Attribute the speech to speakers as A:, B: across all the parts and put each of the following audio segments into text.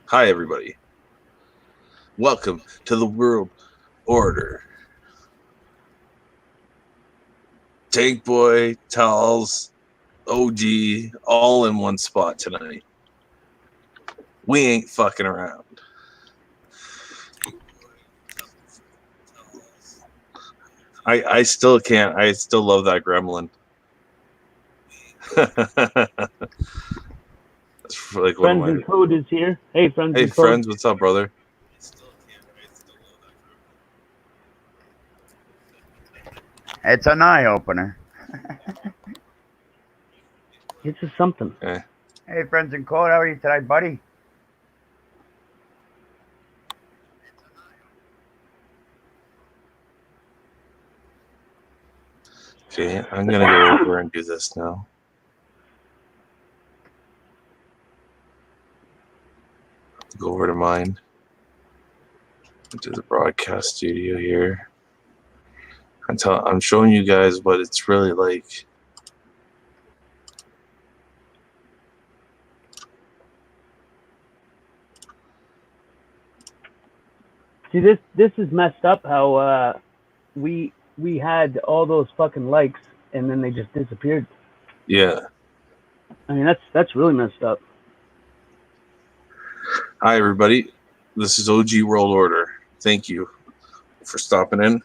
A: Hi, everybody. Welcome to the World Order. Tank Boy, Tals, OG, all in one spot tonight. We ain't fucking around. I still can't. I still love that gremlin. That's like one of
B: Friends
A: my.
B: and Code is here. Hey, Friends
A: Hey,
B: and Code.
A: friends, what's up, brother?
C: It's an eye opener.
B: It's just something.
A: Okay.
C: Hey, friends and code, how are you tonight, buddy?
A: Okay, I'm gonna go over and do this now. Go over to mine. To the broadcast studio here. I'm showing you guys what it's really like.
B: See, this is messed up. How we had all those fucking likes and then they just disappeared.
A: Yeah.
B: I mean, that's really messed up.
A: Hi, everybody. This is OG World Order. Thank you for stopping in.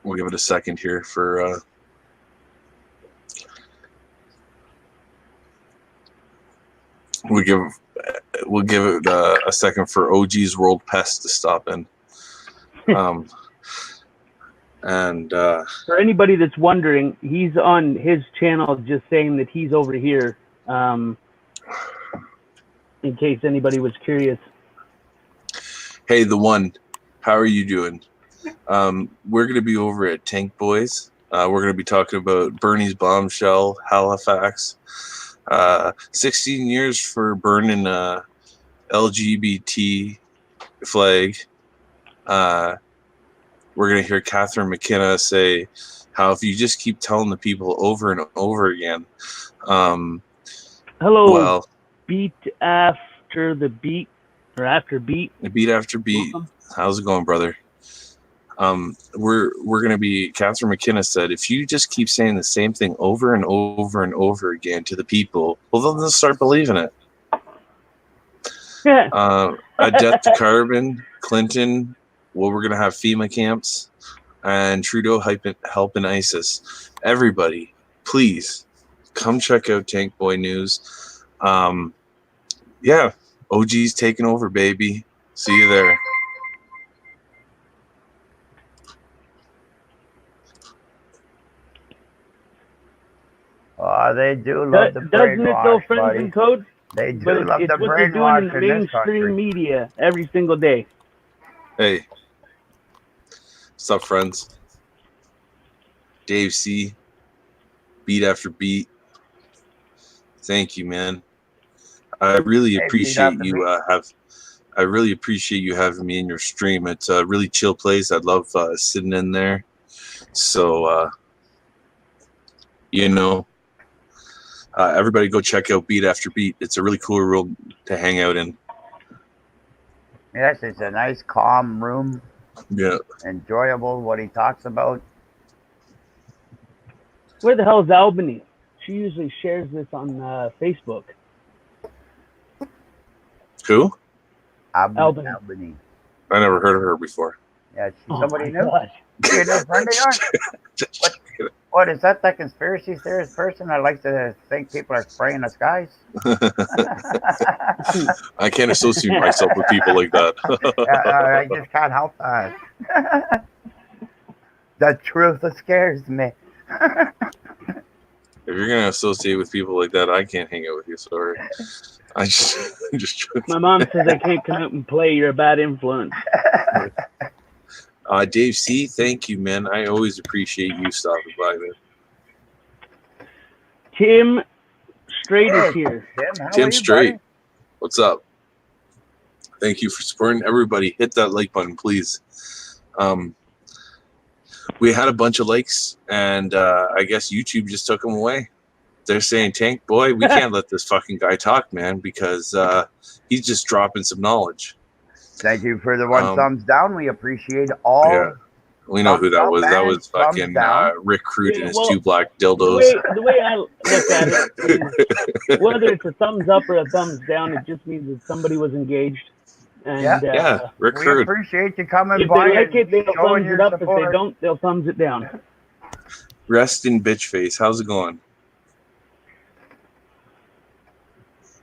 A: We'll give it a second here for we'll give it a second for OG's World Pest to stop in. And
B: For anybody that's wondering, he's on his channel just saying that he's over here. In case anybody was curious.
A: Hey, the one, how are you doing? We're going to be over at Tank Boys. We're going to be talking about Bernie's Bombshell, Halifax. 16 years for burning a LGBT flag. We're going to hear Catherine McKenna say how if you just keep telling the people over and over again.
B: Hello,
A: well,
B: beat after the beat, or after beat.
A: Beat after beat. Welcome. How's it going, brother? We're going to be, Catherine McKenna said, if you just keep saying the same thing over and over and over again to the people, well, they'll start believing it.
B: Yeah.
A: A death to Carbon, Clinton, well, we're going to have FEMA camps, and Trudeau helping ISIS. Everybody, please come check out Tank Boy News. Yeah, OG's taking over, baby. See you there.
C: Oh, they do love the brainwash,
B: doesn't it though, Friends
C: buddy.
B: and Code?
C: They do
B: but
C: love
B: it's
C: the
B: what they're doing
C: brainwash
B: in the
C: in this
B: mainstream
C: country.
B: media every single day.
A: Hey, what's up, friends? Dave C, beat after beat. Thank you, man. I really appreciate you I really appreciate you having me in your stream. It's a really chill place. I love sitting in there. So, everybody go check out Beat After Beat. It's a really cool room to hang out in.
C: Yes, it's a nice, calm room.
A: Yeah.
C: Enjoyable, what he talks about.
B: Where the hell is Albany? She usually shares this on Facebook.
A: Who?
C: Albany.
A: I never heard of her before.
C: Yeah, she's somebody new.
B: God.
C: You're a friend of yours? What is that? That conspiracy theorist person? I like to think people are spraying the skies.
A: I can't associate myself with people like that.
C: I just can't help that. The truth scares me.
A: If you're gonna associate with people like that, I can't hang out with you. Sorry. I'm just
B: My mom says I can't come out and play. You're a bad influence.
A: Dave C, thank you, man. I always appreciate you stopping by, man.
B: Tim Straight is here.
A: Tim Straight, what's up? Thank you for supporting. Everybody, hit that like button, please. We had a bunch of likes, and I guess YouTube just took them away. They're saying, Tank Boy, we can't let this fucking guy talk, man, because he's just dropping some knowledge.
C: Thank you for the one thumbs down. We appreciate all.
A: Yeah, we know who that was. That was fucking Rick Crude and his two black dildos.
B: The way I look at it is whether it's a thumbs up or a thumbs down, it just means that somebody was engaged. And,
A: Rick
C: we
A: Crude.
C: appreciate you coming
B: if
C: by.
B: They like it, they'll thumbs it up.
C: Support.
B: If they don't, they'll thumbs it down.
A: Rest in bitch face. How's it going?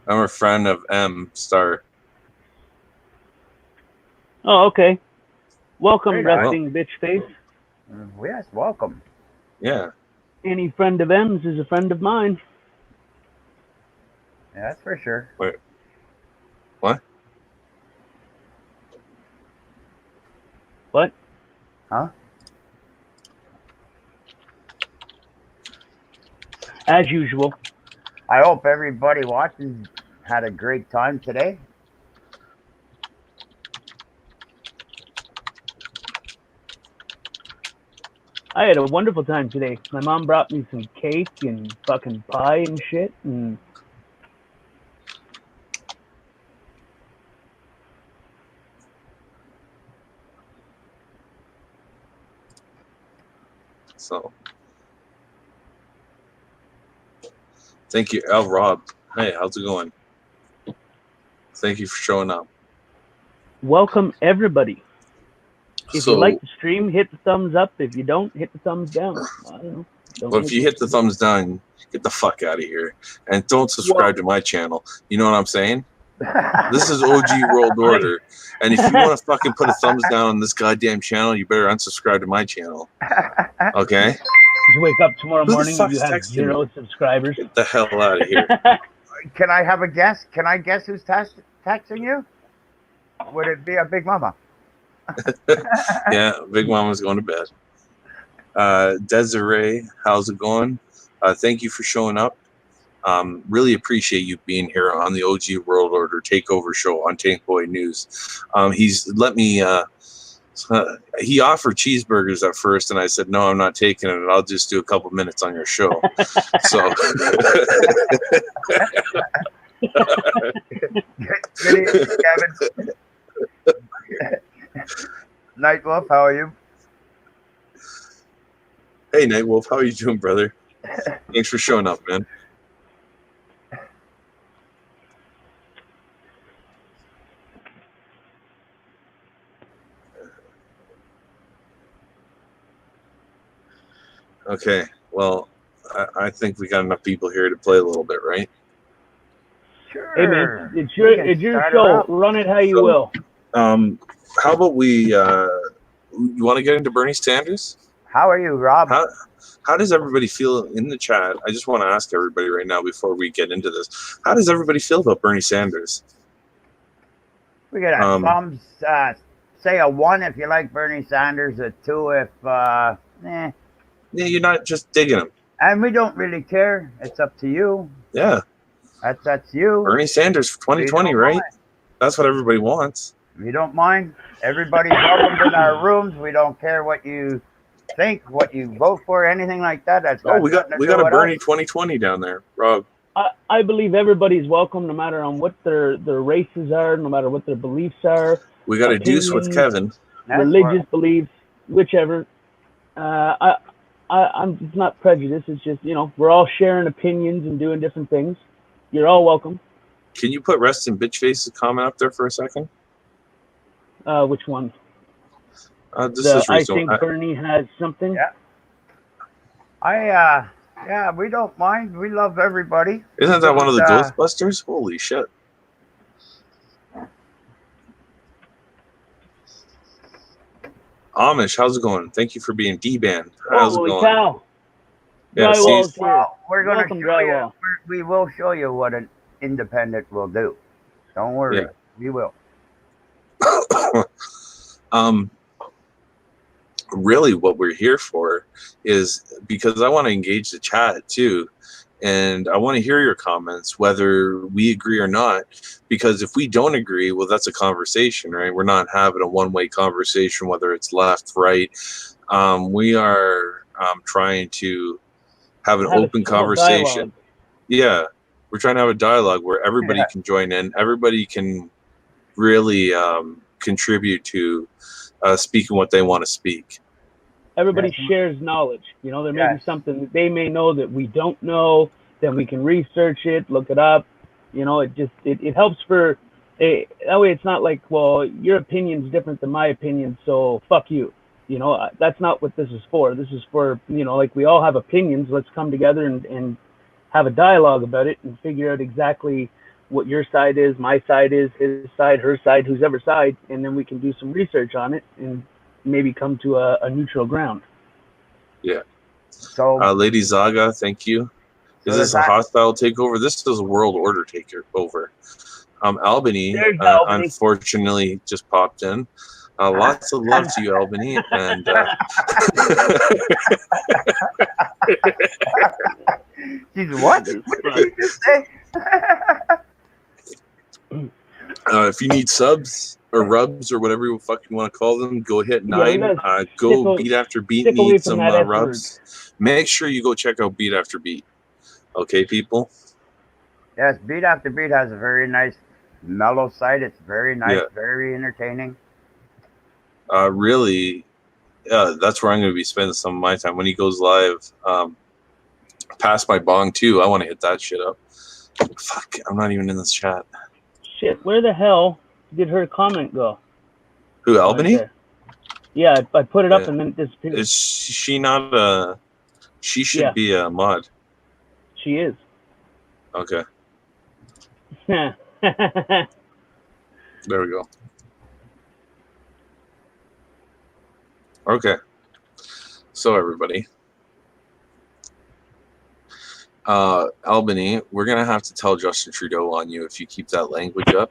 A: I'm a friend of M Star.
B: Oh, okay. Welcome, resting bitch face.
C: Yes, welcome.
A: Yeah.
B: Any friend of M's is a friend of mine.
C: Yeah, that's for sure.
A: Wait. What?
B: What?
C: Huh?
B: As usual.
C: I hope everybody watching had a great time today.
B: I had a wonderful time today. My mom brought me some cake and fucking pie and shit. And
A: so, thank you, Al Rob. Hey, how's it going? Thank you for showing up.
B: Welcome, everybody. If you like the stream, hit the thumbs up. If you don't, hit the thumbs down. I don't know.
A: Well, if you hit the thumbs down, get the fuck out of here. And don't subscribe to my channel. You know what I'm saying? This is OG World Order. And if you want to fucking put a thumbs down on this goddamn channel, you better unsubscribe to my channel. Okay?
B: You wake up tomorrow morning and you have 0 subscribers.
A: Get the hell out of here.
C: Can I have a guess? Can I guess who's texting you? Would it be a Big Mama?
A: Yeah, Big Mama's going to bed. Desiree, how's it going? Thank you for showing up. Really appreciate you being here on the OG World Order Takeover Show on Tank Boy News. He's let me. He offered cheeseburgers at first, and I said no, I'm not taking it. I'll just do a couple minutes on your show. So.
C: Good evening, Kevin. Night Wolf, how are you?
A: Hey, Night Wolf, how are you doing, brother? Thanks for showing up, man. Okay, well, I think we got enough people here to play a little bit, right?
C: Sure.
B: Hey, man, it's your show. Run it how you will.
A: How about we, you want to get into Bernie Sanders?
C: How are you, Rob?
A: How does everybody feel in the chat? I just want to ask everybody right now before we get into this. How does everybody feel about Bernie Sanders?
C: We got a thumbs, say a 1 if you like Bernie Sanders, a 2 if,
A: Yeah, you're not just digging him.
C: And we don't really care. It's up to you.
A: Yeah.
C: That's you.
A: Bernie Sanders for 2020, right? Mind. That's what everybody wants.
C: We don't mind. Everybody's welcome in our rooms. We don't care what you think, what you vote for, anything like that. That's
A: we got a Bernie 2020 down there, Rob.
B: I believe everybody's welcome, no matter on what their races are, no matter what their beliefs are.
A: We got a deuce with Kevin.
B: Religious beliefs, whichever. I'm not prejudiced. It's just, we're all sharing opinions and doing different things. You're all welcome.
A: Can you put Rest in Bitch Face's comment up there for a second?
B: Which one?
A: I
B: think Bernie has something.
C: Yeah. Yeah, we don't mind. We love everybody.
A: Isn't that one of the Ghostbusters? Holy shit. Amish, how's it going? Thank you for being D-band. How's it going?
B: Holy cow.
A: Yeah,
C: we're going to show you. We will show you what an independent will do. Don't worry. Yeah. We will.
A: Really what we're here for is because I want to engage the chat too, and I want to hear your comments whether we agree or not, because if we don't agree, well, that's a conversation, right? We're not having a one-way conversation, whether it's left, right. We are trying to have an open conversation. Yeah, we're trying to have a dialogue where everybody can join in. Everybody can really contribute to speaking what they want to speak.
B: Everybody shares knowledge. You know, there may be something that they may know that we don't know. Then we can research it, look it up. You know, it helps for that way. It's not like, well, your opinion's different than my opinion, so fuck you. You know, that's not what this is for. This is for, you know, like we all have opinions. Let's come together and have a dialogue about it and figure out exactly what your side is, my side is, his side, her side, whose ever side, and then we can do some research on it and maybe come to a neutral ground.
A: Yeah.
C: So,
A: Lady Zaga, thank you. Is this a hostile takeover? This is a world order takeover. Albany, unfortunately, just popped in. Lots of love to you, Albany. And
C: she's what? What did you just say?
A: If you need subs or rubs or whatever you fucking want to call them, go hit 9. Go Beat After Beat need some rubs. Make sure you go check out Beat After Beat. Okay, people?
C: Yes, Beat After Beat has a very nice mellow side. It's very nice, very entertaining.
A: Really, that's where I'm going to be spending some of my time. When he goes live, Pass My Bong too. I want to hit that shit up. Fuck, I'm not even in this chat.
B: Shit, where the hell did her comment go?
A: Who, Albany?
B: Yeah, I put it up and then it disappeared.
A: Is she not a... She should be a mod.
B: She is.
A: Okay. There we go. Okay. So, everybody. Albany, we're going to have to tell Justin Trudeau on you if you keep that language up.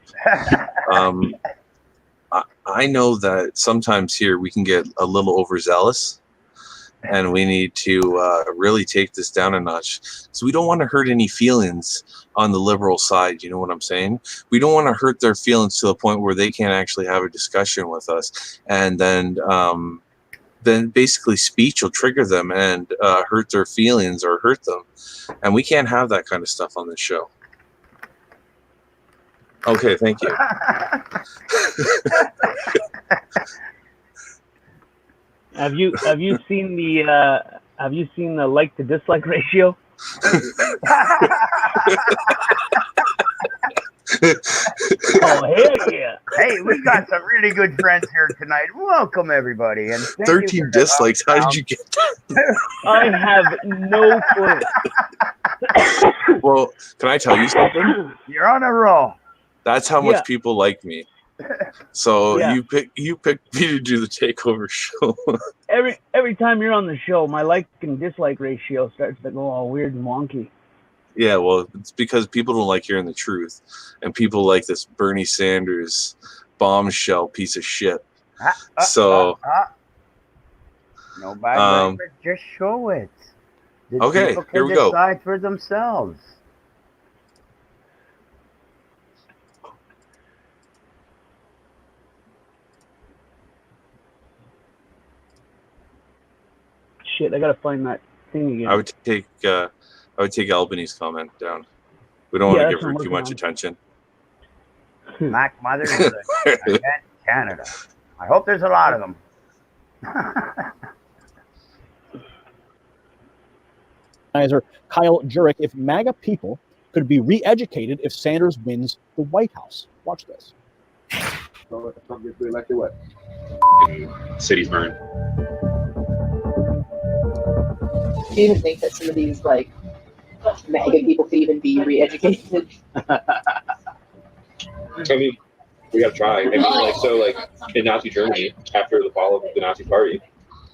A: I know that sometimes here we can get a little overzealous, and we need to really take this down a notch. So we don't want to hurt any feelings on the liberal side, you know what I'm saying? We don't want to hurt their feelings to the point where they can't actually have a discussion with us. And then basically speech will trigger them and hurt their feelings or hurt them. And we can't have that kind of stuff on this show. Okay, thank you.
B: Have you seen the like to dislike ratio? Oh, hell yeah.
C: Hey, we got some really good friends here tonight. Welcome, everybody. And
A: 13 dislikes. How did you get that?
B: I have no clue.
A: Well, can I tell you something?
C: You're on a roll.
A: That's how much people like me. So you picked me to do the takeover show.
B: Every time you're on the show, my like and dislike ratio starts to go all weird and wonky.
A: Yeah, well, it's because people don't like hearing the truth, and people like this Bernie Sanders bombshell piece of shit.
C: No bad but just show it.
A: Okay, here we go.
C: Decide for themselves.
B: Shit, I gotta find that thing again.
A: I would take Albany's comment down. We don't want to give her too much attention.
C: Mac mothers against Canada. I hope there's a lot of them.
D: Kyle Jurek, if MAGA people could be re-educated if Sanders wins the White House. Watch this.
E: So Trump gets reelected, what?
F: Cities burn.
G: Do you even think that some of these like MAGA people could even be re-educated?
F: I mean, we gotta try. I mean, like in Nazi Germany, after the fall of the Nazi Party,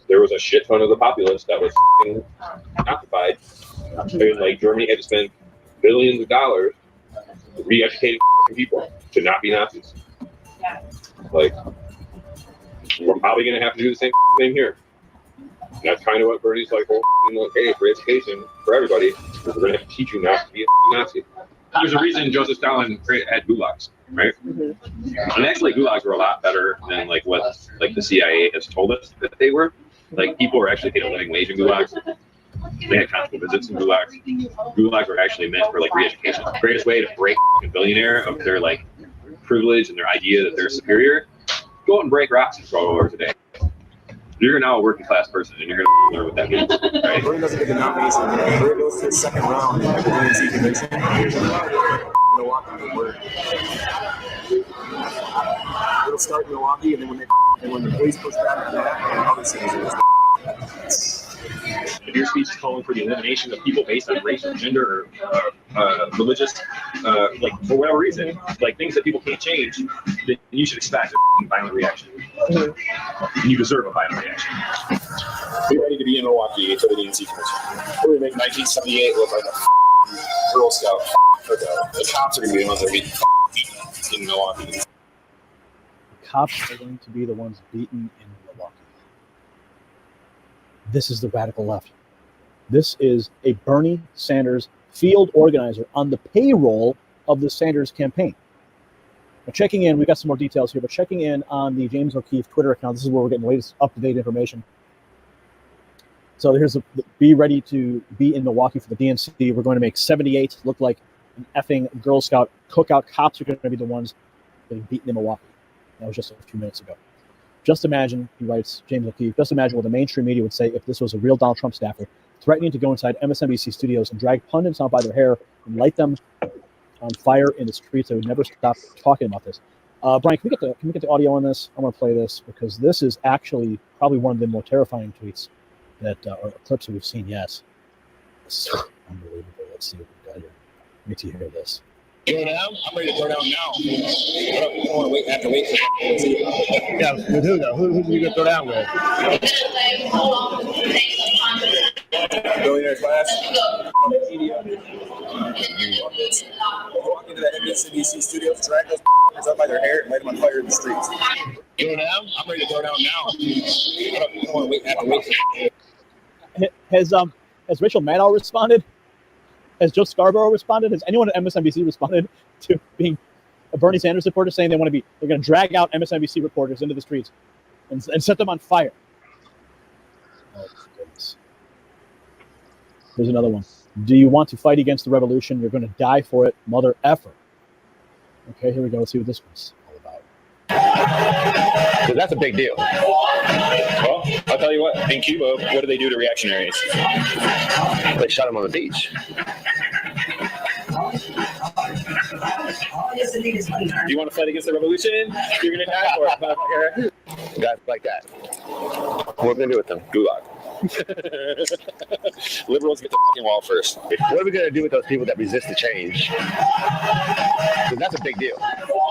F: there was a shit ton of the populace that was Nazified. I mean, like Germany had to spend billions of dollars re-educating people to not be Nazis. Like, we're probably gonna have to do the same thing here. And that's kind of what Bernie's like, hey, for education for everybody, we're gonna have to teach you not to be a Nazi. There's a reason Joseph Stalin had gulags, right? Mm-hmm. And actually, gulags were a lot better than like what like the CIA has told us that they were. Like people were actually paid a living wage in gulags. They had constable visits in gulags. Gulags are actually meant for like re-education. The greatest way to break a billionaire of their like privilege and their idea that they're superior, go out and break rocks for 12 hours a day. You're now a working class person, and you're going to learn what that means. Right?
E: Bernie doesn't get the nomination. Bernie goes to the second round at the DNC convention. Milwaukee will work. It'll start in Milwaukee, and then when the police push back on that, and other cities will.
F: If your speech is calling for the elimination of people based on race or gender or religious, like for whatever reason, like things that people can't change, then you should expect a violent reaction. And you deserve a violent reaction.
E: Be ready to be in Milwaukee for the DNC convention. We're going to make 1978 look like a Girl Scout. The cops are going to be the ones that beat in Milwaukee.
D: The cops are going to be the ones beaten in Milwaukee. This is the radical left. This is a Bernie Sanders field organizer on the payroll of the Sanders campaign. Now, checking in, we got some more details here, but checking in on the James O'Keefe Twitter account, this is where we're getting the latest up-to-date information. So here's be ready to be in Milwaukee for the DNC. We're going to make 78 look like an effing Girl Scout cookout. Cops are going to be the ones getting beaten in Milwaukee. That was just a few minutes ago. Just imagine, he writes, James O'Keefe, just imagine what the mainstream media would say if this was a real Donald Trump staffer threatening to go inside MSNBC studios and drag pundits out by their hair and light them on fire in the streets. They would never stop talking about this. Brian, can we get the audio on this? I want to play this because this is actually probably one of the more terrifying tweets that or clips that we've seen. Yes, it's so unbelievable. Let's see what we got here. Wait till you hear this.
E: Throw down? I'm ready to throw down now. I don't want to wait. Have to wait.
H: Yeah, with who though? Who you gonna throw down with?
E: Billionaire class. Media. Walk into the MSNBC studios, drag those up by their hair, and light them on fire in the streets.
H: Throw down?
E: I'm ready to throw down now. I don't want to wait. Have to wait.
D: Has Rachel Maddow responded? Has Joe Scarborough responded? Has anyone at MSNBC responded to being a Bernie Sanders supporter saying they're going to drag out MSNBC reporters into the streets and set them on fire? Oh, goodness. Here's another one. Do you want to fight against the revolution? You're going to die for it, mother effer. Okay, here we go. Let's see what this one's all about.
H: Because that's a big deal.
F: Well, I'll tell you what. In Cuba, what do they do to reactionaries?
H: They shot him on the beach.
F: You want to fight against the revolution? You're going to die for it, motherfucker.
H: Guys like that. What are we going to do with them?
F: Gulag. Liberals get the fucking wall first.
H: What are we going to do with those people that resist the change? Because that's a big deal.
F: Well,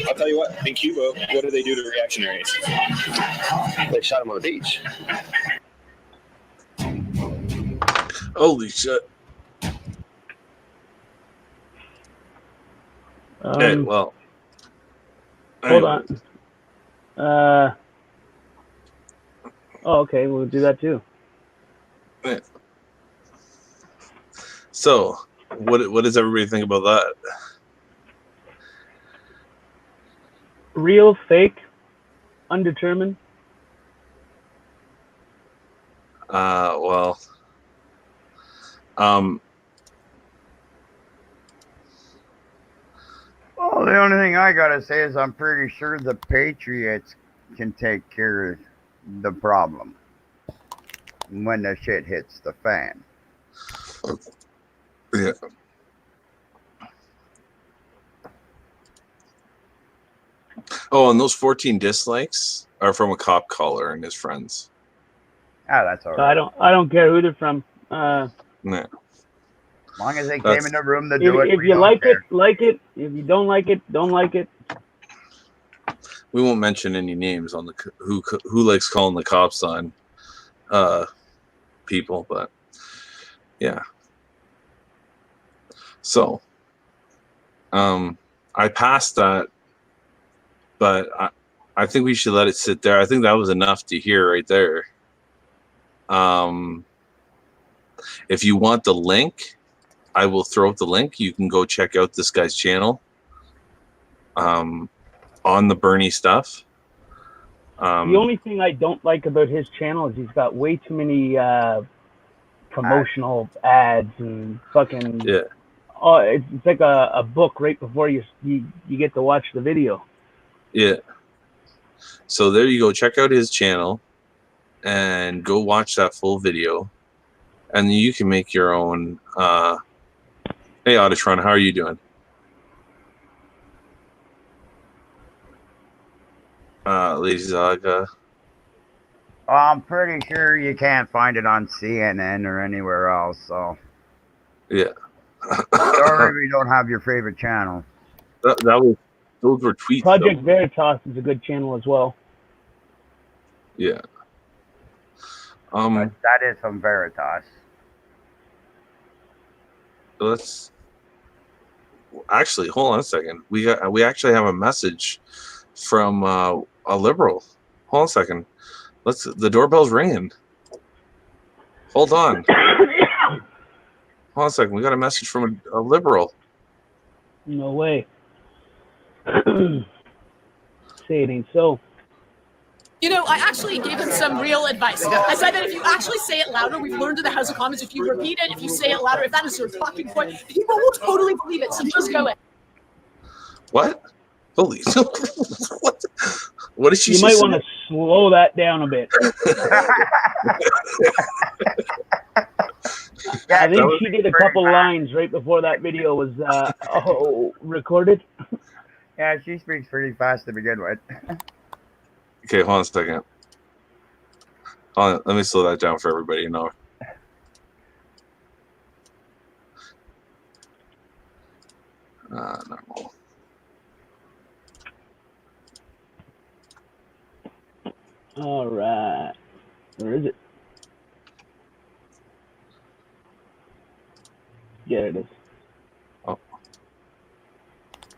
F: I'll tell you what. In Cuba, what do they do to reactionaries?
H: They shot him on the beach.
A: Holy shit. Okay, well.
B: Hold on. Okay, we'll do that too.
A: So, what does everybody think about that?
B: Real, fake, undetermined.
A: Well,
C: Well, the only thing I gotta say is I'm pretty sure the Patriots can take care of the problem when the shit hits the fan.
A: yeah. Oh, and those 14 dislikes are from a cop caller and his friends.
C: Ah, that's all right.
B: I don't care who they're from.
A: No.
C: As long as they came in the room to
B: If,
C: do it.
B: if you like it, like it. If you don't like it, don't like it.
A: We won't mention any names on the who likes calling the cops on people, but yeah. So, I passed that, but I think we should let it sit there. I think that was enough to hear right there. If you want the link, I will throw up the link. You can go check out this guy's channel on the Bernie stuff.
B: The only thing I don't like about his channel is he's got way too many promotional ads and fucking.
A: Yeah.
B: Oh, it's like a book right before you get to watch the video.
A: Yeah. So there you go. Check out his channel and go watch that full video, and you can make your own. Hey, Auditron, how are you doing? Lady Zaga.
C: Well, I'm pretty sure you can't find it on CNN or anywhere else. So
A: Yeah.
C: sorry, we don't have your favorite channel.
A: Those were tweets.
B: Project
A: though.
B: Veritas is a good channel as well.
A: Yeah.
C: But that is from Veritas.
A: Let's actually hold on a second. We actually have a message from a liberal. Hold on a second. The doorbell's ringing. Hold on. Hold on a second. We got a message from a liberal.
B: No way. Say it ain't so.
I: You know, I actually gave him some real advice. I said that if you actually say it louder, we've learned in the House of Commons, if you repeat it, if you say it louder, if that is your talking point, people will totally believe it. So just go in.
A: What? Holy. What did she say?
B: You might want to slow that down a bit. I think she did a couple lines right before that video was recorded.
C: Yeah, she speaks pretty fast to begin with.
A: Okay, hold on a second. Hold on, let me slow that down for everybody to know. Normal.
B: All right. Where is it? Yeah, it is.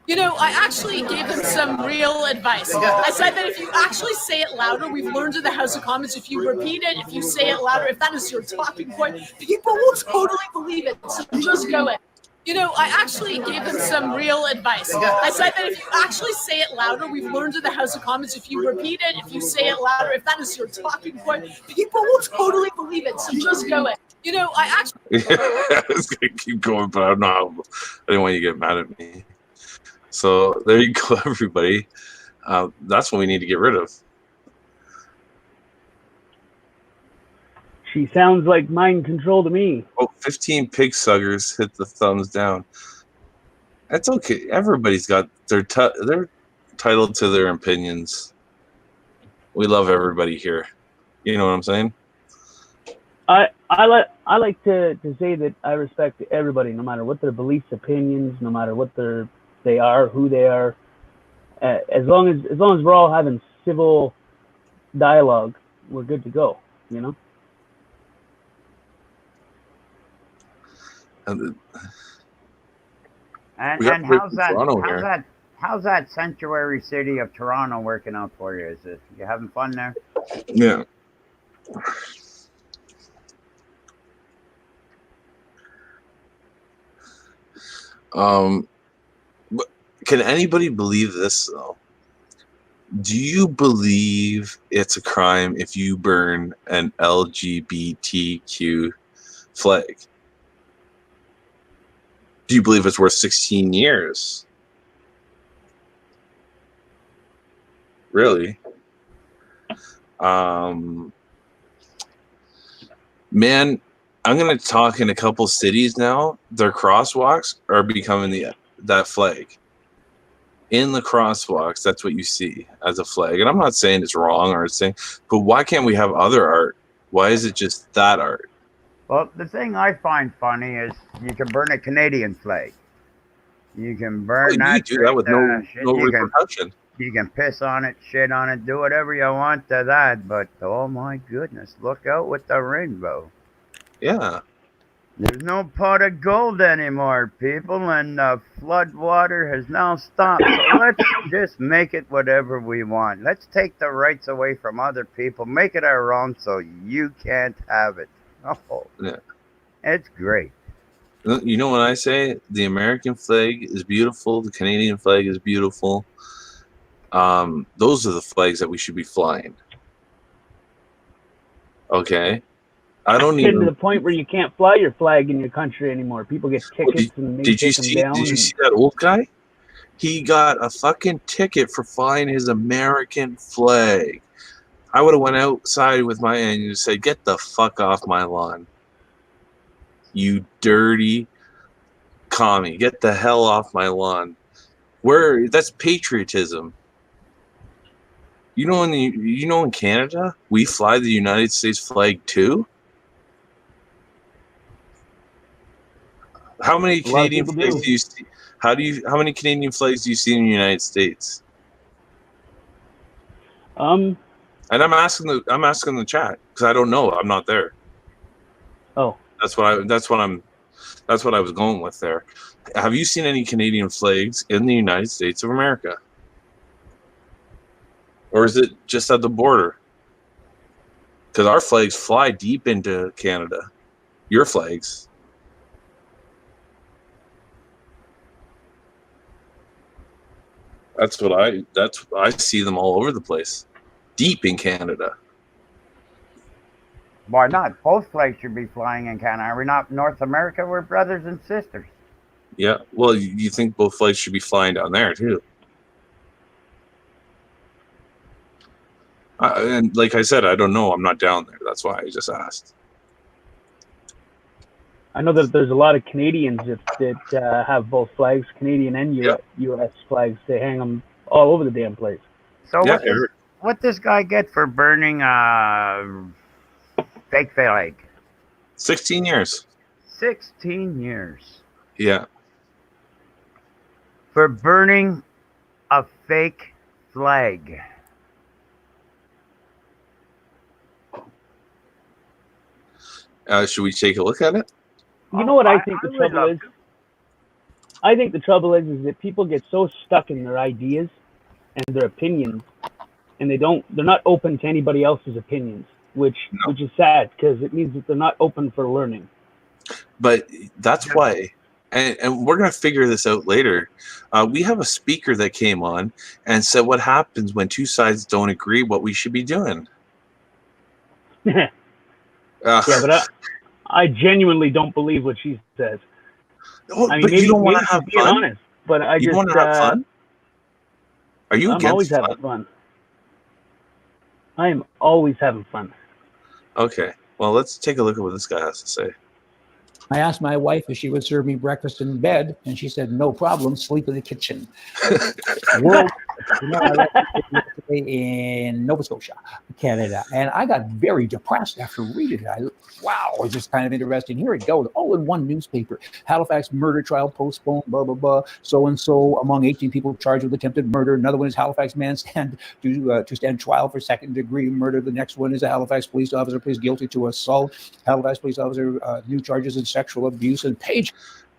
I: You know, I actually gave him some real advice. I said that if you actually say it louder, we've learned in the House of Commons, if you repeat it, if you say it louder, if that is your talking point, people will totally believe it. So just go in. You know, I actually gave him some real advice. I said that if you actually say it louder, we've learned in the House of Commons, if you repeat it, if you say it louder, if that is your talking point, people will totally believe it. So just go in. You know, I actually...
A: I was going to keep going, but I'm not. I didn't want you to get mad at me. So there you go, everybody. That's what we need to get rid of.
B: She sounds like mind control to me.
A: Oh, 15 pig suggers hit the thumbs down. That's okay. Everybody's got they're entitled to their opinions. We love everybody here. You know what I'm saying?
B: I like to say that I respect everybody, no matter what their beliefs, opinions, no matter what they are, who they are. As long as we're all having civil dialogue, we're good to go. You know.
C: And how's that sanctuary city of Toronto working out for you? Is it you having fun there?
A: Yeah. But can anybody believe this though? Do you believe it's a crime if you burn an LGBTQ flag? Do you believe it's worth 16 years? Really? Man, I'm going to talk in a couple cities now. Their crosswalks are becoming that flag. In the crosswalks, that's what you see as a flag. And I'm not saying it's wrong or saying, but why can't we have other art? Why is it just that art?
C: Well, the thing I find funny is you can burn a Canadian flag. You can burn
A: that. You do that with no repercussion.
C: You can piss on it, shit on it, do whatever you want to that. But oh my goodness, look out with the rainbow.
A: Yeah.
C: There's no pot of gold anymore, people, and the flood water has now stopped. So let's just make it whatever we want. Let's take the rights away from other people, make it our own so you can't have it. Oh,
A: yeah.
C: It's great.
A: You know what I say? The American flag is beautiful. The Canadian flag is beautiful. Those are the flags that we should be flying. Okay? I don't
B: Getting to
A: even.
B: the point where you can't fly your flag in your country anymore. People get
A: Well,
B: tickets and they
A: did you
B: take them
A: see?
B: down.
A: Did you see that old guy? He got a fucking ticket for flying his American flag. I would have went outside with my and said, "Get the fuck off my lawn, you dirty commie! Get the hell off my lawn." That's patriotism. In Canada, we fly the United States flag too. How many
B: A lot of
A: Canadian
B: people
A: flags
B: do.
A: do you see? How many Canadian flags do you see in the United States? And I'm asking the chat because I don't know. I'm not there.
B: Oh,
A: That's what I was going with there. Have you seen any Canadian flags in the United States of America? Or is it just at the border? Because our flags fly deep into Canada. Your flags. I see them all over the place. Deep in Canada.
C: Why not? Both flags should be flying in Canada. Are we not North America? We're brothers and sisters.
A: Yeah. Well, you think both flags should be flying down there too. And like I said, I don't know. I'm not down there. That's why I just asked.
B: I know that there's a lot of Canadians that have both flags, Canadian and U.S. flags. They hang them all over the damn place.
C: So what this guy get for burning fake flag?
A: 16 years.
C: 16 years.
A: Yeah.
C: For burning a fake flag.
A: Should we take a look at it?
B: You know what I think the trouble is? I think the trouble is that people get so stuck in their ideas and their opinions, and they're not open to anybody else's opinions, which is sad because it means that they're not open for learning.
A: But that's why, and we're going to figure this out later. We have a speaker that came on and said what happens when two sides don't agree what we should be doing.
B: Yeah, but I genuinely don't believe what she says.
A: Oh,
B: I mean,
A: but
B: maybe,
A: you don't want to
B: she's
A: have
B: being
A: fun?
B: honest, but
A: You want to have fun? Are you
B: I'm
A: against
B: always
A: fun?
B: having fun. I am always having fun.
A: Okay. Well, let's take a look at what this guy has to say.
J: I asked my wife if she would serve me breakfast in bed, and she said, no problem, sleep in the kitchen. World, I left yesterday in Nova Scotia, Canada, and I got very depressed after reading it. Wow, it's just kind of interesting. Here it goes, all in one newspaper. Halifax murder trial postponed, blah, blah, blah. So-and-so among 18 people charged with attempted murder. Another one is Halifax man to stand trial for second-degree murder. The next one is a Halifax police officer pleads guilty to assault. Halifax police officer, new charges in sexual abuse. And page.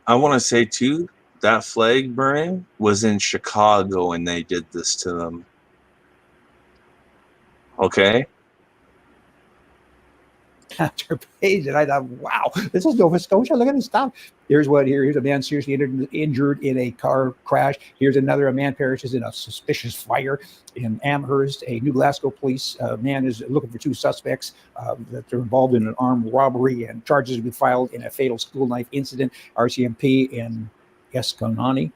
A: I want to say, too, that flag burning was in Chicago and they did this to them. Okay?
J: After page, and I thought, wow, this is Nova Scotia. Look at this stuff. Here's a man seriously injured in a car crash. Here's another, a man perishes in a suspicious fire in Amherst. A New Glasgow police man is looking for two suspects that are involved in an armed robbery, and charges will be filed in a fatal school knife incident. RCMP in Esconani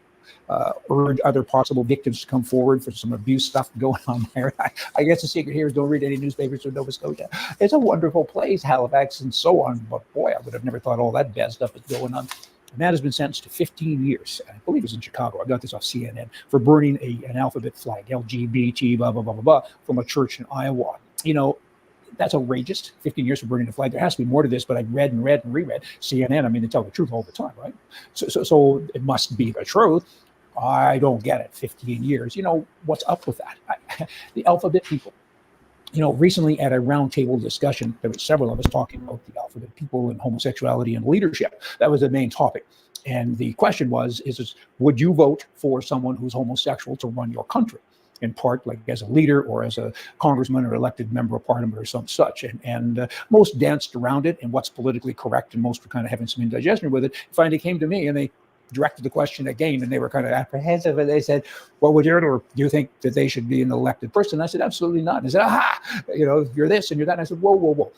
J: urge other possible victims to come forward for some abuse stuff going on there. I guess the secret here is don't read any newspapers in Nova Scotia. It's a wonderful place, Halifax and so on, but boy, I would have never thought all that bad stuff is going on. The man has been sentenced to 15 years, I believe it's in Chicago, I got this off CNN, for burning an alphabet flag, LGBT, blah, blah, blah, blah, blah, from a church in Iowa. You know, that's outrageous. 15 years for burning the flag. There has to be more to this, but I've read and reread CNN. I mean, they tell the truth all the time, right? So it must be the truth. I don't get it. 15 years. You know, what's up with that? The alphabet people. You know, recently at a roundtable discussion, there were several of us talking about the alphabet people and homosexuality and leadership. That was the main topic. And the question was, would you vote for someone who's homosexual to run your country? In part, like as a leader or as a congressman or elected member of parliament or some such. And most danced around it and what's politically correct, and most were kind of having some indigestion with it. Finally came to me and they directed the question again, and they were kind of apprehensive, and they said, what would you do? Or do you think that they should be an elected person? And I said, absolutely not. And they said, aha, you know, you're this and you're that. And I said, whoa.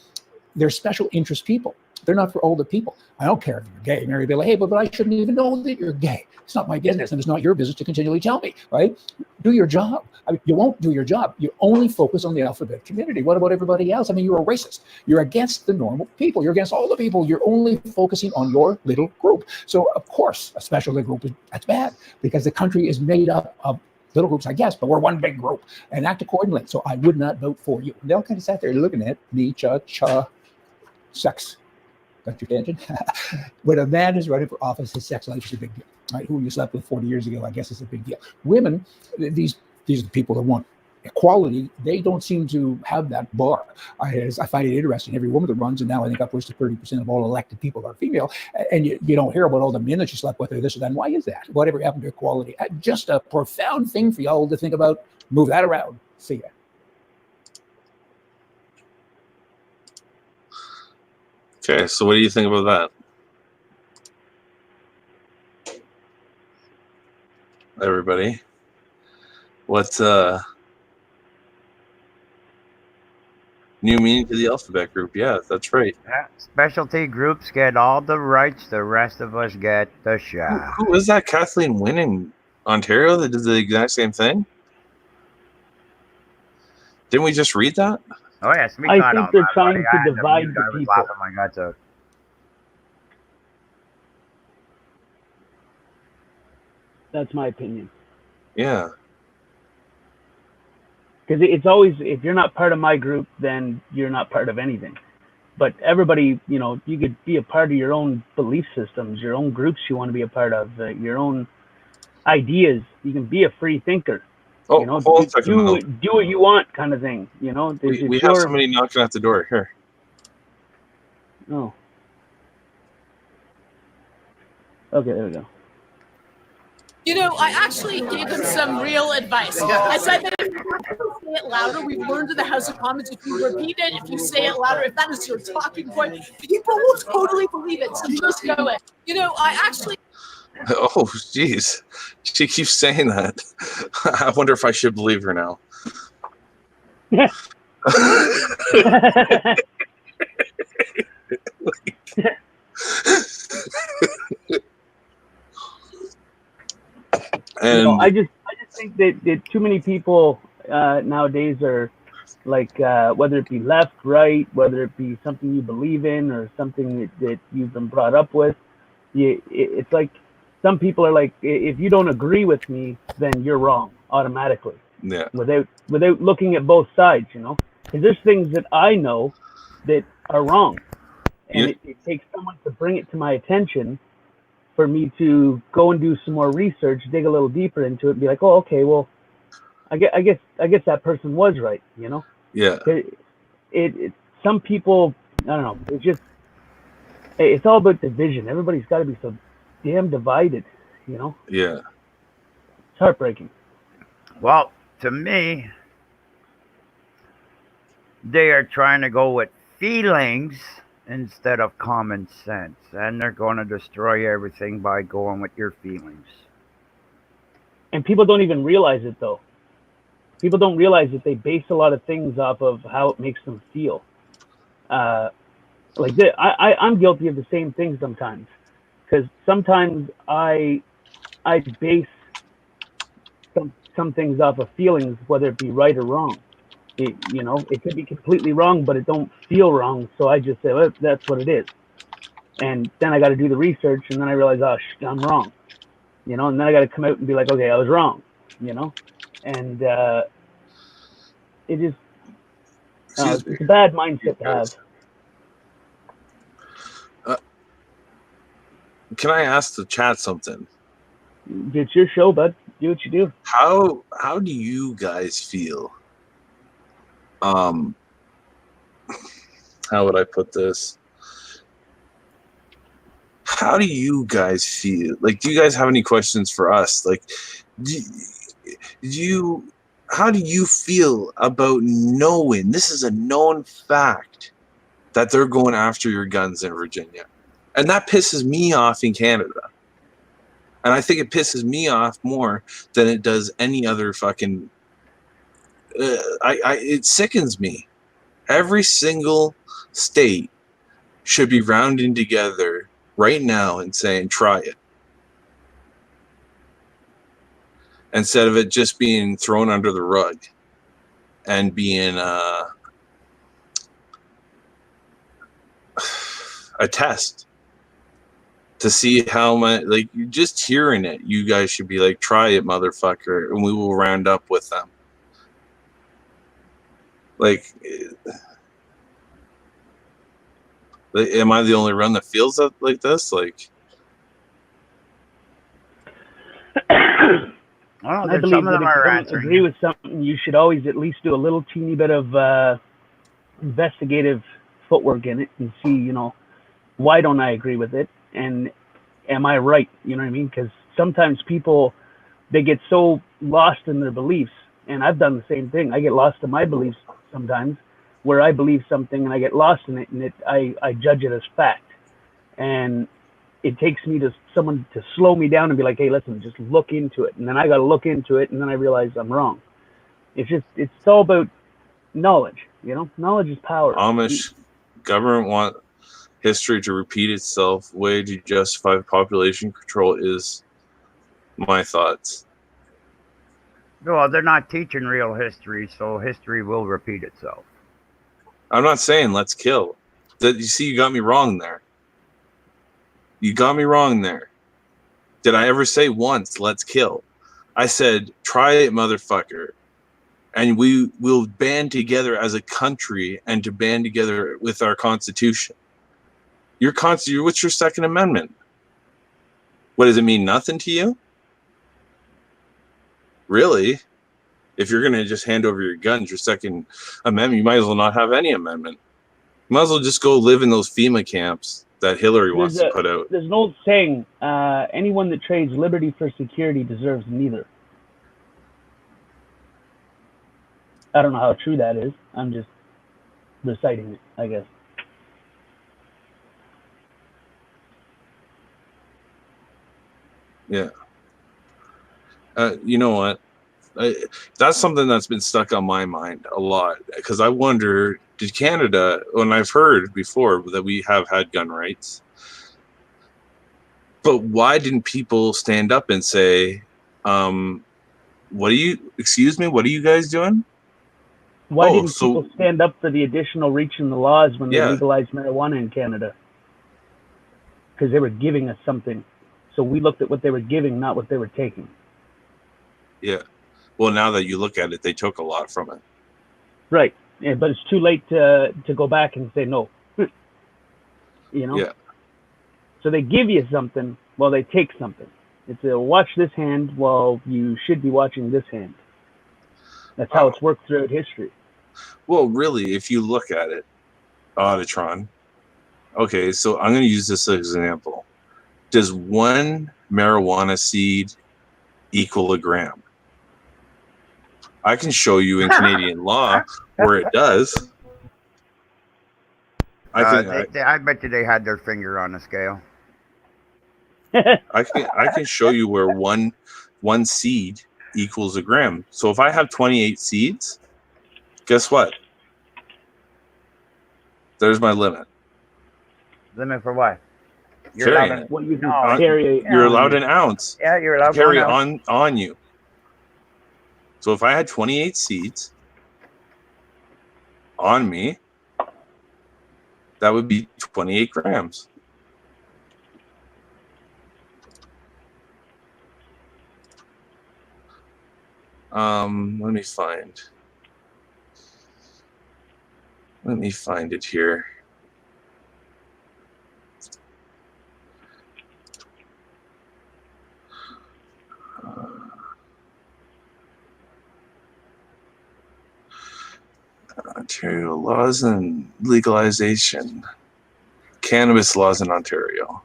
J: they're special interest people. They're not for older people. I don't care if you're gay. Mary be like, hey, but I shouldn't even know that you're gay. It's not my business, and it's not your business to continually tell me, right? Do your job. I mean, you won't do your job. You only focus on the alphabet community. What about everybody else? I mean, you're a racist. You're against the normal people. You're against all the people. You're only focusing on your little group. So, of course, a special little group, that's bad, because the country is made up of little groups, I guess, but we're one big group, and act accordingly. So I would not vote for you. And they all kind of sat there looking at me, sex. Got your attention? When a man is running for office, his sex life is a big deal. Right? Who you slept with 40 years ago, I guess, is a big deal. Women, these are the people that want equality. They don't seem to have that bar. I find it interesting. Every woman that runs, and now I think upwards to 30% of all elected people are female, and you don't hear about all the men that you slept with or this or that. And why is that? Whatever happened to equality? Just a profound thing for y'all to think about. Move that around. See ya.
A: Okay, so what do you think about that? Everybody. What's new meaning to the alphabet group? Yeah, that's right.
C: Yeah, specialty groups get all the rights, the rest of us get the shot.
A: Who was that Kathleen Wynne in Ontario that did the exact same thing? Didn't we just read that?
C: Oh yes,
B: I think they're trying to divide the people.
C: Laughing my guts out.
B: That's my opinion.
A: Yeah.
B: Because it's always, if you're not part of my group, then you're not part of anything. But everybody, you could be a part of your own belief systems, your own groups you want to be a part of, your own ideas. You can be a free thinker.
A: Oh,
B: do what you want, kind of thing.
A: We have somebody knocking at the door here.
B: Oh. Okay, there we go.
I: I actually gave them some real advice. I said that if you say it louder, we've learned in the House of Commons, if you repeat it, if you say it louder, if that is your talking point, people will totally believe it. So just go it. I actually...
A: Oh, jeez. She keeps saying that. I wonder if I should believe her now.
B: And I just think that too many people nowadays are like, whether it be left, right, whether it be something you believe in or something that you've been brought up with, it's like some people are like, if you don't agree with me, then you're wrong automatically.
A: Yeah.
B: Without looking at both sides, because there's things that I know that are wrong, and it takes someone to bring it to my attention for me to go and do some more research, dig a little deeper into it, and be like, oh, okay, well, I guess that person was right,
A: Yeah.
B: Some people, I don't know. It's all about division. Everybody's got to be so damn divided,
A: Yeah.
B: It's heartbreaking.
C: Well, to me, they are trying to go with feelings instead of common sense, and they're going to destroy everything by going with your feelings.
B: And people don't even realize it, though. People don't realize that they base a lot of things off of how it makes them feel. Like this, I'm guilty of the same thing sometimes, because sometimes I base some things off of feelings, whether it be right or wrong. It could be completely wrong, but it don't feel wrong, so I just say, well, that's what it is. And then I got to do the research, and then I realize, oh, I'm wrong, and then I got to come out and be like, okay, I was wrong, and it just it's a bad mindset to have.
A: Can I ask the chat something?
B: It's your show, bud. Do what you do.
A: How do you guys feel? How would I put this? How do you guys feel? Like, do you guys have any questions for us? Like, how do you feel about knowing this is a known fact that they're going after your guns in Virginia? And that pisses me off in Canada. And I think it pisses me off more than it does any other fucking... it sickens me. Every single state should be rounding together right now and saying, try it. Instead of it just being thrown under the rug and being a test to see how much, like, you're just hearing it. You guys should be like, try it, motherfucker, and we will round up with them. Like, am I the only one that feels that like this? Like,
C: I
B: I believe that if you don't agree with something, you should always at least do a little teeny bit of investigative footwork in it and see, you know, why don't I agree with it, and am I right? You know what I mean? Because sometimes people, they get so lost in their beliefs, and I've done the same thing. I get lost in my beliefs sometimes, where I believe something and I get lost in it, and I judge it as fact, and it takes me to someone to slow me down and be like, hey, listen, just look into it, and then I got to look into it, and then I realize I'm wrong. It's all about knowledge. You know, knowledge is power.
A: Amish government want history to repeat itself. Way to justify population control is my thoughts.
C: Well, they're not teaching real history, so history will repeat itself.
A: I'm not saying let's kill. You see, you got me wrong there. You got me wrong there. Did I ever say once, let's kill? I said, try it, motherfucker. And we will band together as a country and to band together with our Constitution. What's your Second Amendment? What does it mean? Nothing to you? Really? If you're going to just hand over your guns, your Second Amendment, you might as well not have any amendment. You might as well just go live in those FEMA camps that Hillary wants to put out.
B: There's an old saying, anyone that trades liberty for security deserves neither. I don't know how true that is. I'm just reciting it, I guess.
A: Yeah. You know what? That's something that's been stuck on my mind a lot, because I wonder, did Canada, when I've heard before that we have had gun rights, but why didn't people stand up and say, what are you guys doing?
B: Why didn't people stand up for the additional reach in the laws when they legalized marijuana in Canada? Because they were giving us something. So we looked at what they were giving, not what they were taking.
A: Yeah. Well, now that you look at it, they took a lot from it.
B: Right. Yeah, but it's too late to go back and say no. You know?
A: Yeah.
B: So they give you something while they take something. It's a watch this hand while you should be watching this hand. That's how it's worked throughout history.
A: Well, really, if you look at it, Auditron. Okay, so I'm going to use this as an example. Does one marijuana seed equal a gram? I can show you in Canadian law where it does.
C: I bet you they had their finger on the scale.
A: I can show you where one seed equals a gram. So if I have 28 seeds, guess what? There's my limit.
C: Limit for what?
A: You're allowed an ounce.
C: Yeah, you're allowed
A: to carry on you. So if I had 28 seeds on me, that would be 28 grams. Let me find it here. Ontario laws and legalization. Cannabis laws in Ontario.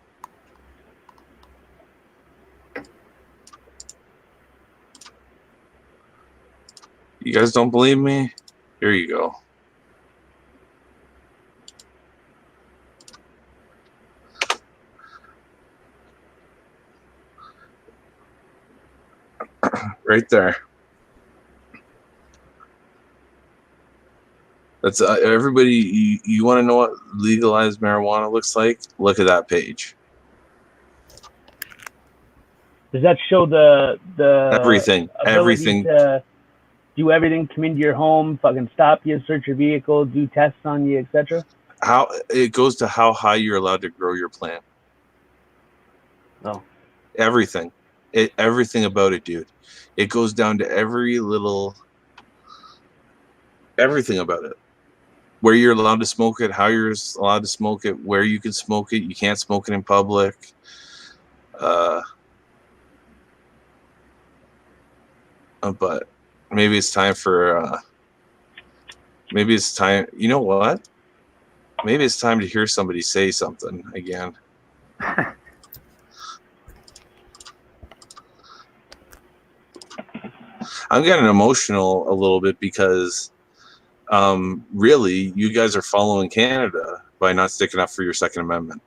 A: You guys don't believe me? Here you go. Right there. That's everybody. You want to know what legalized marijuana looks like? Look at that page.
B: Does that show the
A: Everything,
B: ability to do everything, come into your home, fucking stop you, search your vehicle, do tests on you, etc.?
A: How it goes to how high you're allowed to grow your plant.
B: Oh.
A: Everything. Everything about it, dude. It goes down to every little everything about it. Where you're allowed to smoke it, how you're allowed to smoke it, where you can smoke it, you can't smoke it in public. But maybe it's time for maybe it's time. You know what? Maybe it's time to hear somebody say something again. I'm getting emotional a little bit because really, you guys are following Canada by not sticking up for your Second Amendment.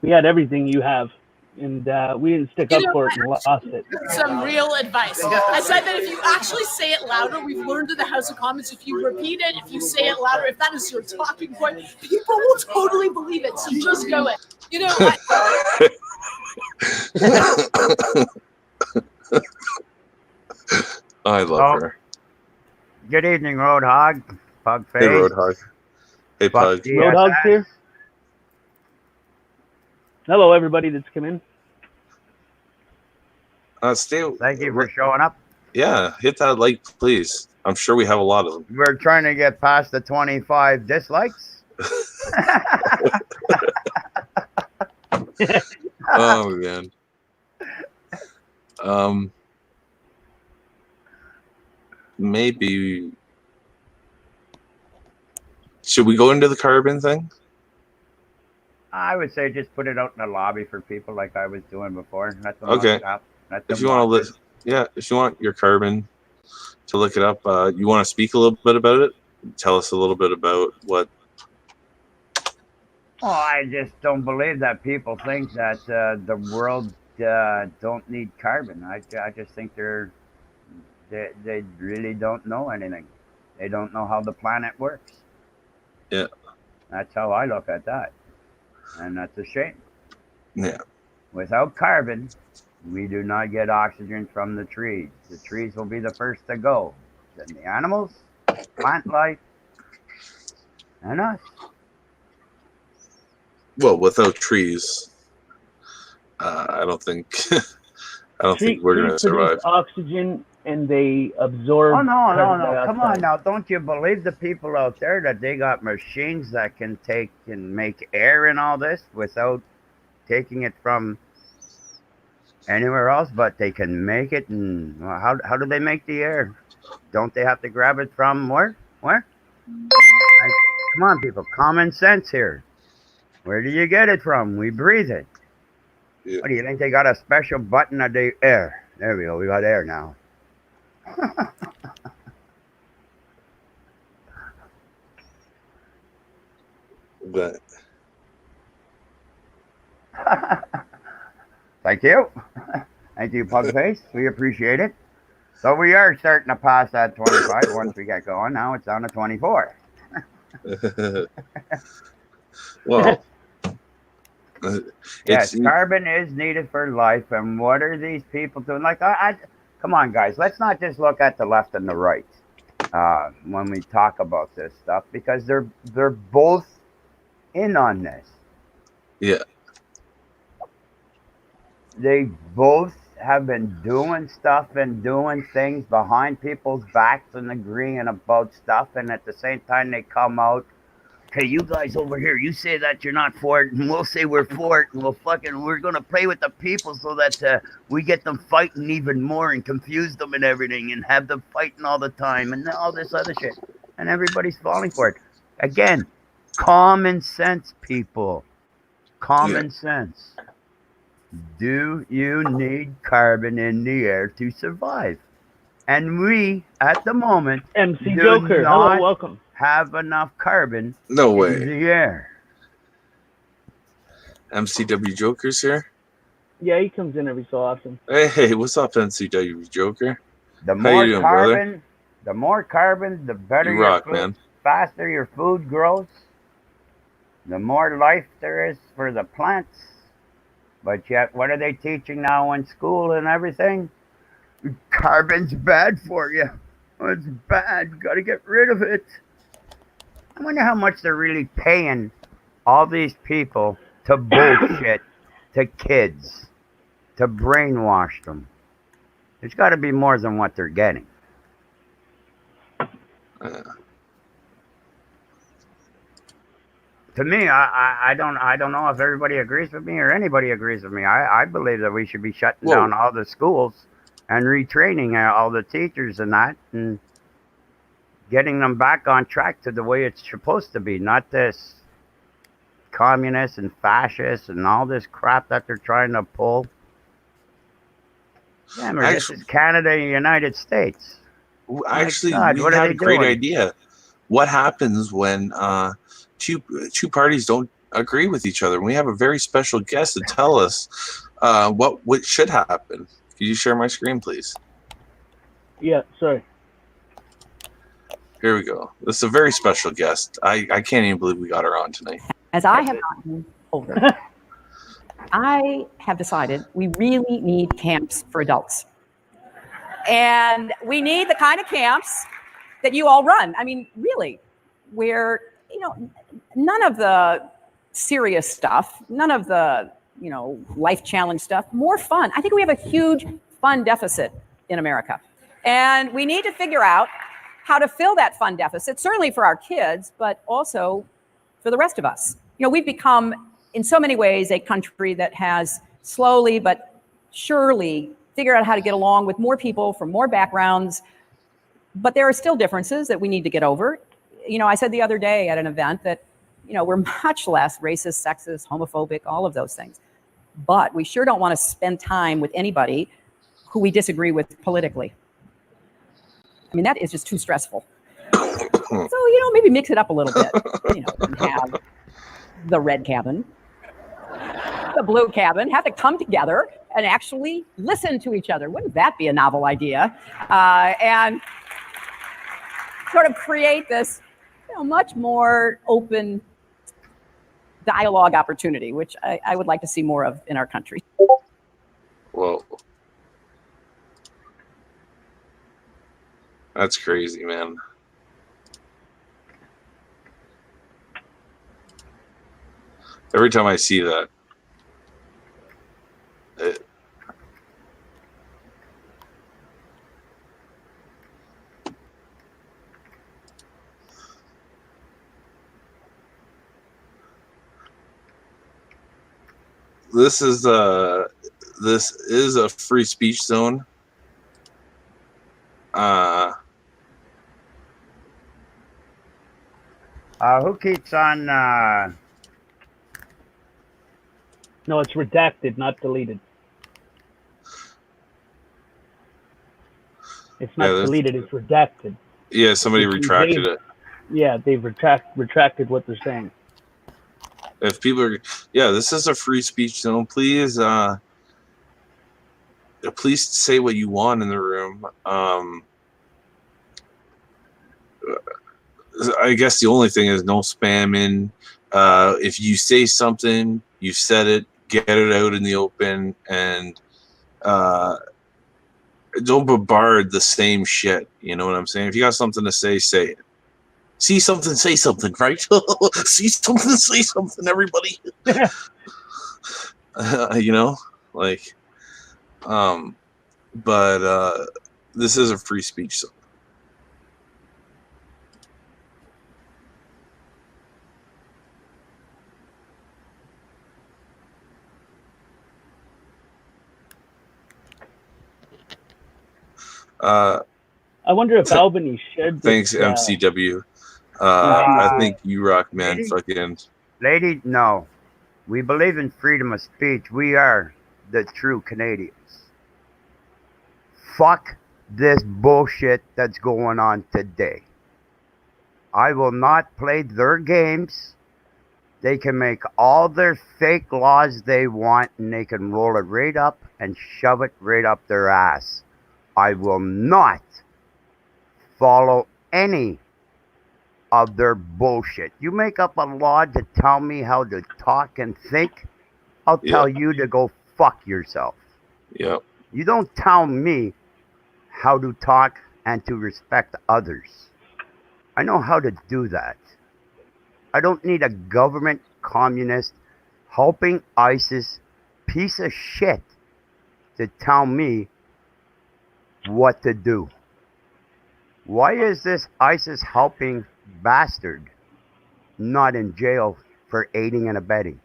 B: We had everything you have, and we didn't stick up for it and lost it.
I: Some real advice. I said that if you actually say it louder, we've learned in the House of Commons, if you repeat it, if you say it louder, if that is your talking point, people will totally believe it. So just go it. You know,
A: I love her.
C: Good evening, Roadhog. Pugface.
A: Hey, Roadhog. Hey, Pug.
B: Roadhog's here. Hello, everybody that's come in.
C: Thank you for showing up.
A: Yeah, hit that like, please. I'm sure we have a lot of them.
C: We're trying to get past the 25 dislikes.
A: Oh, man. Maybe. Should we go into the carbon thing?
C: I would say just put it out in the lobby for people like I was doing before.
A: Okay. If you want to listen, yeah, if you want your carbon to look it up, you want to speak a little bit about it? Tell us a little bit about what.
C: Oh, I just don't believe that people think that the world don't need carbon. I just think they really don't know anything. They don't know how the planet works.
A: Yeah.
C: That's how I look at that. And that's a shame.
A: Yeah.
C: Without carbon, we do not get oxygen from the trees. The trees will be the first to go. Then the animals, plant life, and us.
A: Well, without trees, I don't think we're going to survive.
B: Oxygen, and they absorb.
C: Oh no! Come on now! Don't you believe the people out there that they got machines that can take and make air and all this without taking it from anywhere else? But they can make it. And how do they make the air? Don't they have to grab it from where? Come on, people! Common sense here. Where do you get it from? We breathe it. Yeah. What do you think? They got a special button that they air? There we go. We got air now.
A: But
C: thank you, Pugface. We appreciate it. So we are starting to pass that 25 once we get going. Now it's down to 24.
A: Well,
C: yes, carbon is needed for life. And what are these people doing? Like, come on, guys. Let's not just look at the left and the right when we talk about this stuff, because they're both in on this.
A: Yeah.
C: They both have been doing stuff and doing things behind people's backs and agreeing about stuff, and at the same time they come out, okay, you guys over here, you say that you're not for it, and we'll say we're for it, and we're gonna play with the people so that we get them fighting even more and confuse them and everything and have them fighting all the time and all this other shit, and everybody's falling for it. Again, common sense, people. Common sense. Do you need carbon in the air to survive? And we, at the moment,
B: MC Joker, hello, welcome.
C: Have enough carbon
A: in
C: the air.
A: MCW Joker's here?
B: Yeah, he comes in every so often.
A: Hey, what's up, MCW Joker?
C: The more carbon The more carbon, the better
A: You
C: your
A: rock,
C: food,
A: man.
C: faster your food grows, the more life there is for the plants. But yet, what are they teaching now in school and everything? Carbon's bad for you. It's bad. Got to get rid of it. I wonder how much they're really paying all these people to bullshit to kids, to brainwash them. There's got to be more than what they're getting. To me, I don't know if everybody agrees with me or anybody agrees with me. I believe that we should be shutting down all the schools and retraining all the teachers and that, and getting them back on track to the way it's supposed to be, not this communist and fascist and all this crap that they're trying to pull. Damn, this is Canada and the United States.
A: Actually,
C: God,
A: we
C: what are
A: had
C: they
A: a great
C: doing?
A: idea. What happens when two parties don't agree with each other? We have a very special guest to tell us what should happen. Could you share my screen, please?
B: Yeah, sorry.
A: Here we go. This is a very special guest. I can't even believe we got her on tonight.
K: As I have gotten older, I have decided we really need camps for adults. And we need the kind of camps that you all run. I mean, really, where, none of the serious stuff, none of the, life challenge stuff, more fun. I think we have a huge fun deficit in America. And we need to figure out how to fill that fun deficit, certainly for our kids, but also for the rest of us. We've become, in so many ways, a country that has slowly but surely figured out how to get along with more people from more backgrounds. But there are still differences that we need to get over. I said the other day at an event that, we're much less racist, sexist, homophobic, all of those things. But we sure don't want to spend time with anybody who we disagree with politically. I mean, that is just too stressful. So, maybe mix it up a little bit. And have the red cabin, the blue cabin, have to come together and actually listen to each other. Wouldn't that be a novel idea? And sort of create this, much more open dialogue opportunity, which I would like to see more of in our country.
A: Whoa. That's crazy, man. Every time I see that, this is a free speech zone.
C: Who keeps on?
B: No, it's redacted, not deleted. It's not deleted, it's redacted.
A: Yeah, somebody retracted it.
B: Yeah, they've retracted what they're saying.
A: If people are, this is a free speech zone. Please, please say what you want in the room. I guess the only thing is no spamming. If you say something, you've said it, get it out in the open, and don't bombard the same shit. You know what I'm saying? If you got something to say, say it. See something, say something, right? See something, say something, everybody. But this is a free speech zone.
B: I wonder if Albany should.
A: Thanks, MCW. I think you rock, man.
C: Lady, no. We believe in freedom of speech. We are the true Canadians. Fuck this bullshit that's going on today. I will not play their games. They can make all their fake laws they want, and they can roll it right up and shove it right up their ass. I will not follow any of their bullshit. You make up a law to tell me how to talk and think, I'll tell you to go fuck yourself.
A: Yeah.
C: You don't tell me how to talk and to respect others. I know how to do that. I don't need a government communist helping ISIS piece of shit to tell me what to do. Why is this ISIS helping bastard not in jail for aiding and abetting?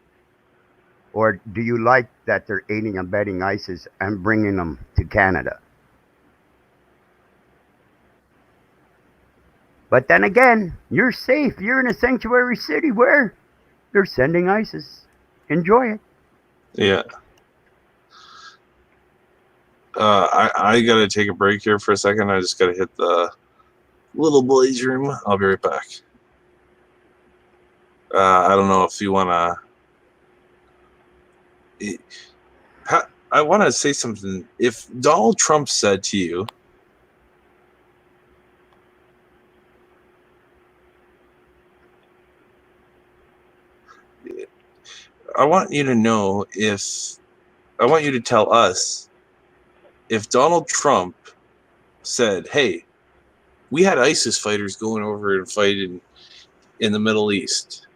C: Or do you like that they're aiding and abetting ISIS and bringing them to Canada? But then again, you're safe. You're in a sanctuary city where they're sending ISIS. Enjoy it.
A: Yeah. I got to take a break here for a second. I just got to hit the little boy's room. I'll be right back. I don't know if you want to... I want to say something. If Donald Trump said to you, I want you to know I want you to tell us if Donald Trump said, hey, we had ISIS fighters going over and fighting in the Middle East.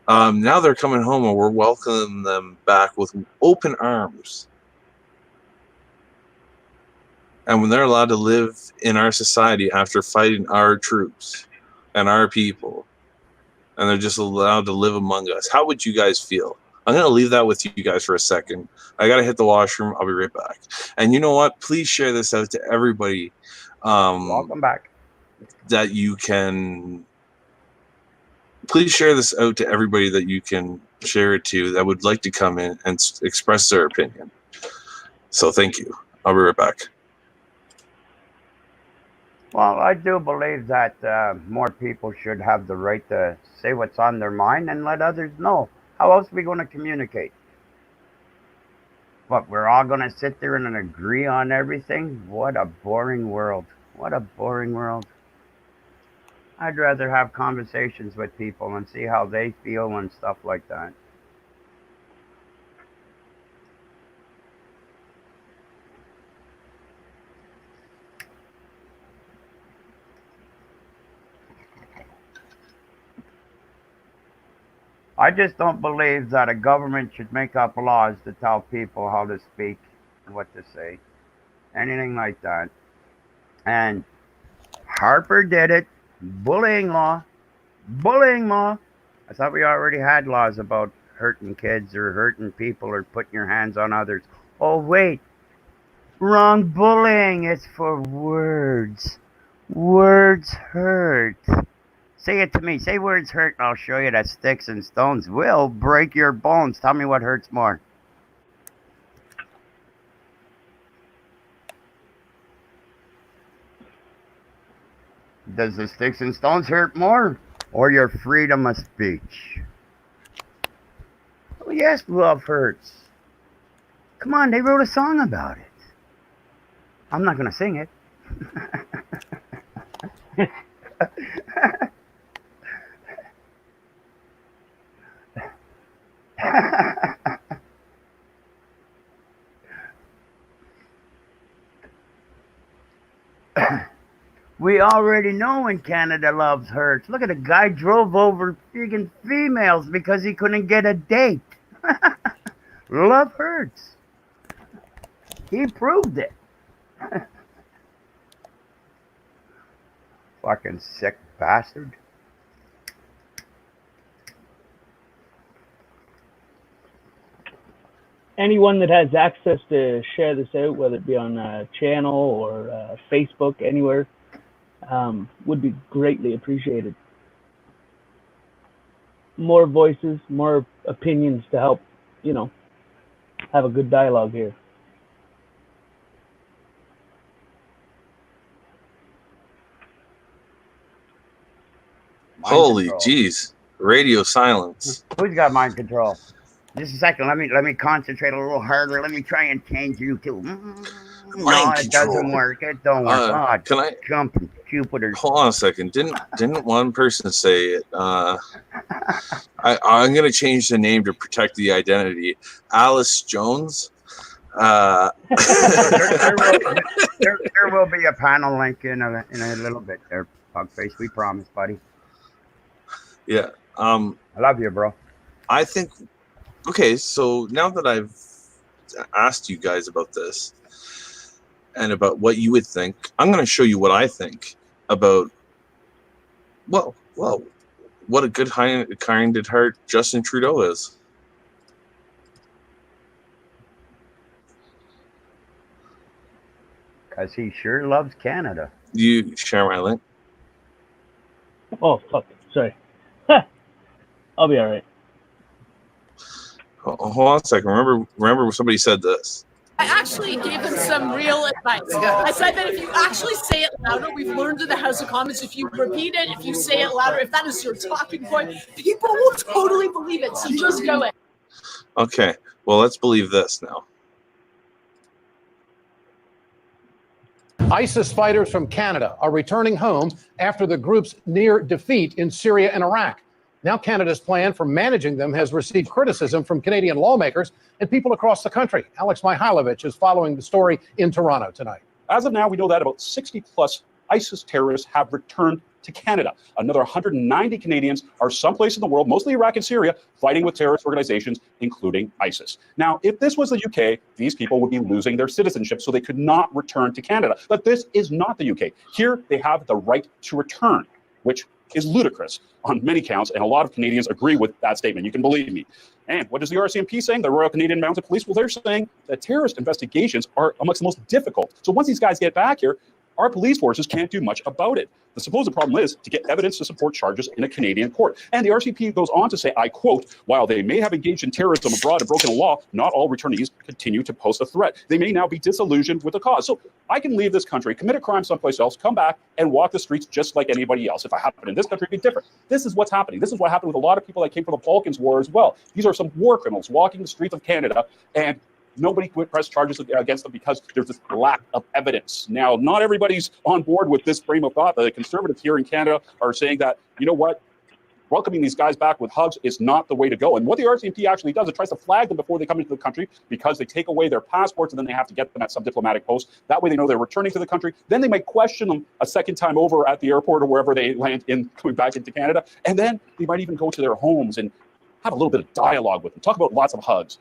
A: Now they're coming home and we're welcoming them back with open arms. And when they're allowed to live in our society after fighting our troops and our people, and they're just allowed to live among us, how would you guys feel? I'm going to leave that with you guys for a second. I got to hit the washroom. I'll be right back. And you know what? Please share this out to everybody.
C: Welcome back.
A: That you can... Please share this out to everybody that you can share it to that would like to come in and express their opinion. So thank you. I'll be right back.
C: Well, I do believe that more people should have the right to say what's on their mind and let others know. How else are we going to communicate? What, we're all going to sit there and agree on everything? What a boring world. What a boring world. I'd rather have conversations with people and see how they feel and stuff like that. I just don't believe that a government should make up laws to tell people how to speak and what to say. Anything like that. And Harper did it. Bullying law. Bullying law. I thought we already had laws about hurting kids or hurting people or putting your hands on others. Oh, wait. Wrong bullying. It's for words. Words hurt. Say it to me. Say words hurt, and I'll show you that sticks and stones will break your bones. Tell me what hurts more. Does the sticks and stones hurt more, or your freedom of speech? Oh, yes, love hurts. Come on, they wrote a song about it. I'm not going to sing it. We already know when Canada loves hurts. Look at the guy drove over freaking females because he couldn't get a date. Love hurts. He proved it. Fucking sick bastard.
B: Anyone that has access to share this out, whether it be on a channel or Facebook, anywhere, would be greatly appreciated. More voices, more opinions to help, have a good dialogue here.
A: Holy jeez. Radio silence.
C: Who's got mind control? Just a second. Let me concentrate a little harder. Let me try and change you too. No, it doesn't work. It don't work.
A: Can I
C: jump Jupiter?
A: Hold on a second. Didn't one person say it? I'm gonna change the name to protect the identity. Alice Jones.
C: There will be a panel link in a little bit there, Pugface. We promise, buddy.
A: Yeah.
C: I love you, bro.
A: I think. Okay, so now that I've asked you guys about this and about what you would think, I'm going to show you what I think about. Well, what a good, kind at heart Justin Trudeau is.
C: Because he sure loves Canada.
A: You share my link?
B: Oh, fuck. Sorry. I'll be all right.
A: Hold on a second. Remember somebody said this.
I: I actually gave him some real advice. I said that if you actually say it louder, we've learned in the House of Commons, if you repeat it, if you say it louder, if that is your talking point, people will totally believe it. So just do it.
A: Okay. Well, let's believe this now.
L: ISIS fighters from Canada are returning home after the group's near defeat in Syria and Iraq. Now Canada's plan for managing them has received criticism from Canadian lawmakers and people across the country. Alex Mihailovich is following the story in Toronto tonight.
M: As of now, we know that about 60 plus ISIS terrorists have returned to Canada. Another 190 Canadians are someplace in the world, mostly Iraq and Syria, fighting with terrorist organizations, including ISIS. Now, if this was the UK, these people would be losing their citizenship, so they could not return to Canada. But this is not the UK. Here, they have the right to return, which is ludicrous on many counts, and a lot of Canadians agree with that statement. You can believe me. And what is the RCMP saying? The Royal Canadian Mounted Police? Well, they're saying that terrorist investigations are amongst the most difficult. So once these guys get back here, our police forces can't do much about it. The supposed problem is to get evidence to support charges in a Canadian court. And the RCP goes on to say, I quote, while they may have engaged in terrorism abroad and broken the law, not all returnees continue to pose a threat. They may now be disillusioned with the cause. So I can leave this country, commit a crime someplace else, come back and walk the streets just like anybody else. If I happen in this country, it'd be different. This is what's happening. This is what happened with a lot of people that came from the Balkans War as well. These are some war criminals walking the streets of Canada, and nobody could press charges against them because there's this lack of evidence. Now, not everybody's on board with this frame of thought. The conservatives here in Canada are saying that, you know what, welcoming these guys back with hugs is not the way to go. And what the RCMP actually does, it tries to flag them before they come into the country, because they take away their passports and then they have to get them at some diplomatic post. That way they know they're returning to the country. Then they might question them a second time over at the airport or wherever they land in, coming back into Canada. And then they might even go to their homes and have a little bit of dialogue with them, talk about lots of hugs.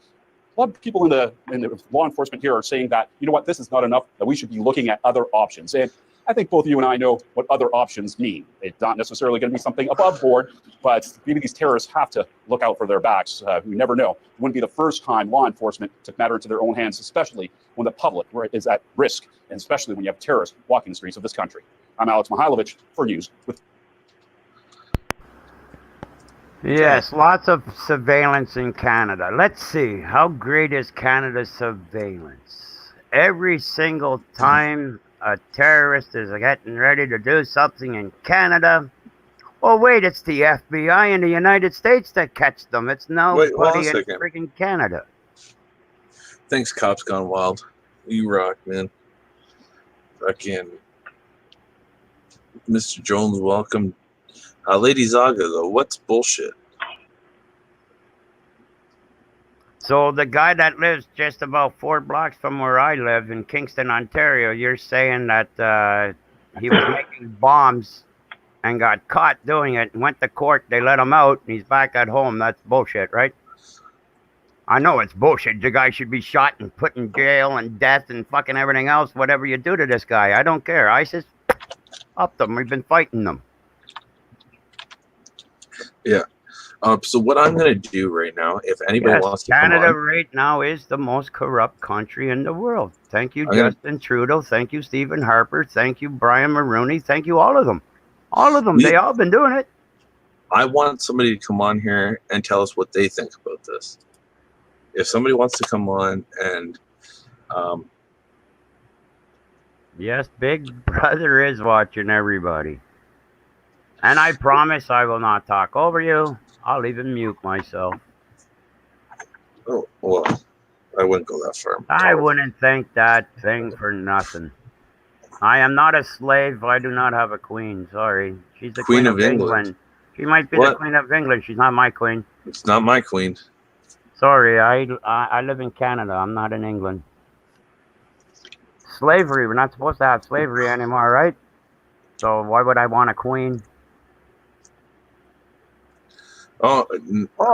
M: A lot of people in the law enforcement here are saying that, you know what, this is not enough, that we should be looking at other options. And I think both you and I know what other options mean. It's not necessarily going to be something above board, but maybe these terrorists have to look out for their backs. We never know. It wouldn't be the first time law enforcement took matter into their own hands, especially when the public is at risk, and especially when you have terrorists walking the streets of this country. I'm Alex Mihailovich for News with.
C: Yes, lots of surveillance in Canada. Let's see, how great is Canada's surveillance? Every single time a terrorist is getting ready to do something in Canada, oh wait, it's the FBI in the United States that catch them. It's nobody in freaking Canada.
A: Thanks, Cops Gone Wild. You rock, man. Fucking Mr. Jones, welcome. Lady Zaga, though, what's bullshit?
C: So the guy that lives just about 4 blocks from where I live in Kingston, Ontario, you're saying that he was making bombs and got caught doing it and went to court. They let him out and he's back at home. That's bullshit, right? I know it's bullshit. The guy should be shot and put in jail and death and fucking everything else, whatever you do to this guy. I don't care. ISIS, up them. We've been fighting them.
A: Yeah. So what I'm going to do right now, if anybody wants to
C: Canada
A: come on,
C: right now is the most corrupt country in the world. Thank you, Justin Trudeau. Thank you, Stephen Harper. Thank you, Brian Mulroney. Thank you, all of them. All of them. They all been doing it.
A: I want somebody to come on here and tell us what they think about this. If somebody wants to come on and...
C: Yes, Big Brother is watching everybody. And I promise I will not talk over you. I'll even mute myself.
A: Oh, well, I wouldn't go that far.
C: I wouldn't think that thing for nothing. I am not a slave. I do not have a queen. Sorry. She's the Queen of England. She might be the Queen of England. She's not my queen.
A: It's not my queen.
C: Sorry, I live in Canada. I'm not in England. Slavery. We're not supposed to have slavery anymore, right? So why would I want a queen?
A: Oh,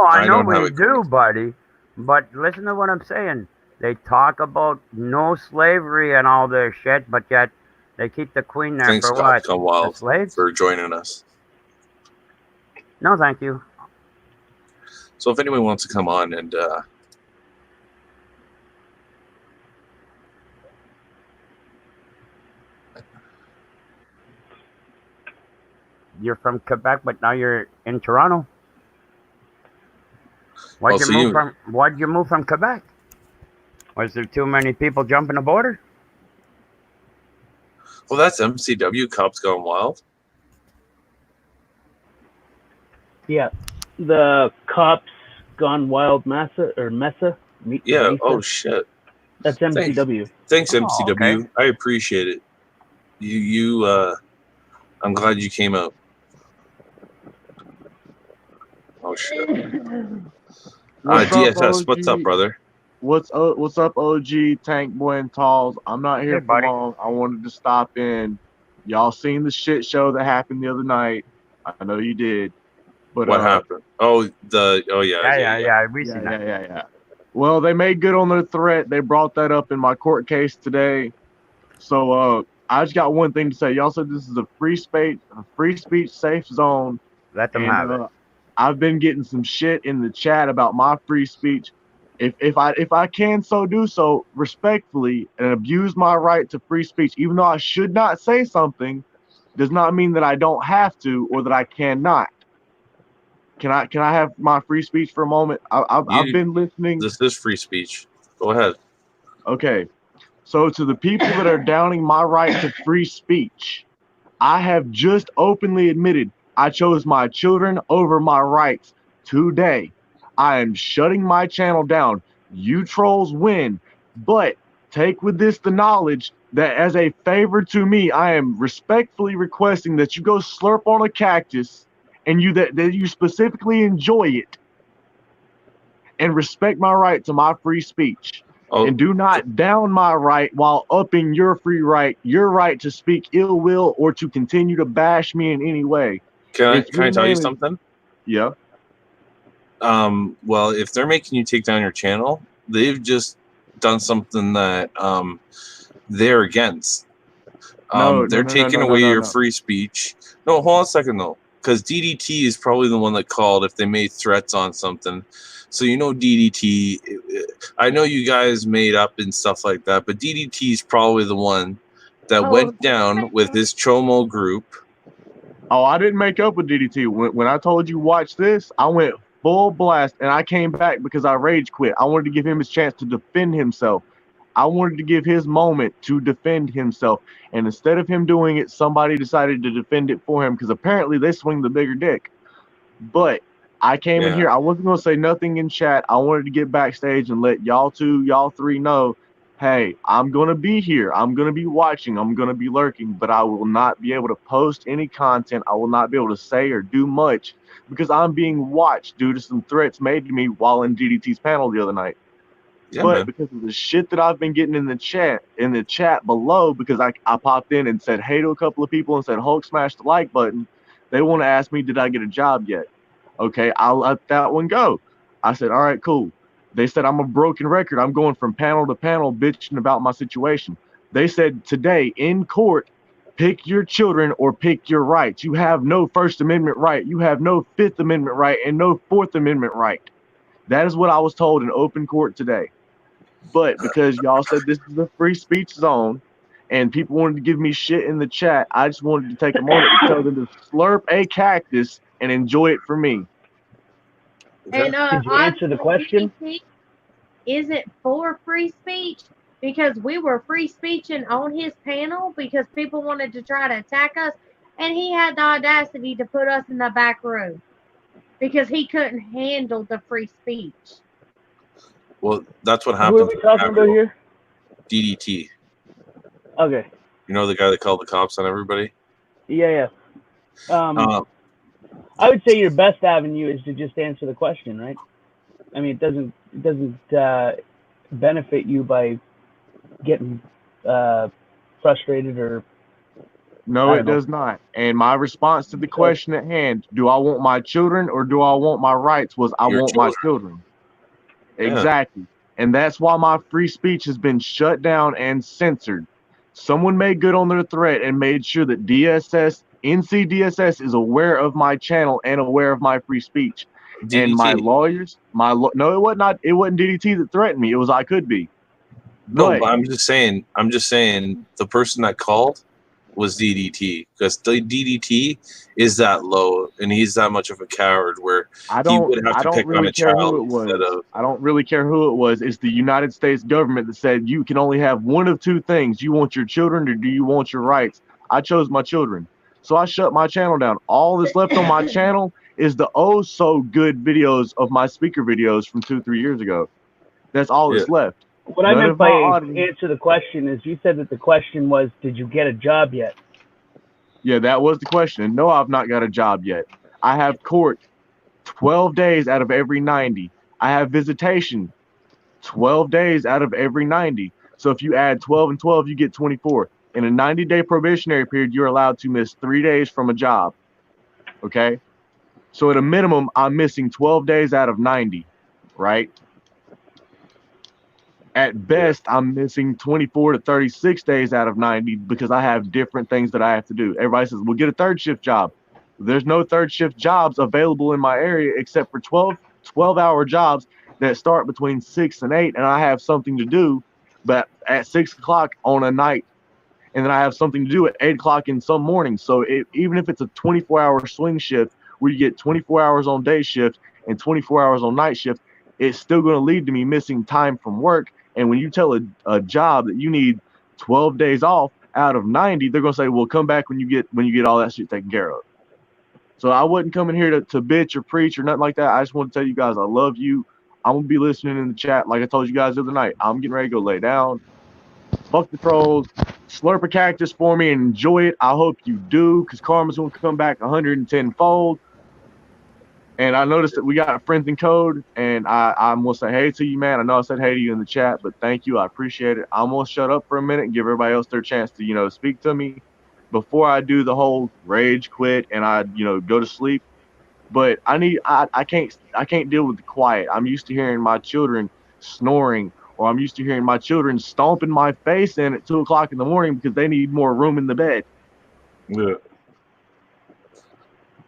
C: I know we do, buddy. But listen to what I'm saying. They talk about no slavery and all this shit, but yet they keep the queen there
A: Thanks,
C: for
A: God,
C: what?
A: Come Wild,
C: The slaves?
A: for joining us.
C: No, thank you.
A: So if anyone wants to come on and
C: You're from Quebec, but now you're in Toronto. Why'd you move from Quebec? Was there too many people jumping the border?
A: well, that's MCW, Cops Gone Wild.
B: Yeah, the Cops Gone Wild Mesa.
A: Yeah.
B: Mesa.
A: Oh shit.
B: That's MCW.
A: Thanks MCW.
C: Okay.
A: I appreciate it. I'm glad you came out. Oh shit. DSS, what's up, brother?
N: What's up, OG, Tank Boy, and Talls? I'm not here
C: Hey,
N: for
C: buddy.
N: long. I wanted to stop in. Y'all seen the shit show that happened the other night? I know you did. But
A: What happened? Yeah.
C: We seen that.
N: Yeah. Well, they made good on their threat. They brought that up in my court case today. So I just got one thing to say. Y'all said this is a free speech safe zone.
C: Let them have it.
N: I've been getting some shit in the chat about my free speech. If I can so do so respectfully and abuse my right to free speech, even though I should not say something, does not mean that I don't have to or that I cannot. Can I have my free speech for a moment? I've been listening.
A: This is free speech. Go ahead.
N: Okay. So to the people that are downing my right to free speech, I have just openly admitted I chose my children over my rights today. I am shutting my channel down. You trolls win. But take with this the knowledge that as a favor to me, I am respectfully requesting that you go slurp on a cactus and that you specifically enjoy it and respect my right to my free speech. And do not down my right while upping your free right, your right to speak ill will or to continue to bash me in any way.
A: Can I tell you something?
N: Yeah.
A: Well, if they're making you take down your channel, they've just done something that they're against. They're taking away your free speech. No, hold on a second though, because DDT is probably the one that called if they made threats on something. So DDT. I know you guys made up and stuff like that, but DDT is probably the one that went down with his Chomo group.
N: Oh, I didn't make up with DDT. When I told you watch this, I went full blast and I came back because I rage quit. I wanted to give him his chance to defend himself. I wanted to give his moment to defend himself. And instead of him doing it, somebody decided to defend it for him because apparently they swing the bigger dick. But I came in here. I wasn't going to say nothing in chat. I wanted to get backstage and let y'all three know, hey, I'm going to be here. I'm going to be watching. I'm going to be lurking, but I will not be able to post any content. I will not be able to say or do much because I'm being watched due to some threats made to me while in DDT's panel the other night.
A: Yeah,
N: but
A: man.
N: Because of the shit that I've been getting in the chat below, because I popped in and said hey to a couple of people and said Hulk smash the like button, they want to ask me, did I get a job yet? Okay, I'll let that one go. I said, all right, cool. They said I'm a broken record. I'm going from panel to panel bitching about my situation. They said today in court, pick your children or pick your rights. You have no First Amendment right. You have no Fifth Amendment right and no Fourth Amendment right. That is what I was told in open court today. But because y'all said this is a free speech zone and people wanted to give me shit in the chat, I just wanted to take a moment to tell them to slurp a cactus and enjoy it for me.
O: And
B: Did you answer the question?
O: Is it for free speech? Because we were free speeching on his panel because people wanted to try to attack us, and he had the audacity to put us in the back room because he couldn't handle the free speech.
A: Well, that's what
B: Who are
A: happened.
B: we talking about here?
A: DDT.
B: Okay.
A: You know the guy that called the cops on everybody?
B: Yeah. I would say your best avenue is to just answer the question, right? I mean, it doesn't benefit you by getting frustrated or.
N: No, it does not. And my response to the question at hand, do I want my children or do I want my rights, was I want my children.
A: Yeah.
N: Exactly. And that's why my free speech has been shut down and censored. Someone made good on their threat and made sure that NCDSS is aware of my channel and aware of my free speech.
A: DDT.
N: And my lawyers, no, it wasn't DDT that threatened me. It was I could be.
A: No, but I'm just saying the person that called was DDT, because the DDT is that low and he's that much of a coward where he would have to pick on a child instead of.
N: I don't really care who it was. It's the United States government that said you can only have one of two things. You want your children or do you want your rights? I chose my children. So I shut my channel down. All that's left on my channel is the oh so good videos of my speaker videos from 2-3 years ago. That's all that's left.
B: What I meant by answer the question is you said that the question was, did you get a job yet?
N: Yeah, that was the question. And no, I've not got a job yet. I have court 12 days out of every 90. I have visitation 12 days out of every 90. So if you add 12 and 12, you get 24. In a 90-day probationary period, you're allowed to miss 3 days from a job. Okay? So at a minimum, I'm missing 12 days out of 90, right? At best, I'm missing 24 to 36 days out of 90 because I have different things that I have to do. Everybody says, well, get a third shift job. There's no third shift jobs available in my area except for 12-hour jobs that start between 6 and 8, and I have something to do but at 6 o'clock on a night, and then I have something to do at 8 o'clock in some mornings. So even if it's a 24-hour swing shift where you get 24 hours on day shift and 24 hours on night shift, it's still going to lead to me missing time from work. And when you tell a job that you need 12 days off out of 90, they're going to say, well, come back when you get all that shit taken care of. So I wasn't coming here to bitch or preach or nothing like that. I just want to tell you guys I love you. I'm going to be listening in the chat like I told you guys the other night. I'm getting ready to go lay down. Fuck the trolls. Slurp a cactus for me and enjoy it. I hope you do, because karma's going to come back 110-fold. And I noticed that we got a friends in code, and I'm going to say hey to you, man. I know I said hey to you in the chat, but thank you. I appreciate it. I'm going to shut up for a minute and give everybody else their chance to, speak to me before I do the whole rage quit and I, go to sleep. But I can't deal with the quiet. I'm used to hearing my children snoring, or I'm used to hearing my children stomping my face in at 2 o'clock in the morning because they need more room in the bed.
A: Yeah.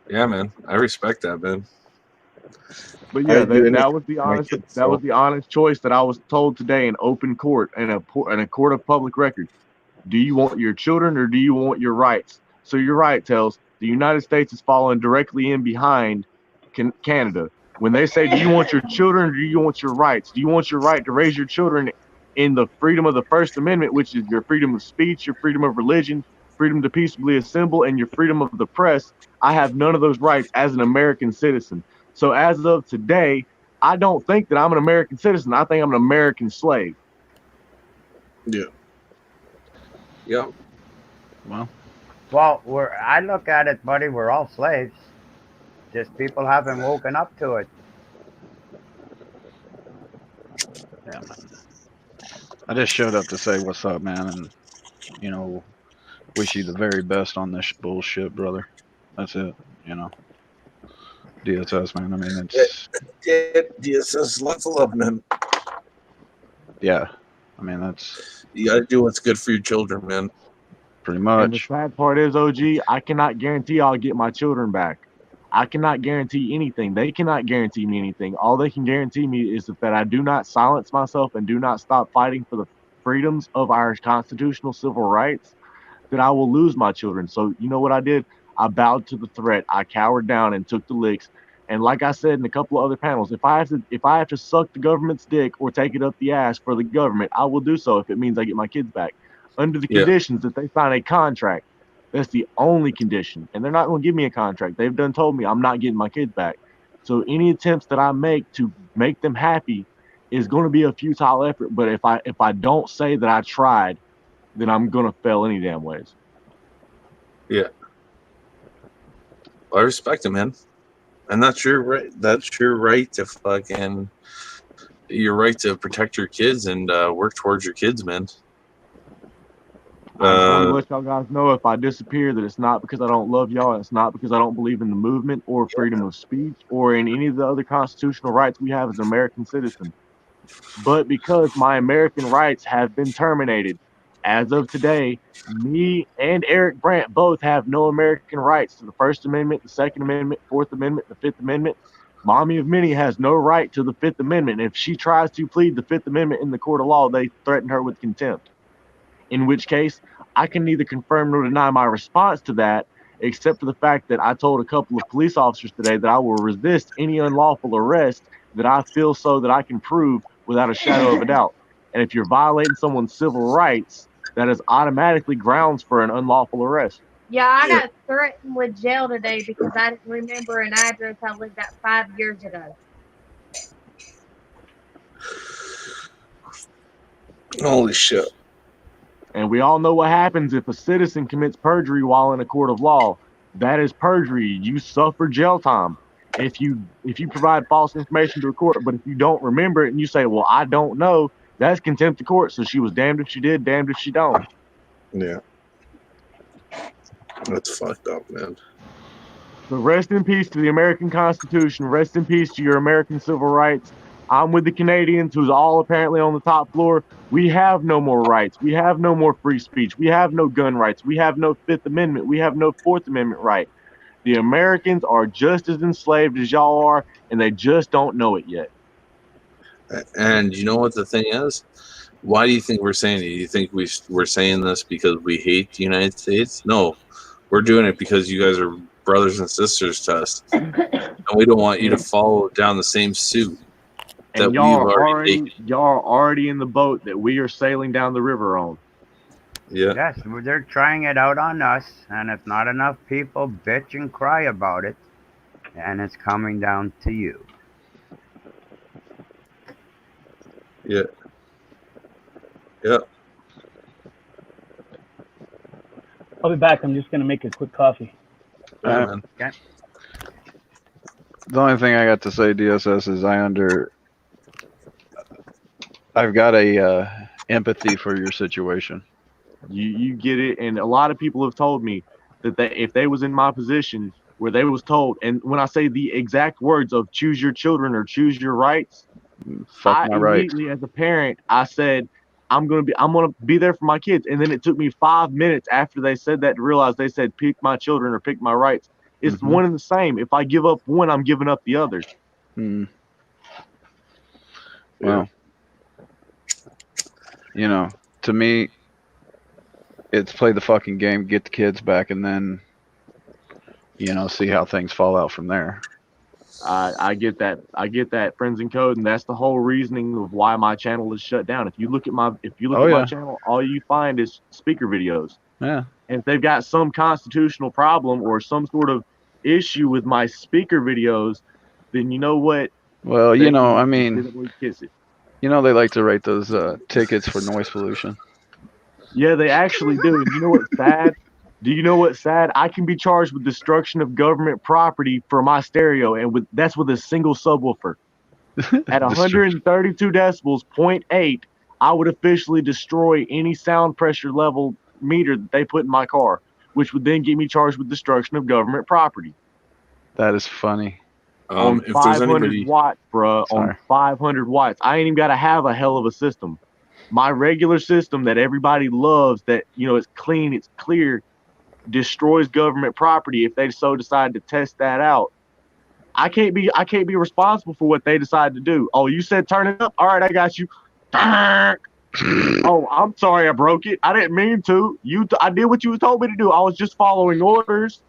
A: Yeah, man. I respect that, man.
N: But yeah, that was the honest choice that I was told today in open court and a court of public record. Do you want your children or do you want your rights? So you're right, Tells. The United States is following directly in behind Canada. When they say, do you want your children or do you want your rights? Do you want your right to raise your children in the freedom of the First Amendment, which is your freedom of speech, your freedom of religion, freedom to peaceably assemble, and your freedom of the press? I have none of those rights as an American citizen. So as of today, I don't think that I'm an American citizen. I think I'm an American slave.
A: Yeah. Yeah.
C: Well, I look at it, buddy, we're all slaves. Just people haven't woken up to it.
P: Yeah, man. I just showed up to say what's up, man, and wish you the very best on this bullshit, brother. That's it, DSS, man. I mean, it's
A: DSS, lots of love, man.
P: Yeah, I mean that's
A: you gotta do what's good for your children, man.
P: Pretty
N: And the
P: much.
N: sad part is, OG, I cannot guarantee I'll get my children back. I cannot guarantee anything. They cannot guarantee me anything. All they can guarantee me is that I do not silence myself and do not stop fighting for the freedoms of our constitutional civil rights, that I will lose my children. So you know what I did? I bowed to the threat. I cowered down and took the licks. And like I said in a couple of other panels, if I have to suck the government's dick or take it up the ass for the government, I will do so if it means I get my kids back, under the conditions that they sign a contract. That's the only condition. And they're not going to give me a contract. They've told me I'm not getting my kids back. So any attempts that I make to make them happy is going to be a futile effort. But if I don't say that I tried, then I'm going to fail any damn ways.
A: Yeah. I respect it, man. And that's your right. That's your right to fucking. Your right to protect your kids and work towards your kids, man.
N: I just want to let y'all guys know, if I disappear, that it's not because I don't love y'all, and it's not because I don't believe in the movement or freedom of speech or in any of the other constitutional rights we have as an American citizen, but because my American rights have been terminated. As of today, me and Eric Brandt both have no American rights to the First Amendment, the Second Amendment, Fourth Amendment, the Fifth Amendment. Mommy of Many has no right to the Fifth Amendment. If she tries to plead the Fifth Amendment in the court of law, they threaten her with contempt. In which case, I can neither confirm nor deny my response to that, except for the fact that I told a couple of police officers today that I will resist any unlawful arrest that I feel so that I can prove without a shadow of a doubt. And if you're violating someone's civil rights, that is automatically grounds for an unlawful arrest.
O: Yeah, I got threatened with jail today because I didn't remember an address I lived at 5 years ago.
A: Holy shit.
N: And we all know what happens if a citizen commits perjury while in a court of law. That is perjury. You suffer jail time. If you provide false information to a court, but if you don't remember it and you say, well, I don't know, that's contempt of court. So she was damned if she did, damned if she don't.
A: Yeah. That's fucked up, man.
N: So rest in peace to the American Constitution. Rest in peace to your American civil rights. I'm with the Canadians, who's all apparently on the top floor. We have no more rights. We have no more free speech. We have no gun rights. We have no Fifth Amendment. We have no Fourth Amendment right. The Americans are just as enslaved as y'all are, and they just don't know it yet.
A: And you know what the thing is? Why do you think we're saying it? You think we're saying this because we hate the United States? No. We're doing it because you guys are brothers and sisters to us. And we don't want you to follow down the same suit that
N: And
A: we've already taken.
N: y'all are already in the boat that we are sailing down the river on.
A: Yeah.
C: Yes, they're trying it out on us, and if not enough people bitch and cry about it, and it's coming down to you.
A: Yeah. Yeah.
B: I'll be back. I'm just going to make a quick coffee.
P: The only thing I got to say, DSS, is I've got a empathy for your situation.
N: You get it, and a lot of people have told me that if they was in my position where they was told, and when I say the exact words of choose your children or choose your rights,
P: fuck my rights.
N: Immediately as a parent, I said, I'm gonna be there for my kids. And then it took me 5 minutes after they said that to realize they said pick my children or pick my rights. It's one and the same. If I give up one, I'm giving up the other.
P: Well, you know, to me, it's play the fucking game, get the kids back, and then, you know, see how things fall out from there.
N: I get that. I get that, Friends in Code, and that's the whole reasoning of why my channel is shut down. If you look at my my channel, all you find is speaker videos.
P: Yeah.
N: And if they've got some constitutional problem or some sort of issue with my speaker videos, then you know what?
P: Well, you know, I mean,
N: kiss it.
P: you know, they like to write those tickets for noise pollution.
N: Yeah, they actually do. And you know what's sad? Do you know what's sad? I can be charged with destruction of government property for my stereo, and that's with a single subwoofer. At 132 decibels, 0.8, I would officially destroy any sound pressure level meter that they put in my car, which would then get me charged with destruction of government property.
P: That is funny.
N: On 500 watts, bruh. On 500 watts. I ain't even got to have a hell of a system. My regular system that everybody loves, that, you know, it's clean, it's clear, destroys government property if they so decide to test that out. I can't be responsible for what they decide to do. Oh, you said turn it up? All right, I got you. Oh, I'm sorry I broke it. I didn't mean to. I did what you told me to do. I was just following orders.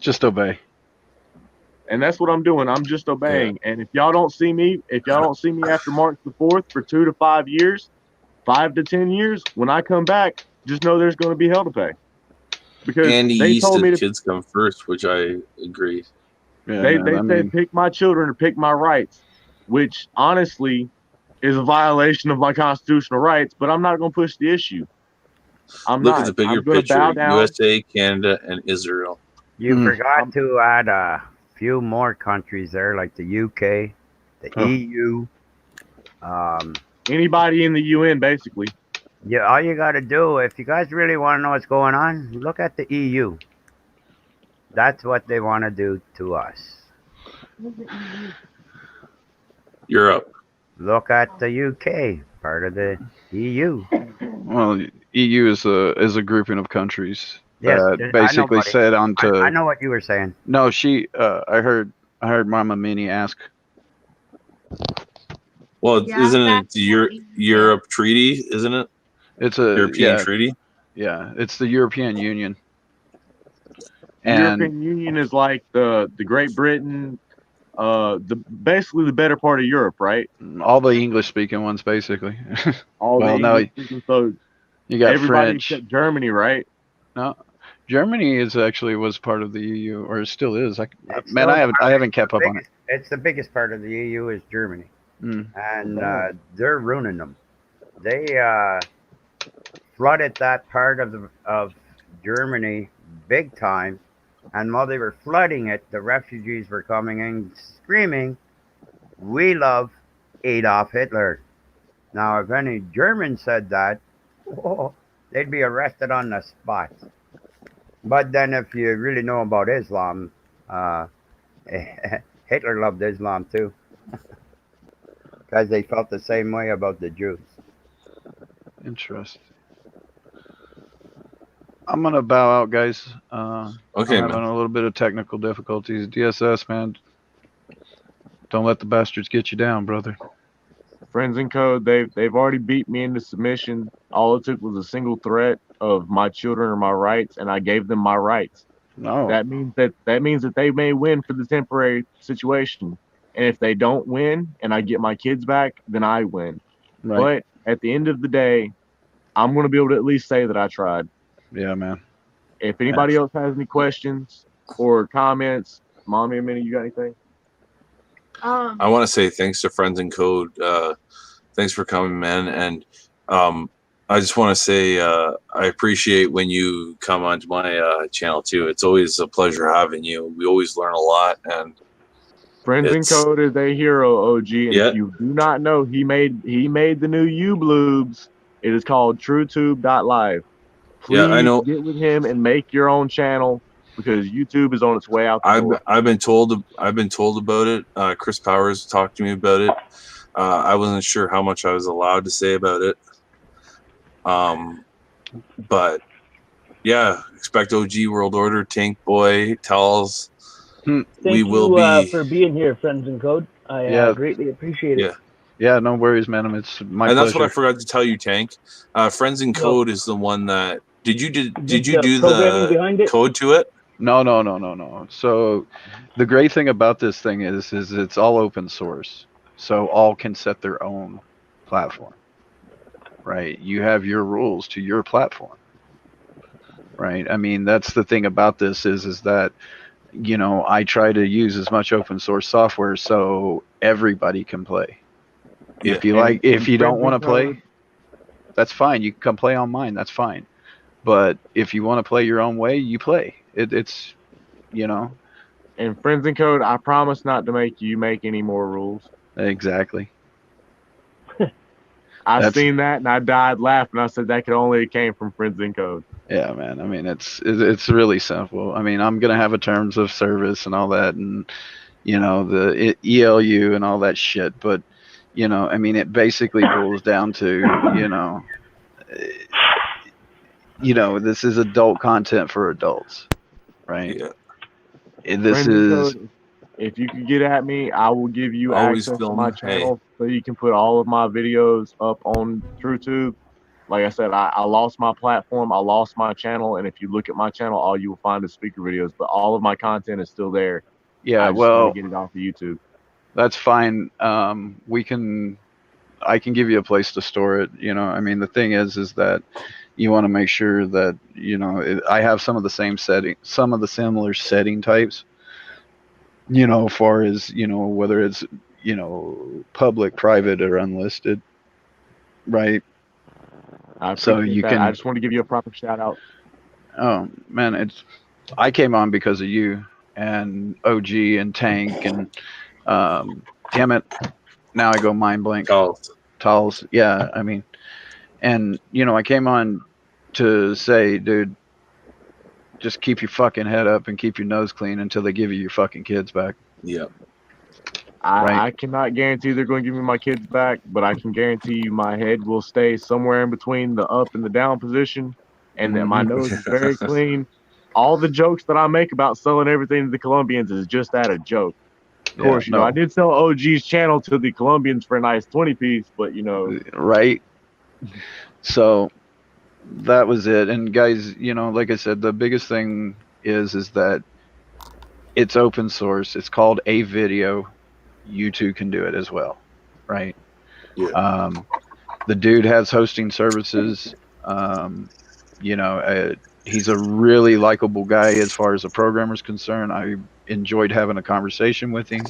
P: Just obey.
N: And that's what I'm doing. I'm just obeying. Yeah. And if y'all don't see me after March the 4th for 2 to 5 years, 5 to 10 years, when I come back, just know there's going to be hell to pay. Because
A: Andy
N: they
A: East
N: told me
A: kids come first, which I agree.
N: Yeah, they said pick my children or pick my rights. which honestly is a violation of my constitutional rights. But I'm not going to push the issue.
A: Look at the bigger
N: I'm going to
A: picture:
N: bow down.
A: USA, Canada, and Israel.
C: You forgot to add a few more countries there, like the UK, the EU.
N: Anybody in the UN, basically.
C: Yeah, all you got to do, if you guys really want to know what's going on, look at the EU. That's what they want to do to us.
A: Europe.
C: Look at the UK, part of the EU.
P: Well, EU is a grouping of countries
C: Yes,
P: that
C: I know,
P: basically
C: buddy.
P: said onto.
C: I know what you were saying.
P: No, she. I heard Mama Minnie ask.
A: Well,
O: Yeah,
A: isn't it
O: that's
A: the Europe Treaty? Isn't it?
P: It's a
A: European Treaty.
P: Yeah, it's the European Union.
N: The European Union is like the Great Britain, basically the better part of Europe, right?
P: All the English speaking ones, basically.
N: All
P: well,
N: the
P: no,
N: English speaking, so
P: you got
N: everybody
P: French.
N: except Germany, right?
P: No, Germany is actually was part of the EU, or still is. I
C: Still
P: I haven't kept up on it.
C: It's the biggest part of the EU is Germany, and they're ruining them. They flooded that part of Germany big time, and while they were flooding it, the refugees were coming in screaming, "We love Adolf Hitler." Now, if any German said that, they'd be arrested on the spot. But then, if you really know about Islam, Hitler loved Islam too, because they felt the same way about the Jews.
P: Interesting. I'm gonna bow out, guys.
A: Okay,
P: I'm having a little bit of technical difficulties. DSS, man, don't let the bastards get you down, brother.
N: Friends in Code, they've already beat me into submission. All it took was a single threat of my children are my rights, and I gave them my rights.
P: No.
N: That means that they may win for the temporary situation, and if they don't win, and I get my kids back, then I win.
P: Right.
N: But at the end of the day, I'm going to be able to at least say that I tried.
P: Yeah, man.
N: If anybody else has any questions or comments, Mommy and Minnie, you got anything?
A: I want to say thanks to Friends in Code. Thanks for coming, man. And I just want to say I appreciate when you come onto my channel too. It's always a pleasure having you. We always learn a lot. And
N: Friends in Code is a hero, OG. And if you do not know, he made the new U-Bloobs. It is called TrueTube.live. Please
A: Yeah, I know.
N: get with him and make your own channel because YouTube is on its way out the door.
A: I've been told about it. Chris Powers talked to me about it. I wasn't sure how much I was allowed to say about it. But yeah, expect OG World Order, Tank Boy, Tals.
B: Thank
A: we will
B: you
A: be
B: for being here, Friends in Code. I greatly appreciate it.
P: Yeah, no worries, man. It's my
A: and
P: pleasure.
A: that's what I forgot to tell you, Tank. Friends in Code is the one that did you do
B: programming behind
A: the
B: it?
A: code to it?
P: No. So the great thing about this thing is it's all open source. So all can set their own platform. Right? You have your rules to your platform. Right? I mean, that's the thing about this is that I try to use as much open source software so everybody can play.
A: Yeah.
P: If you don't want to play, that's fine. You can come play on mine. That's fine. But if you want to play your own way, you play. It's.
N: And Friends in Code, I promise not to make you make any more rules.
P: Exactly.
N: I've seen that and I died laughing. I said that could only came from Friends in Code.
P: Yeah, man. I mean, it's really simple. I mean, I'm gonna have a terms of service and all that, and the ELU and all that shit. But I mean, it basically boils down to this is adult content for adults, right?
A: Yeah.
P: This is.
N: If you could get at me, I will give you
A: Always
N: access to
A: film,
N: my channel so you can put all of my videos up on TrueTube. Like I said, I lost my platform, I lost my channel, and if you look at my channel, all you will find is speaker videos. But all of my content is still there.
P: Yeah,
N: I just want to get it off of YouTube.
P: That's fine. I can give you a place to store it. I mean, the thing is that you want to make sure that I have some of the similar setting types. As far as whether it's public, private, or unlisted, right?
N: I
P: So
N: appreciate
P: you
N: that.
P: can.
N: I just want to give you a proper shout out.
P: Oh man, I came on because of you and OG and Tank and damn it, now I go mind blank. Talls, yeah. I mean, and I came on to say, dude, just keep your fucking head up and keep your nose clean until they give you your fucking kids back.
A: Yeah.
N: I cannot guarantee they're going to give me my kids back, but I can guarantee you my head will stay somewhere in between the up and the down position, and that my nose is very clean. All the jokes that I make about selling everything to the Colombians is just that, a joke. Of course, I did sell OG's channel to the Colombians for a nice 20 piece, but
P: right. So that was it. And guys, like I said, the biggest thing is that it's open source. It's called a video. You too can do it as well, right?
A: Yeah.
P: The dude has hosting services. He's a really likable guy as far as a programmer's concerned. I enjoyed having a conversation with him.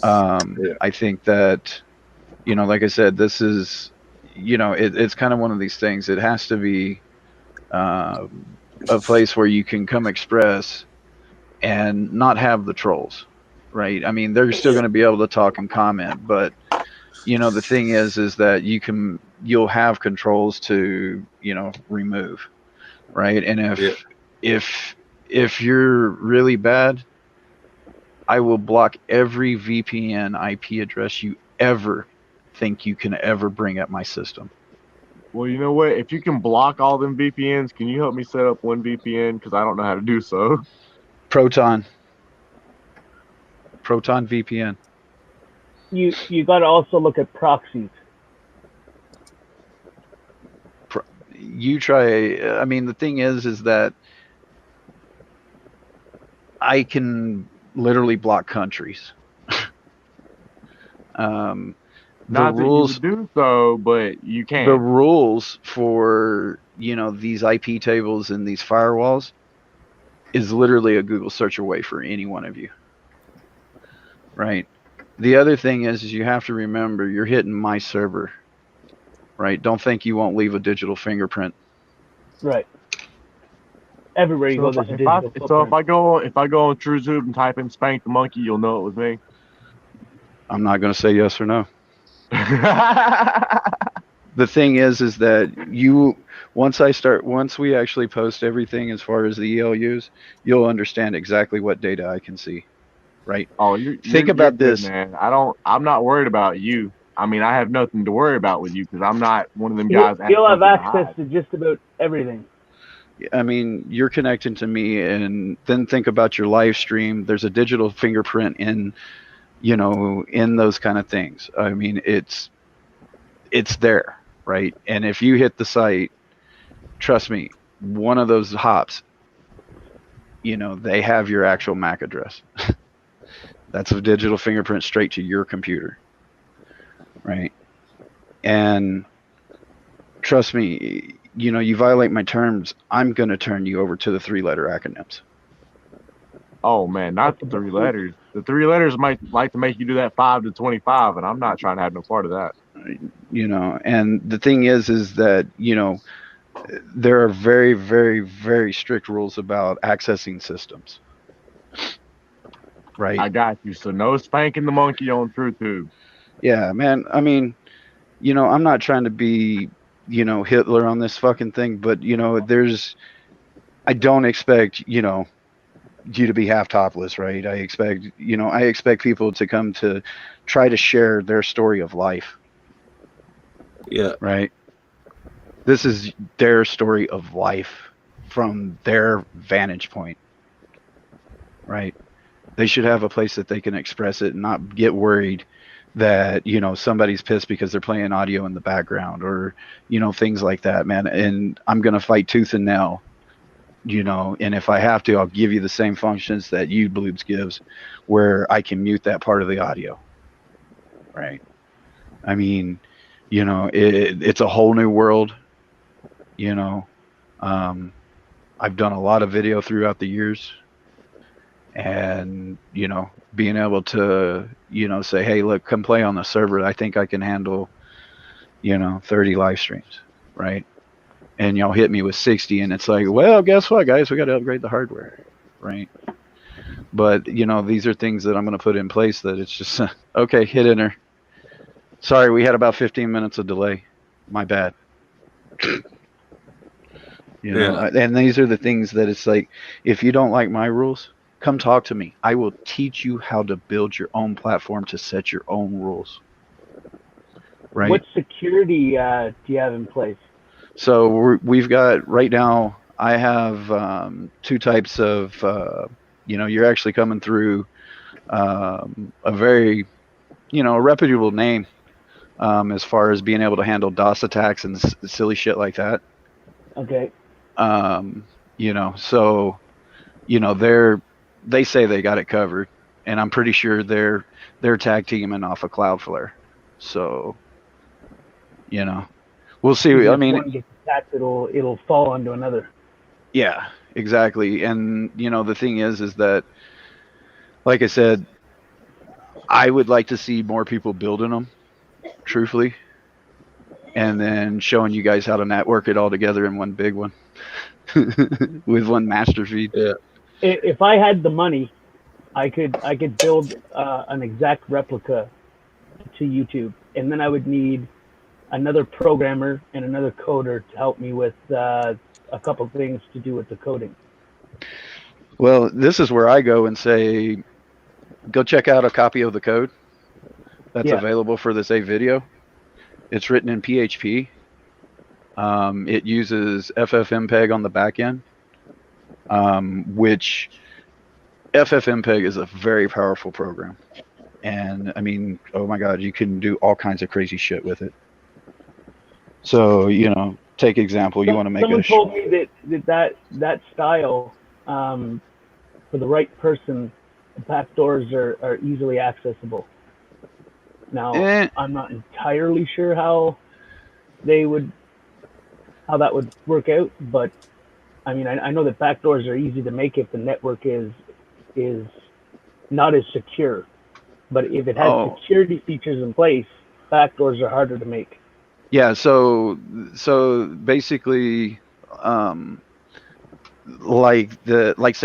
P: I think that, like I said, this is, it's kind of one of these things. It has to be a place where you can come express and not have the trolls, right? I mean, they're still going to be able to talk and comment, but the thing is that you'll have controls to remove, right? And if you're really bad, I will block every VPN IP address you ever think you can ever bring up my system.
N: Well, you know what? If you can block all them VPNs, can you help me set up one VPN? Because I don't know how to do so.
P: Proton VPN.
B: You got to also look at proxies.
P: You try. I mean, the thing is that I can literally block countries.
N: Not that you would do so, but you can.
P: The rules for these IP tables and these firewalls is literally a Google search away for any one of you, right? The other thing is you have to remember you're hitting my server, right? Don't think you won't leave a digital fingerprint.
B: Right. Everywhere you go, there's a digital footprint.
N: So if I go on TrueZoob and type in "spank the monkey," you'll know it was me.
P: I'm not going to say yes or no. The thing is that once we actually post everything as far as the ELUs, you'll understand exactly what data I can see, right?
N: Oh,
P: Think about this,
N: man. I'm not worried about you. I mean, I have nothing to worry about with you because I'm not one of them guys.
B: You'll have access to just about everything.
P: I mean, you're connecting to me, and then think about your live stream. There's a digital fingerprint in those kind of things. I mean, it's there, right? And if you hit the site, trust me, one of those hops, they have your actual MAC address. That's a digital fingerprint straight to your computer, right? And trust me, you violate my terms, I'm going to turn you over to the 3-letter acronyms.
N: Oh man, not the 3 letters. The 3 letters might like to make you do that 5 to 25, and I'm not trying to have no part of that.
P: And the thing is that there are very, very, very strict rules about accessing systems. Right.
N: I got you. So no spanking the monkey on TrueTube.
P: Yeah, man. I mean, I'm not trying to be, Hitler on this fucking thing, but I don't expect, you to be half topless, right? I expect people to come to try to share their story of life.
A: Yeah.
P: Right. This is their story of life from their vantage point. Right. They should have a place that they can express it and not get worried that, somebody's pissed because they're playing audio in the background or, things like that, man. And I'm going to fight tooth and nail, and if I have to, I'll give you the same functions that YouTubes gives where I can mute that part of the audio. Right. I mean, it's a whole new world. I've done a lot of video throughout the years, and being able to say, hey, look, come play on the server. I think I can handle 30 live streams, right? And y'all hit me with 60, and it's like, well, guess what, guys, we got to upgrade the hardware, right? But these are things that I'm going to put in place that it's just okay, hit enter. Sorry, we had about 15 minutes of delay, my bad. And these are the things that it's like, if you don't like my rules, come talk to me. I will teach you how to build your own platform to set your own rules. Right.
B: What security do you have in place?
P: So we've got right now, I have 2 types of, you're actually coming through a very, a reputable name as far as being able to handle DOS attacks and silly shit like that.
B: Okay.
P: So, they say they got it covered, and I'm pretty sure they're tag teaming off of Cloudflare. So, we'll see.
B: Even
P: I
B: if
P: mean,
B: one gets attacked, it'll fall onto another.
P: Yeah, exactly. And the thing is that, like I said, I would like to see more people building them, truthfully, and then showing you guys how to network it all together in one big one with one master feed.
A: Yeah.
B: If I had the money, I could build an exact replica to YouTube, and then I would need another programmer and another coder to help me with a couple things to do with the coding.
P: Well, this is where I go and say, go check out a copy of the code that's available for this video. It's written in PHP. It uses FFmpeg on the back end, which FFmpeg is a very powerful program. And I mean, oh my God, you can do all kinds of crazy shit with it. So, take example, you want to make
B: Someone told me that style, for the right person, backdoors are easily accessible. Now, I'm not entirely sure how that would work out, but I mean, I know that backdoors are easy to make if the network is not as secure. But if it has security features in place, backdoors are harder to make.
P: Yeah, so basically, say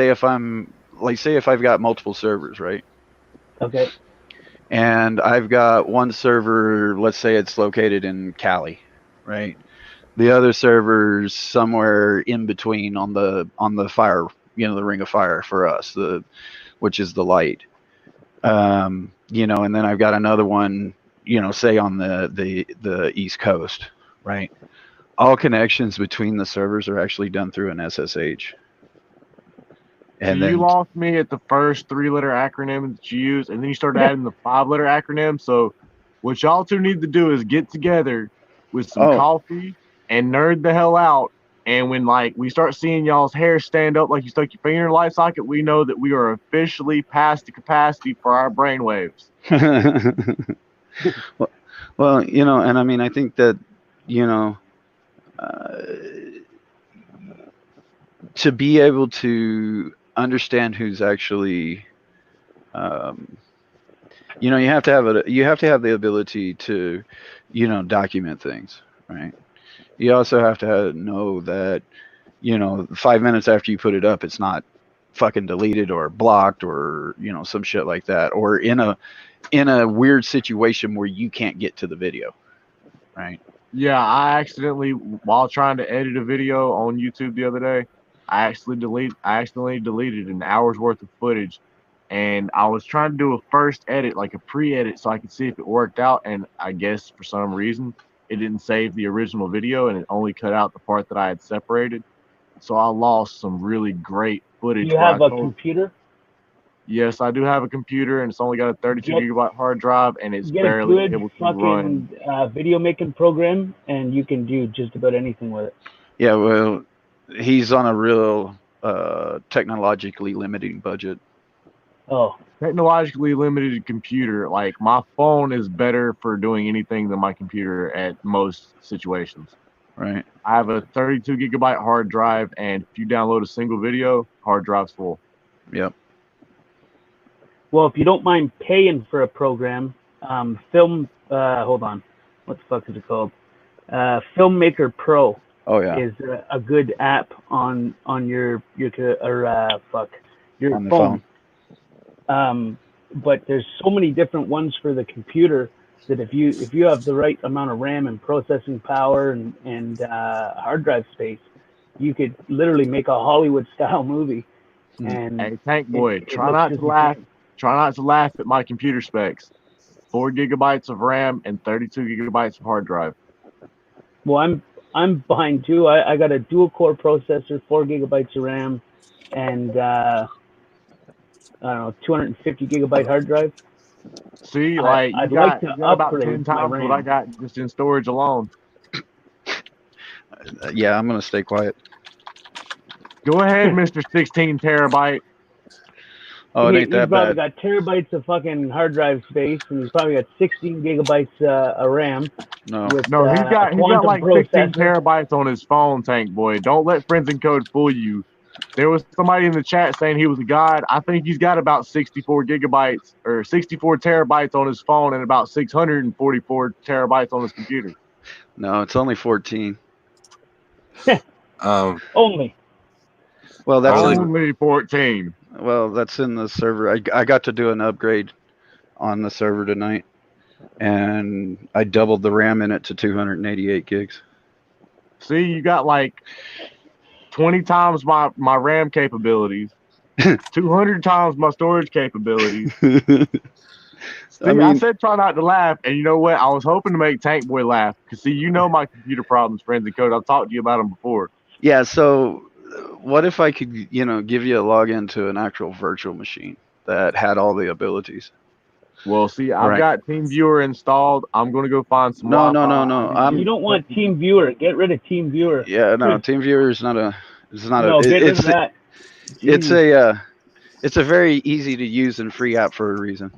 P: if I've got multiple servers, right?
B: Okay.
P: And I've got one server, let's say it's located in Cali, right? The other server's somewhere in between on the fire, the ring of fire for us, which is the light. And then I've got another one, say on the East Coast, right? All connections between the servers are actually done through an SSH.
N: And you lost me at the first 3-letter acronym that you used, and then you started adding the 5-letter acronym. So what y'all two need to do is get together with some coffee and nerd the hell out. And when we start seeing y'all's hair stand up like you stuck your finger in a light socket, we know that we are officially past the capacity for our brainwaves.
P: Well, and I mean, I think that, to be able to understand who's actually, you have to have the ability to, document things, right? You also have to know that, 5 minutes after you put it up, it's not fucking deleted or blocked or, some shit like that, or in a weird situation where you can't get to the video, right?
N: Yeah, I accidentally, while trying to edit a video on YouTube the other day, I accidentally deleted an hour's worth of footage, and I was trying to do a first edit, like a pre-edit, so I could see if it worked out, and I guess for some reason it didn't save the original video, and it only cut out the part that I had separated. So I lost some really great footage.
B: Do you have a computer?
N: Yes, I do have a computer, and it's only got a 32 gigabyte hard drive, and it's
B: Get
N: barely
B: a good
N: able to run.
B: video making program, and you can do just about anything with it.
P: Yeah, well, he's on a real technologically limiting budget.
B: Oh,
N: technologically limited computer. Like my phone is better for doing anything than my computer at most situations.
P: Right.
N: I have a 32 gigabyte hard drive, and if you download a single video, hard drive's full.
P: Yep.
B: Well, if you don't mind paying for a program, hold on, what the fuck is it called? Filmmaker Pro.
P: Oh yeah.
B: Is a good app on your
P: On the
B: phone. But there's so many different ones for the computer that if you have the right amount of RAM and processing power and hard drive space, you could literally make a Hollywood style movie. And
N: hey, Tank Boy, try not to laugh. Try not to laugh at my computer specs. 4 gigabytes of RAM and 32 gigabytes of hard drive.
B: Well, I'm behind too. I got a dual core processor, 4 gigabytes of RAM, and I don't know, 250 gigabyte hard drive.
N: See, like
B: I'd
N: you
B: like
N: got,
B: to
N: you got about
B: upgrade
N: 10
B: my
N: times what I
B: RAM.
N: got just in storage alone.
P: Yeah, I'm gonna stay quiet.
N: Go ahead, Mr. 16 terabyte.
P: Oh, it ain't
B: He's
P: that
B: probably
P: bad.
B: got terabytes of fucking hard drive space, and he's probably got 16 gigabytes of RAM.
P: No,
B: with,
N: no, he's got like 16
B: processor.
N: terabytes on his phone, Tank Boy. Don't let Friends and Code fool you. There was somebody in the chat saying he was a god. I think he's got about 64 gigabytes or 64 terabytes on his phone and about 644 terabytes on his computer.
P: No, it's only 14.
B: Only.
P: Well, that's
N: only 14.
P: Well, that's in the server. I got to do an upgrade on the server tonight, and I doubled the RAM in it to 288 gigs.
N: See, you got like 20 times my RAM capabilities, 200 times my storage capabilities. See, I said try not to laugh, and you know what? I was hoping to make Tank Boy laugh because see, you know my computer problems, Friends and Code. I've talked to you about them before.
P: Yeah. So, what if I could, give you a login to an actual virtual machine that had all the abilities?
N: Well, see, I've got TeamViewer installed. I'm going to go find some.
P: No.
B: You don't want TeamViewer. Get rid of TeamViewer.
P: Yeah, no. TeamViewer is not a. It's not
B: no,
P: a.
B: Get rid of that.
P: It's a. It's a very easy to use and free app for a reason,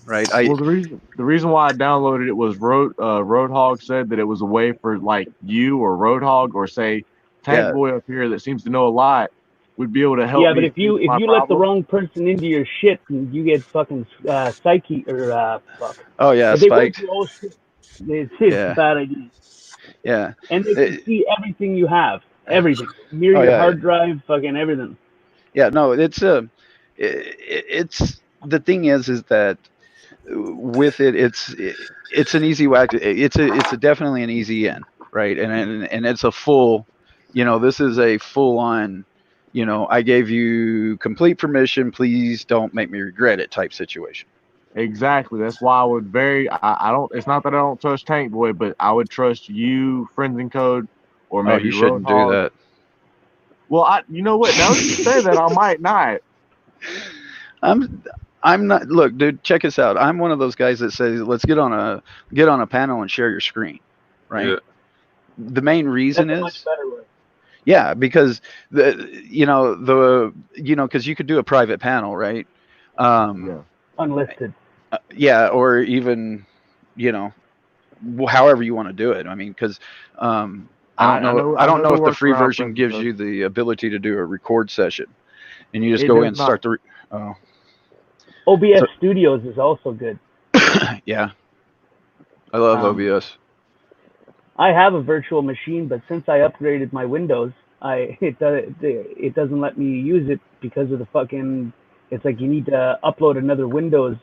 P: right?
N: Well, the reason why I downloaded it was Roadhog said that it was a way for like you or Roadhog or say Tank Boy up here that seems to know a lot would be able to help.
B: Yeah, but if you let the wrong person into your shit, you get fucking psyche or fuck.
P: Oh yeah, spiked.
B: It's a bad idea.
P: Yeah.
B: And they can see everything you have, everything near your hard drive, fucking everything.
P: Yeah, no, it's the thing is that with it, it's an easy whack. It's definitely an easy in, right? And it's a full, this is a full on, I gave you complete permission. Please don't make me regret it type situation.
N: Exactly. That's why I would I don't. It's not that I don't trust Tank Boy, but I would trust you, Friends and Code, or maybe
P: you shouldn't
N: Roadhog.
P: do that.
N: Well, you know what? Now that you say that, I might not.
P: I'm not. Look, dude, check us out. I'm one of those guys that says, let's get on a panel and share your screen, right? Yeah. The main reason is. Much better way. Yeah, because because you could do a private panel, right?
B: Unlisted.
P: Yeah, or even, however you want to do it. I mean, because I don't know if the free version gives you the ability to do a record session, and you just go in and start the.
B: OBS Studios is also good.
P: Yeah, I love OBS.
B: I have a virtual machine, but since I upgraded my Windows, it doesn't let me use it because of the fucking. It's like you need to upload another Windows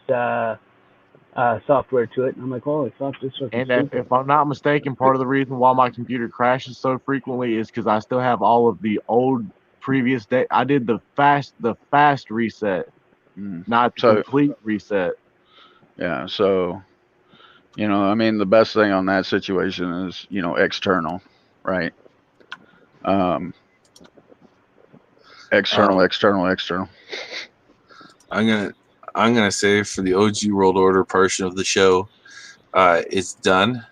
B: software to it. And I'm like, holy fuck, this is.
N: And if I'm not mistaken, part of the reason why my computer crashes so frequently is because I still have all of the old previous day. I did the fast reset, not the complete reset.
P: Yeah, so I mean, the best thing on that situation is external, right? External.
A: I'm gonna say for the OG World Order portion of the show, it's done.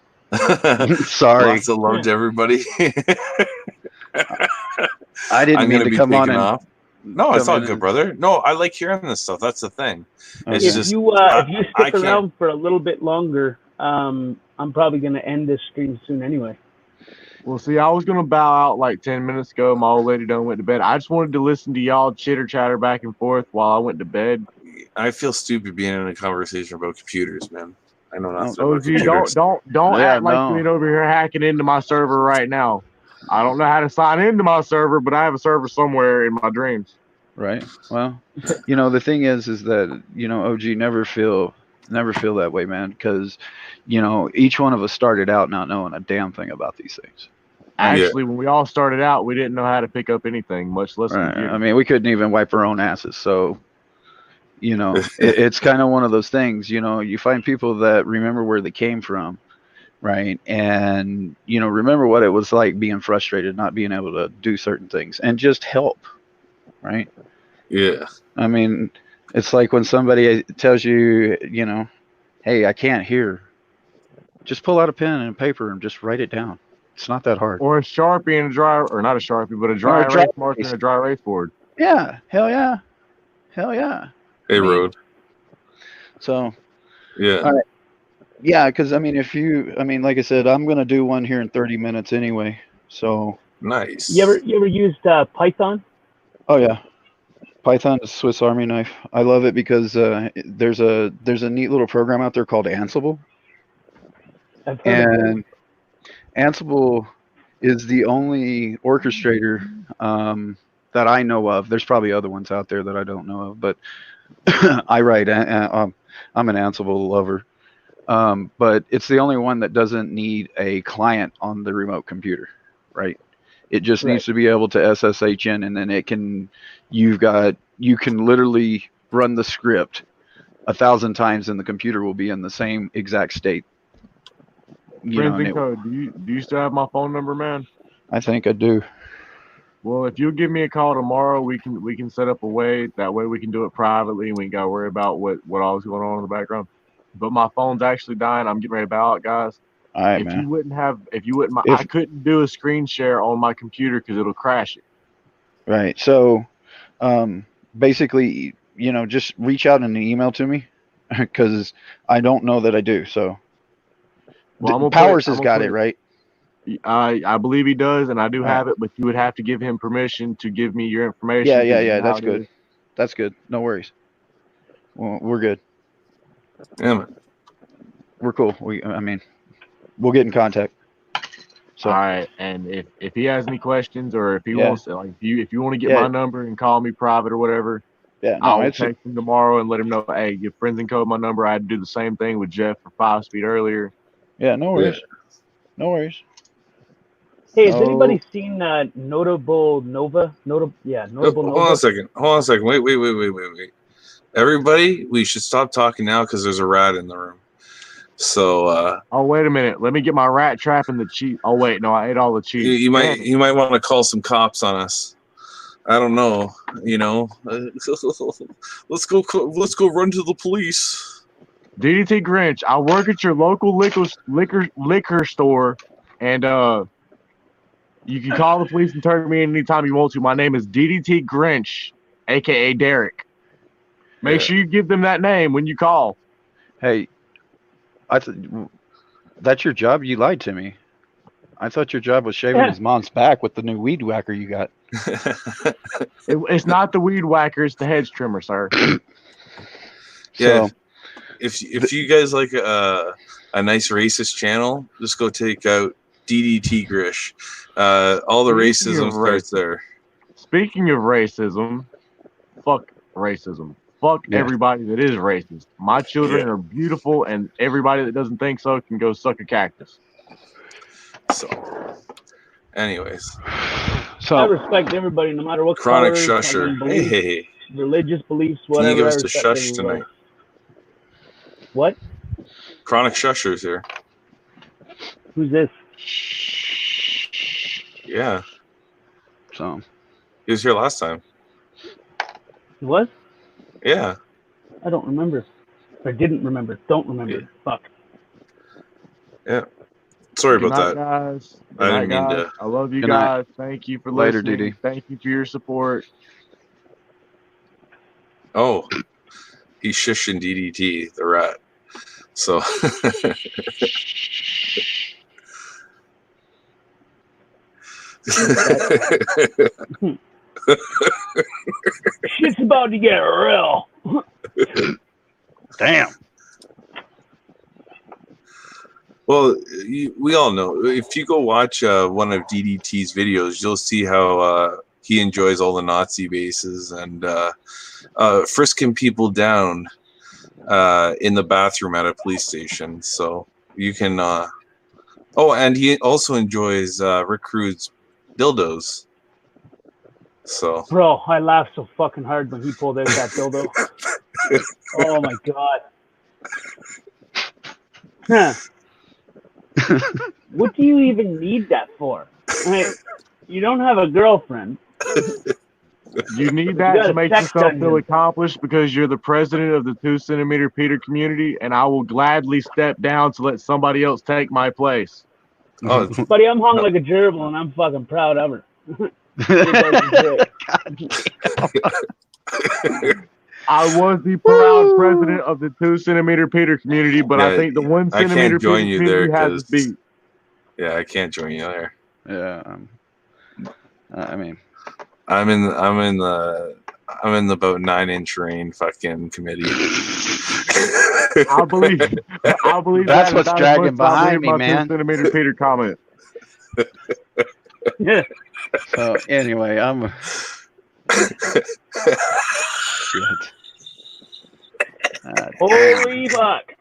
P: Sorry.
A: Lots of love to everybody.
P: I didn't mean to come on and.
A: No, it's all good, brother. No, I like hearing this stuff. That's the thing. It's
B: if
A: just
B: you stick around for a little bit longer, I'm probably gonna end this stream soon anyway.
N: Well, see, I was gonna bow out like 10 minutes ago. My old lady done went to bed. I just wanted to listen to y'all chitter chatter back and forth while I went to bed.
A: I feel stupid being in a conversation about computers, man. I know nothing
N: Oh,
A: about
N: gee,
A: computers.
N: don't
P: Yeah,
N: act like you ain't over here hacking into my server right now. I don't know how to sign into my server, but I have a server somewhere in my dreams.
P: Right. Well, the thing is that OG never feel that way, man, because each one of us started out not knowing a damn thing about these things.
N: Actually, when we all started out, we didn't know how to pick up anything, much less
P: Right.
N: computer.
P: I mean, we couldn't even wipe our own asses. So, it's kind of one of those things. You find people that remember where they came from, right? And remember what it was like being frustrated, not being able to do certain things, and just help, right?
A: Yeah.
P: I mean, it's like when somebody tells you, hey, I can't hear. Just pull out a pen and paper and just write it down. It's not that hard.
N: Or a Sharpie and a dry, or not a Sharpie, but a dry erase marker and a dry erase board.
P: Yeah, hell yeah. Hell yeah.
A: Hey, Road.
P: So,
A: yeah.
P: All right. Yeah, because, like I said, I'm going to do one here in 30 minutes anyway. So.
A: Nice.
B: You ever used Python?
P: Oh, yeah. Python is Swiss Army knife. I love it because there's a neat little program out there called Ansible.
B: I've heard of it.
P: And Ansible is the only orchestrator that I know of. There's probably other ones out there that I don't know of, but I write. I'm an Ansible lover, but it's the only one that doesn't need a client on the remote computer, right? It just needs to be able to SSH in, and then you can literally run the script 1,000 times, and the computer will be in the same exact state.
N: Friends and Code, do you still have my phone number, man?
P: I think I do.
N: Well, if you'll give me a call tomorrow, we can set up a way. That way we can do it privately, and we ain't got to worry about what all is going on in the background. But my phone's actually dying. I'm getting ready to bow out, guys.
P: All right,
N: if
P: man.
N: you wouldn't, I couldn't do a screen share on my computer because it'll crash it.
P: Right. So, basically, just reach out in an email to me because I don't know that I do. So,
N: Well,
P: Powers has got it, right?
N: I believe he does, and I do have it, but you would have to give him permission to give me your information.
P: Yeah. That's good. That's good. No worries. Well, we're good.
A: Yeah, man.
P: We're cool. We'll get in contact. So.
N: All right, and if he has any questions or if he wants to, like, if you want to get my number and call me private or whatever, I'll text him tomorrow and let him know. Hey, give Friends and Code my number. I had to do the same thing with Jeff for 5 Speed earlier.
P: Yeah, no worries. No worries.
B: Hey, has anybody seen Notable Nova? Notable
A: Hold
B: Nova.
A: on a second. Wait. Everybody, we should stop talking now because there's a rat in the room. So.
N: Oh, wait a minute. Let me get my rat trap in the cheese. Oh, wait, no, I ate all the cheese.
A: You might want to call some cops on us. I don't know. Let's go run to the police.
N: DDT Grinch, I work at your local liquor store, and you can call the police and turn me in anytime you want to. My name is DDT Grinch, aka Derek. Make sure you give them that name when you call.
P: Hey, that's your job? You lied to me. I thought your job was shaving his mom's back with the new weed whacker you got.
N: It's not the weed whacker, it's the hedge trimmer, sir.
A: Yeah. So, if you guys like a nice racist channel, just go take out DDT Grish. All the racism starts there.
N: Speaking of racism, fuck racism. Fuck everybody that is racist. My children are beautiful, and everybody that doesn't think so can go suck a cactus.
A: So, anyways.
B: I respect everybody, no matter what
A: Chronic
B: color,
A: Shusher.
B: Beliefs,
A: Hey.
B: religious beliefs, whatever.
A: Can you give us a shush tonight?
B: What?
A: Chronic Shusher's here.
B: Who's this?
A: Yeah.
P: So.
A: He was here last time.
B: He was?
A: Yeah.
B: I don't remember. I didn't remember. Don't remember. Yeah. Fuck.
A: Yeah. Sorry about that.
N: Guys.
A: I didn't mean to.
N: I love you guys. Thank you for listening. Later, DD. Thank you for your support.
A: Oh, he's shushing DDT, the rat. So.
B: Shit's about to get real.
P: Damn.
A: Well, we all know. If you go watch one of DDT's videos, you'll see how he enjoys all the Nazi bases and frisking people down in the bathroom at a police station. So you can. Oh, and he also enjoys Rick Rude's dildos. So,
B: bro, I laughed so fucking hard when he pulled out that dildo. Oh my god. Huh. What do you even need that for? You don't have a girlfriend.
N: You need that to make yourself feel accomplished because you're the president of the 2 centimeter Peter community, and I will gladly step down to let somebody else take my place.
A: Oh,
B: buddy, I'm hung like a gerbil, and I'm fucking proud of her.
N: I was the proud president of the 2 centimeter Peter community, but I think the 1
A: I
N: centimeter
A: can't join
N: Peter
A: you
N: community
A: there
N: has to beat.
A: Yeah, I can't join you there.
P: Yeah. I mean,
A: I'm in the about 9-inch rain fucking committee.
N: I believe
P: that's
N: that
P: what's dragging behind me, man.
N: 2 centimeter Peter comment.
B: Yeah.
P: So anyway, I'm. Shit.
B: Holy fuck.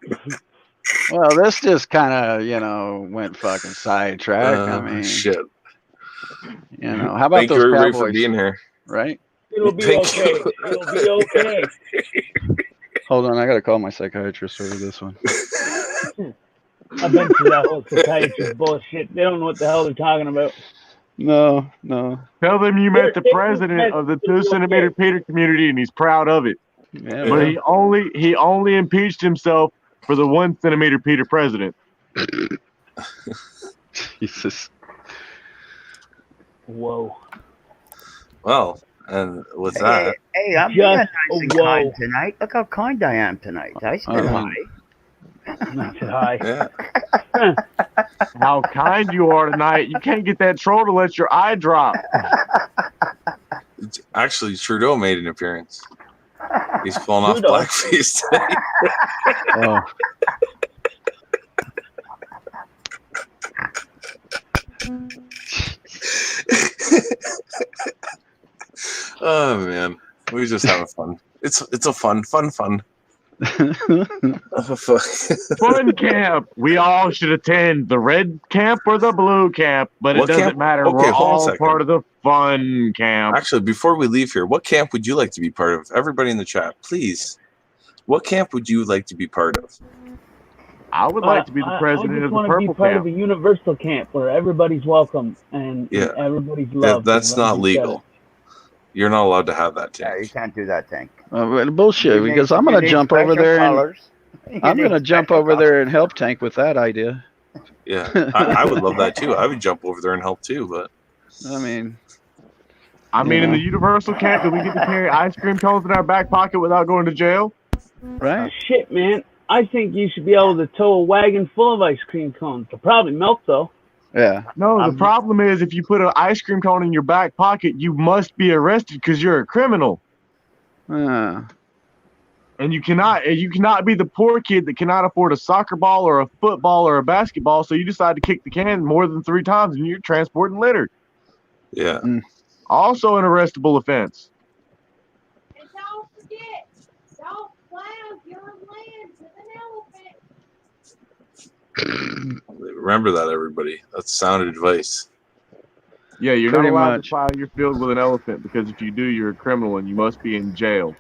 P: Well, this just kind of, went fucking sidetrack. I mean,
A: shit.
P: How about
A: Thank
P: those
A: you everybody
P: Cowboys?
A: for being here.
P: Right?
B: It'll be okay. It'll be okay.
P: Hold on, I gotta call my psychiatrist over this one.
B: I bet you that whole psychiatrist bullshit. They don't know what the hell they're talking about.
P: No.
N: Tell them you met the president of the 2 centimeter Peter community, and he's proud of it.
P: Yeah,
N: but he only impeached himself for the 1 centimeter Peter president.
P: Jesus.
B: Whoa.
A: Well, and with that,
C: Hey, I'm being nice and kind tonight. Look how kind I am tonight. I said hi.
B: I said hi.
A: Yeah.
N: How kind you are tonight. You can't get that troll to let your eye drop.
A: Actually, Trudeau made an appearance. He's pulling off blackface today.
P: Oh.
A: Oh man, we just having fun. It's a fun.
N: Fun camp. We all should attend the red camp or the blue camp, but it doesn't matter.
A: Okay,
N: We're
A: hold on a
N: all
A: second.
N: part of the fun camp.
A: Actually, before we leave here, what camp would you like to be part of? Everybody in the chat, please. What camp would you like to be part of?
N: I would like to be the president of the
B: I
N: purple
B: just want to be part
N: camp.
B: of a universal camp where everybody's welcome and everybody's loved.
A: That's not legal. You're not allowed to have that tank.
C: Yeah, you can't do that, Tank.
P: Bullshit, because I'm going to jump over there and I'm going to jump over there and help Tank with that idea.
A: Yeah, I would love that too. I would jump over there and help too, but
P: I mean,
N: in the universal camp, do we get to carry ice cream cones in our back pocket without going to jail?
P: Right.
B: Shit, man. I think you should be able to tow a wagon full of ice cream cones. They'll probably melt, though.
P: Yeah.
N: No, the problem is if you put an ice cream cone in your back pocket, you must be arrested because you're a criminal. And you cannot be the poor kid that cannot afford a soccer ball or a football or a basketball, so you decide to kick the can more than 3 times and you're transporting litter.
A: Yeah.
N: Also an arrestable offense.
O: And don't forget, don't plow your land with an elephant.
A: remember that, everybody. That's sound advice.
N: Yeah, you're
P: Pretty
N: not allowed
P: much.
N: to plow your field with an elephant because if you do, you're a criminal and you must be in jail.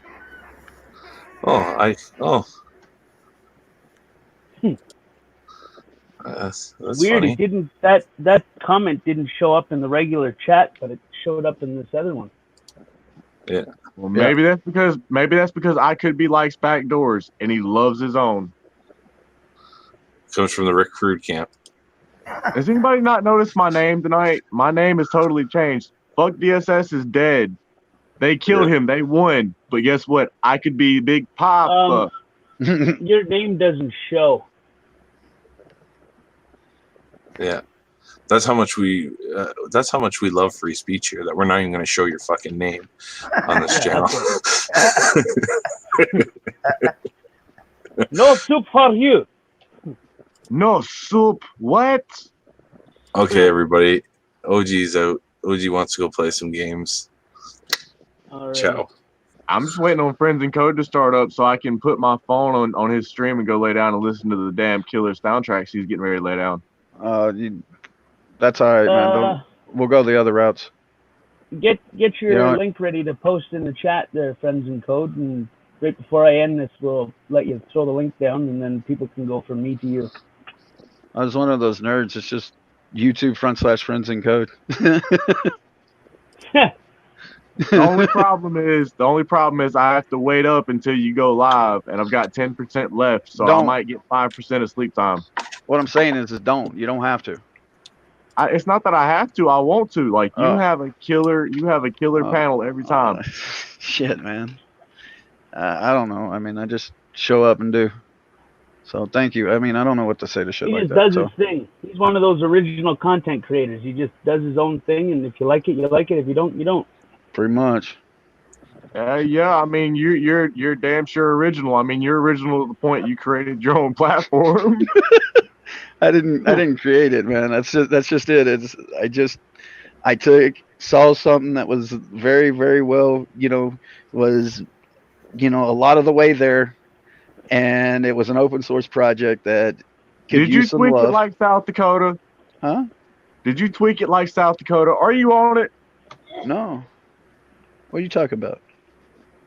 A: That's
B: Weird.
A: funny.
B: It didn't. That comment didn't show up in the regular chat, but it showed up in this other one.
A: Yeah.
N: Well, maybe that's because I could be likes back doors and he loves his own.
A: Comes from the Rick Crude camp.
N: Has anybody not noticed my name tonight? My name has totally changed. Fuck DSS is dead. They killed him. They won. But guess what? I could be Big Papa.
B: Your name doesn't show.
A: Yeah. That's how much we love free speech here, that we're not even going to show your fucking name on this channel.
B: No soup for you.
N: No soup. What?
A: Okay, everybody. OG's out. OG wants to go play some games.
B: All right.
A: Ciao.
N: I'm just waiting on Friends and Code to start up so I can put my phone on his stream and go lay down and listen to the damn killer soundtracks he's getting ready to lay down.
P: That's all right, man. We'll go the other routes.
B: Get your link ready to post in the chat there, Friends and Code, and right before I end this, we'll let you throw the link down, and then people can go from me to you.
P: I was one of those nerds. It's just YouTube/Friends and Code.
N: The only problem is I have to wait up until you go live, and I've got 10% left, so I might get 5% of sleep time.
P: What I'm saying is don't. You don't have to.
N: It's not that I have to. I want to. Like you have a killer panel every time.
P: Shit, man. I don't know. I mean, I just show up and do. So thank you. I mean, I don't know what to say to shit
B: He
P: like
B: just
P: that.
B: does his thing. He's one of those original content creators. He just does his own thing, and if you like it, you like it. If you don't, you don't.
P: Pretty much.
N: Yeah, I mean you're damn sure original. I mean you're original to the point you created your own platform.
P: I didn't create it, man. That's just it. I saw something that was very, very well, was a lot of the way there, and it was an open source project that could
N: Did you
P: use some
N: tweak
P: love.
N: it like South Dakota?
P: Huh?
N: Did you tweak it like South Dakota? Are you on it?
P: No. What are you talking about?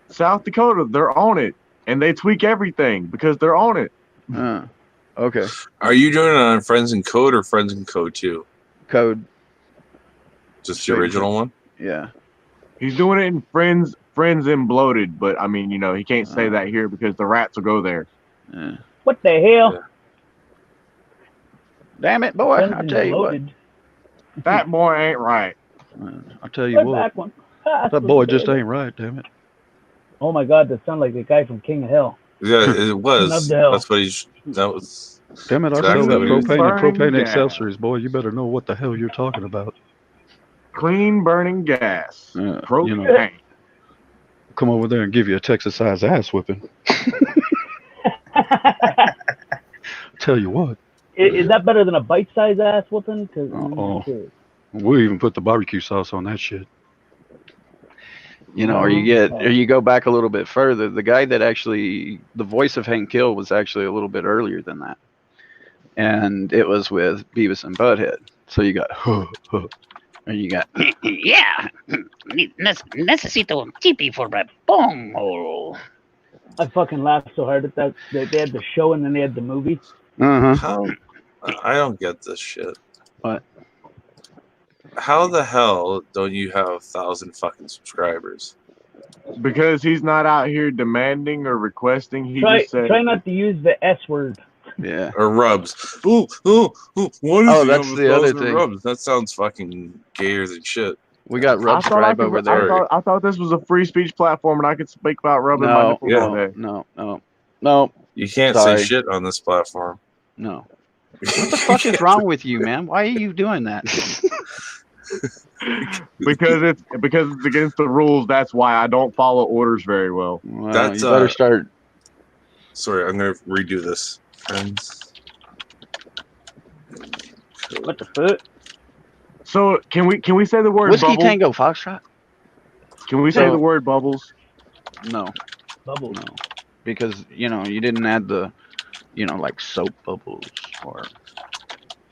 N: South Dakota, they're on it, and they tweak everything because they're on it.
P: Okay.
A: Are you doing it on Friends and Code or Friends and Code 2?
P: Code.
A: Just the original one?
P: Yeah.
N: He's doing it in Friends and Bloated, but I mean, he can't say that here because the rats will go there.
P: Yeah.
B: What the hell?
N: Yeah.
P: Damn it, boy!
B: Friends
P: I'll
B: and
P: tell you
B: Bloated.
P: what.
N: That boy ain't right.
P: I'll tell you
B: Put
P: what.
B: back one.
P: That boy just ain't right. Damn it.
B: Oh my God, that sounds like the guy from King of Hell.
A: Yeah, it
B: King
A: was.
B: of the Hill.
A: That's what that was.
P: Damn it! I
A: exactly
P: smell that
A: what he was-
P: propane and propane
N: Burning
P: accessories, boy. You better know what the hell you're talking about.
N: Clean burning gas.
P: Yeah,
N: Propane.
P: Come over there and give you a Texas-sized ass whipping. Tell you what.
B: Is that better than a bite-sized ass whooping?
P: Oh, we'll even put the barbecue sauce on that shit. Or you go back a little bit further. The guy that the voice of Hank Hill was actually a little bit earlier than that, and it was with Beavis and Butthead. So you got, and you got,
Q: yeah, necesito un tipi for my pongo.
B: I fucking laughed so hard at that. They had the show and then they had the movie.
A: How? I don't get this shit.
P: What?
A: How the hell don't you have 1,000 fucking subscribers?
N: Because he's not out here demanding or requesting. He
B: Try
N: just said,
B: not to use the S word.
P: Yeah.
A: Or rubs. Ooh. What is
P: that's the other thing.
A: Rubs? That sounds fucking gayer than shit.
P: We got
N: I
P: Rub
N: thought, I,
P: Scribe over
N: could,
P: there.
N: I thought this was a free speech platform and I could speak about rubbing my nipples all day.
P: No.
A: You can't
P: Sorry.
A: say shit on this platform.
P: No. What the fuck is wrong with you, man? Why are you doing that?
N: because it's against the rules. That's why I don't follow orders very well.
A: That's
P: you better start.
A: Sorry, I'm gonna redo this. Friends.
B: What the fuck?
N: So can we say the word
P: Whiskey
N: bubbles?
P: Tango Foxtrot?
N: Can we say the word bubbles?
P: No.
B: Bubbles.
P: No. Because you didn't add the like soap bubbles or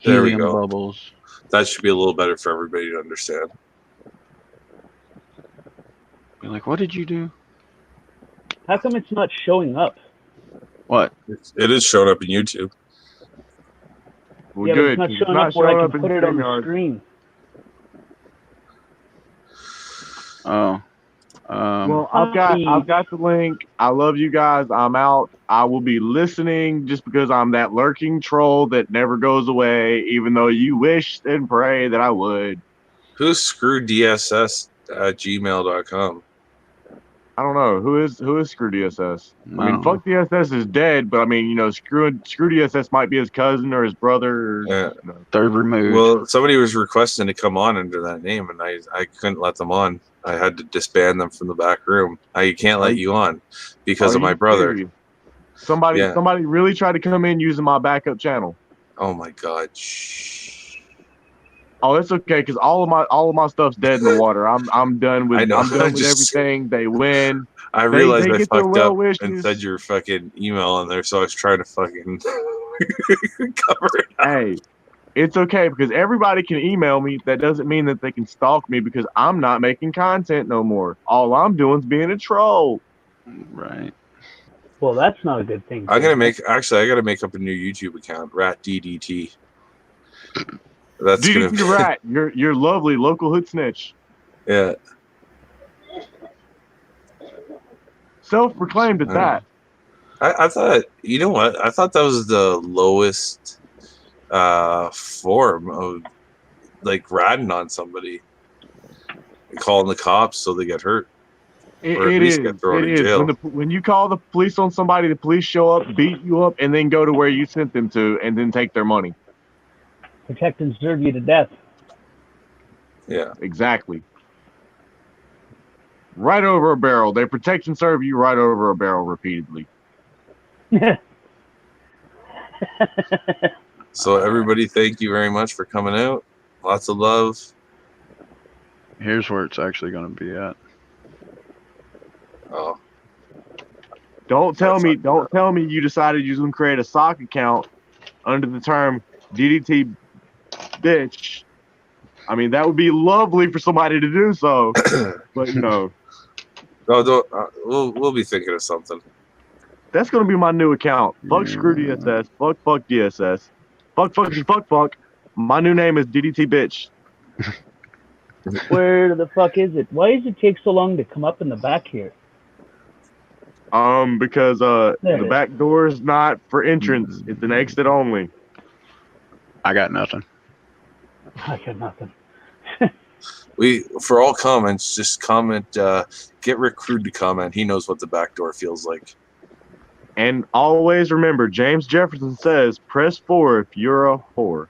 A: There we
P: helium
A: go.
P: bubbles.
A: That should be a little better for everybody to understand.
P: You're like, what did you do?
B: How come it's not showing up?
P: What?
A: It is showing up in YouTube.
N: Well,
B: yeah,
N: good.
B: but
N: It's
B: it's not showing
N: not
B: up where I
N: showing
B: can
N: up
B: put
N: in
B: it on the
N: StreamYard.
B: screen.
P: Oh.
N: Well, I've got the link. I love you guys. I'm out. I will be listening just because I'm that lurking troll that never goes away, even though you wish and pray that I would.
A: Who's screwdss@gmail.com?
N: I don't know who is Screw DSS. I mean,
P: No.
N: fuck DSS is dead, but I mean, you know, Screw DSS might be his cousin or his brother. Or,
A: Yeah.
N: you know.
P: Third removed.
A: Well, somebody was requesting to come on under that name, and I couldn't let them on. I had to disband them from the back room. I can't let you on because of my brother.
N: Serious? Somebody
A: Yeah.
N: really tried to come in using my backup channel.
A: Oh my god. Shh.
N: Oh, it's okay because all of my stuff's dead in the water. I'm done with
A: I know.
N: I'm done with
A: Just-
N: everything. They win.
A: I realized
N: they
A: I
N: get their
A: fucked
N: well
A: up
N: wishes.
A: and said your fucking email on there, so I was trying to fucking cover it up.
N: Hey, it's okay because everybody can email me. That doesn't mean that they can stalk me because I'm not making content no more. All I'm doing is being a troll.
P: Right.
B: Well, that's not a good thing.
A: I gotta make up a new YouTube account, Rat DDT. That's
N: DDT
A: gonna be
N: Rat, you're lovely local hood snitch.
A: Yeah.
N: Self-proclaimed at that.
A: I thought, you know what? I thought that was the lowest form of like ratting on somebody, calling the cops so they get hurt, or at
N: It
A: least
N: is.
A: get thrown
N: It
A: in
N: is.
A: jail.
N: When you call the police on somebody, the police show up, beat you up, and then go to where you sent them to, and then take their money.
B: Protect and serve you to death.
A: Yeah.
N: Exactly. Right over a barrel. They protect and serve you right over a barrel repeatedly.
A: So everybody, thank you very much for coming out. Lots of love.
P: Here's where it's actually going to be at.
A: Oh.
N: Don't tell me you decided you was gonna create a sock account under the term DDT bitch. I mean, that would be lovely for somebody to do so, but you know.
A: No, don't. We'll be thinking of something.
N: That's gonna be my new account. Fuck Screw DSS. Fuck DSS. Fuck. My new name is DDT bitch.
B: Where the fuck is it? Why does it take so long to come up in the back here?
N: Because the back door is not for entrance. It's an exit only.
P: I got nothing.
B: I got nothing.
A: For all comments, just comment. Get Rick Crude to comment. He knows what the back door feels like.
N: And always remember, James Jefferson says, "Press 4 if you're a whore."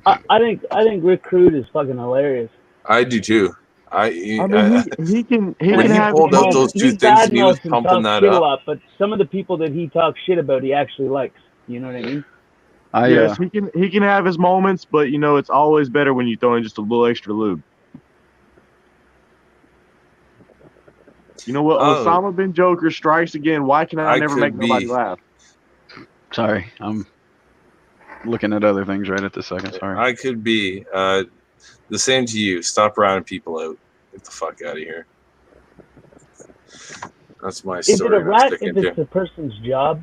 B: I think Rick Crude is fucking hilarious.
A: I do too.
N: I mean, he can
A: when he
N: have
A: pulled out those two things and he was pumping that up.
B: A lot, but some of the people that he talks shit about, he actually likes. You know what I mean?
N: Yes, he can have his moments, but you know it's always better when you throw in just a little extra lube. You know what? Osama bin Joker strikes again. Why can I never make nobody laugh?
P: Sorry, I'm looking at other things right at this second. Sorry.
A: I could be. The same to you. Stop rounding people out. Get the fuck out of here. That's my story.
B: Is it a rat if it's the person's job,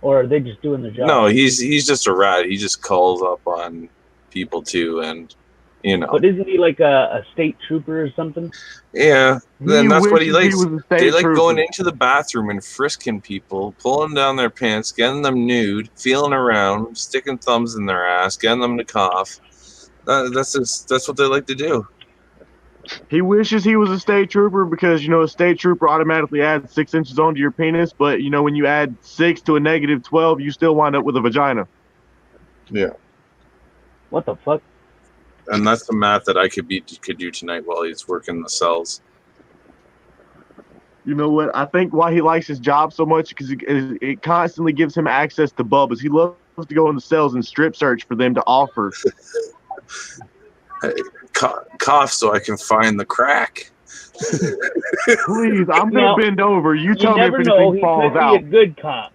B: or are they just doing their job?
A: No, he's just a rat. He just calls up on people too, and you know.
B: But isn't he like a state trooper or something?
A: Yeah, then that's what he likes. They like
N: trooper.
A: going into the bathroom and frisking people, pulling down their pants, getting them nude, feeling around, sticking thumbs in their ass, getting them to cough. That's what they like to do.
N: He wishes he was a state trooper because, you know, a state trooper automatically adds 6 inches onto your penis. But, you know, when you add 6 to a negative 12, you still wind up with a vagina.
A: Yeah.
B: What the fuck?
A: And that's the math that I could do tonight while he's working the cells.
N: You know what? I think why he likes his job so much because it constantly gives him access to bubbas. He loves to go in the cells and strip search for them to offer.
A: Cough so I can find the crack.
N: Please, I'm gonna bend over. You tell me if anything falls out.
B: He could be a good cop.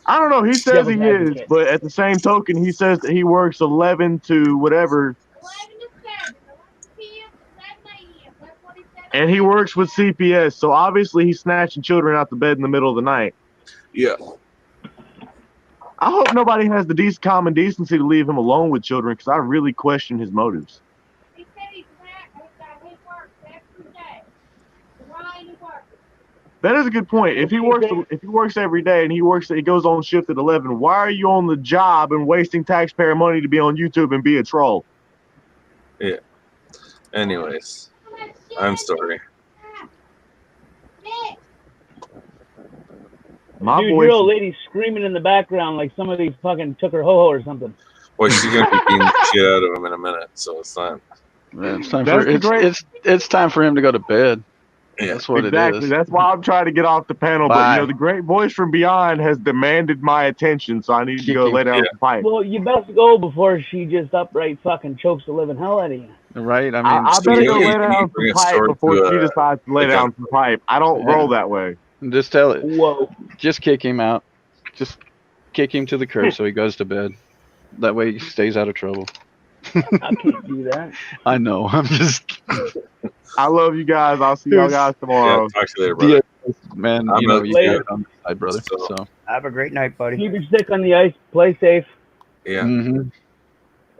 N: I don't know. He says he is, but at the same token, he says that he works 11 to whatever. And he works with CPS, so obviously he's snatching children out the bed in the middle of the night.
A: Yeah.
N: I hope nobody has the common decency to leave him alone with children, because I really question his motives. That is a good point. If he works every day and he goes on shift at 11, why are you on the job and wasting taxpayer money to be on YouTube and be a troll?
A: Yeah. Anyways, I'm sorry.
N: My
B: Dude,
N: voice.
B: your old lady screaming in the background like somebody fucking took her ho-ho or something.
A: Well, she's gonna be beating the shit out of him in a minute, so it's not.
P: Man, it's time
N: That's
P: for
N: the great.
P: it's time for him to go to bed.
A: Yeah,
P: That's what
N: Exactly.
P: it is.
N: That's why I'm trying to get off the panel. But
P: Bye.
N: the great voice from beyond has demanded my attention, so I need to go lay down some pipe.
B: Well, you best go before she just upright fucking chokes the living hell out of you.
P: Right? I mean,
N: I better go lay down some
A: bring a
N: pipe
A: sword
N: before
A: to
N: she
A: a-
N: decides to lay
A: like
N: down some pipe. I don't roll that way.
P: just tell it.
B: Whoa.
P: Just kick him out. Just kick him to the curb so he goes to bed. That way he stays out of trouble.
B: I can't do that.
P: I know. I'm just.
N: I love you guys. I'll see y'all guys tomorrow.
A: Yeah, talk to you later, brother.
P: Man,
A: I'm
P: you know
A: out
P: you
A: later.
P: got it on the side, brother. So.
C: Have a great night, buddy.
B: Keep your stick on the ice. Play safe.
A: Yeah.
P: Mm-hmm.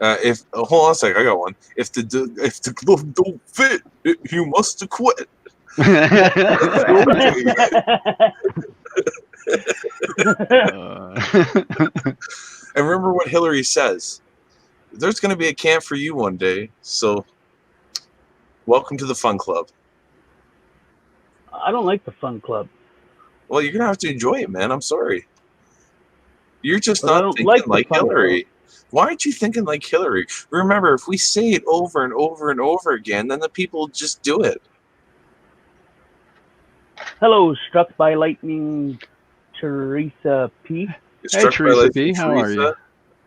A: If hold on a sec, I got one. If the glove don't fit, you must quit. And remember what Hillary says. There's going to be a camp for you one day. So, welcome to the fun club.
B: I don't like the fun club.
A: Well, you're going to have to enjoy it, man. I'm sorry. You're just
B: But I
A: not
B: don't
A: thinking
B: like the fun
A: Hillary. Why aren't you thinking like Hillary? Remember, if we say it over and over and over again, then the people just do it.
B: Hello, struck by lightning, Teresa P.
A: Struck by lightning,
P: P. How are you?
A: Teresa.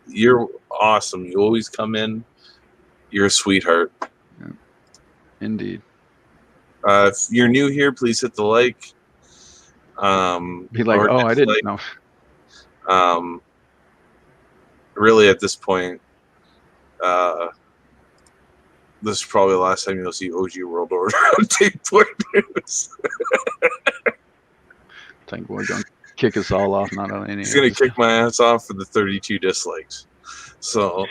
A: You're awesome. You always come in. You're a sweetheart.
P: Yeah. Indeed.
A: If you're new here, please hit the like.
P: Be like,
A: or
P: oh, I didn't
A: dislike.
P: know.
A: Really, at this point, this is probably the last time you'll see OG World Order on Tank Boy News.
P: Tank Boy gonna kick us all off, not on any.
A: He's gonna kick my ass off for the 32 dislikes. So.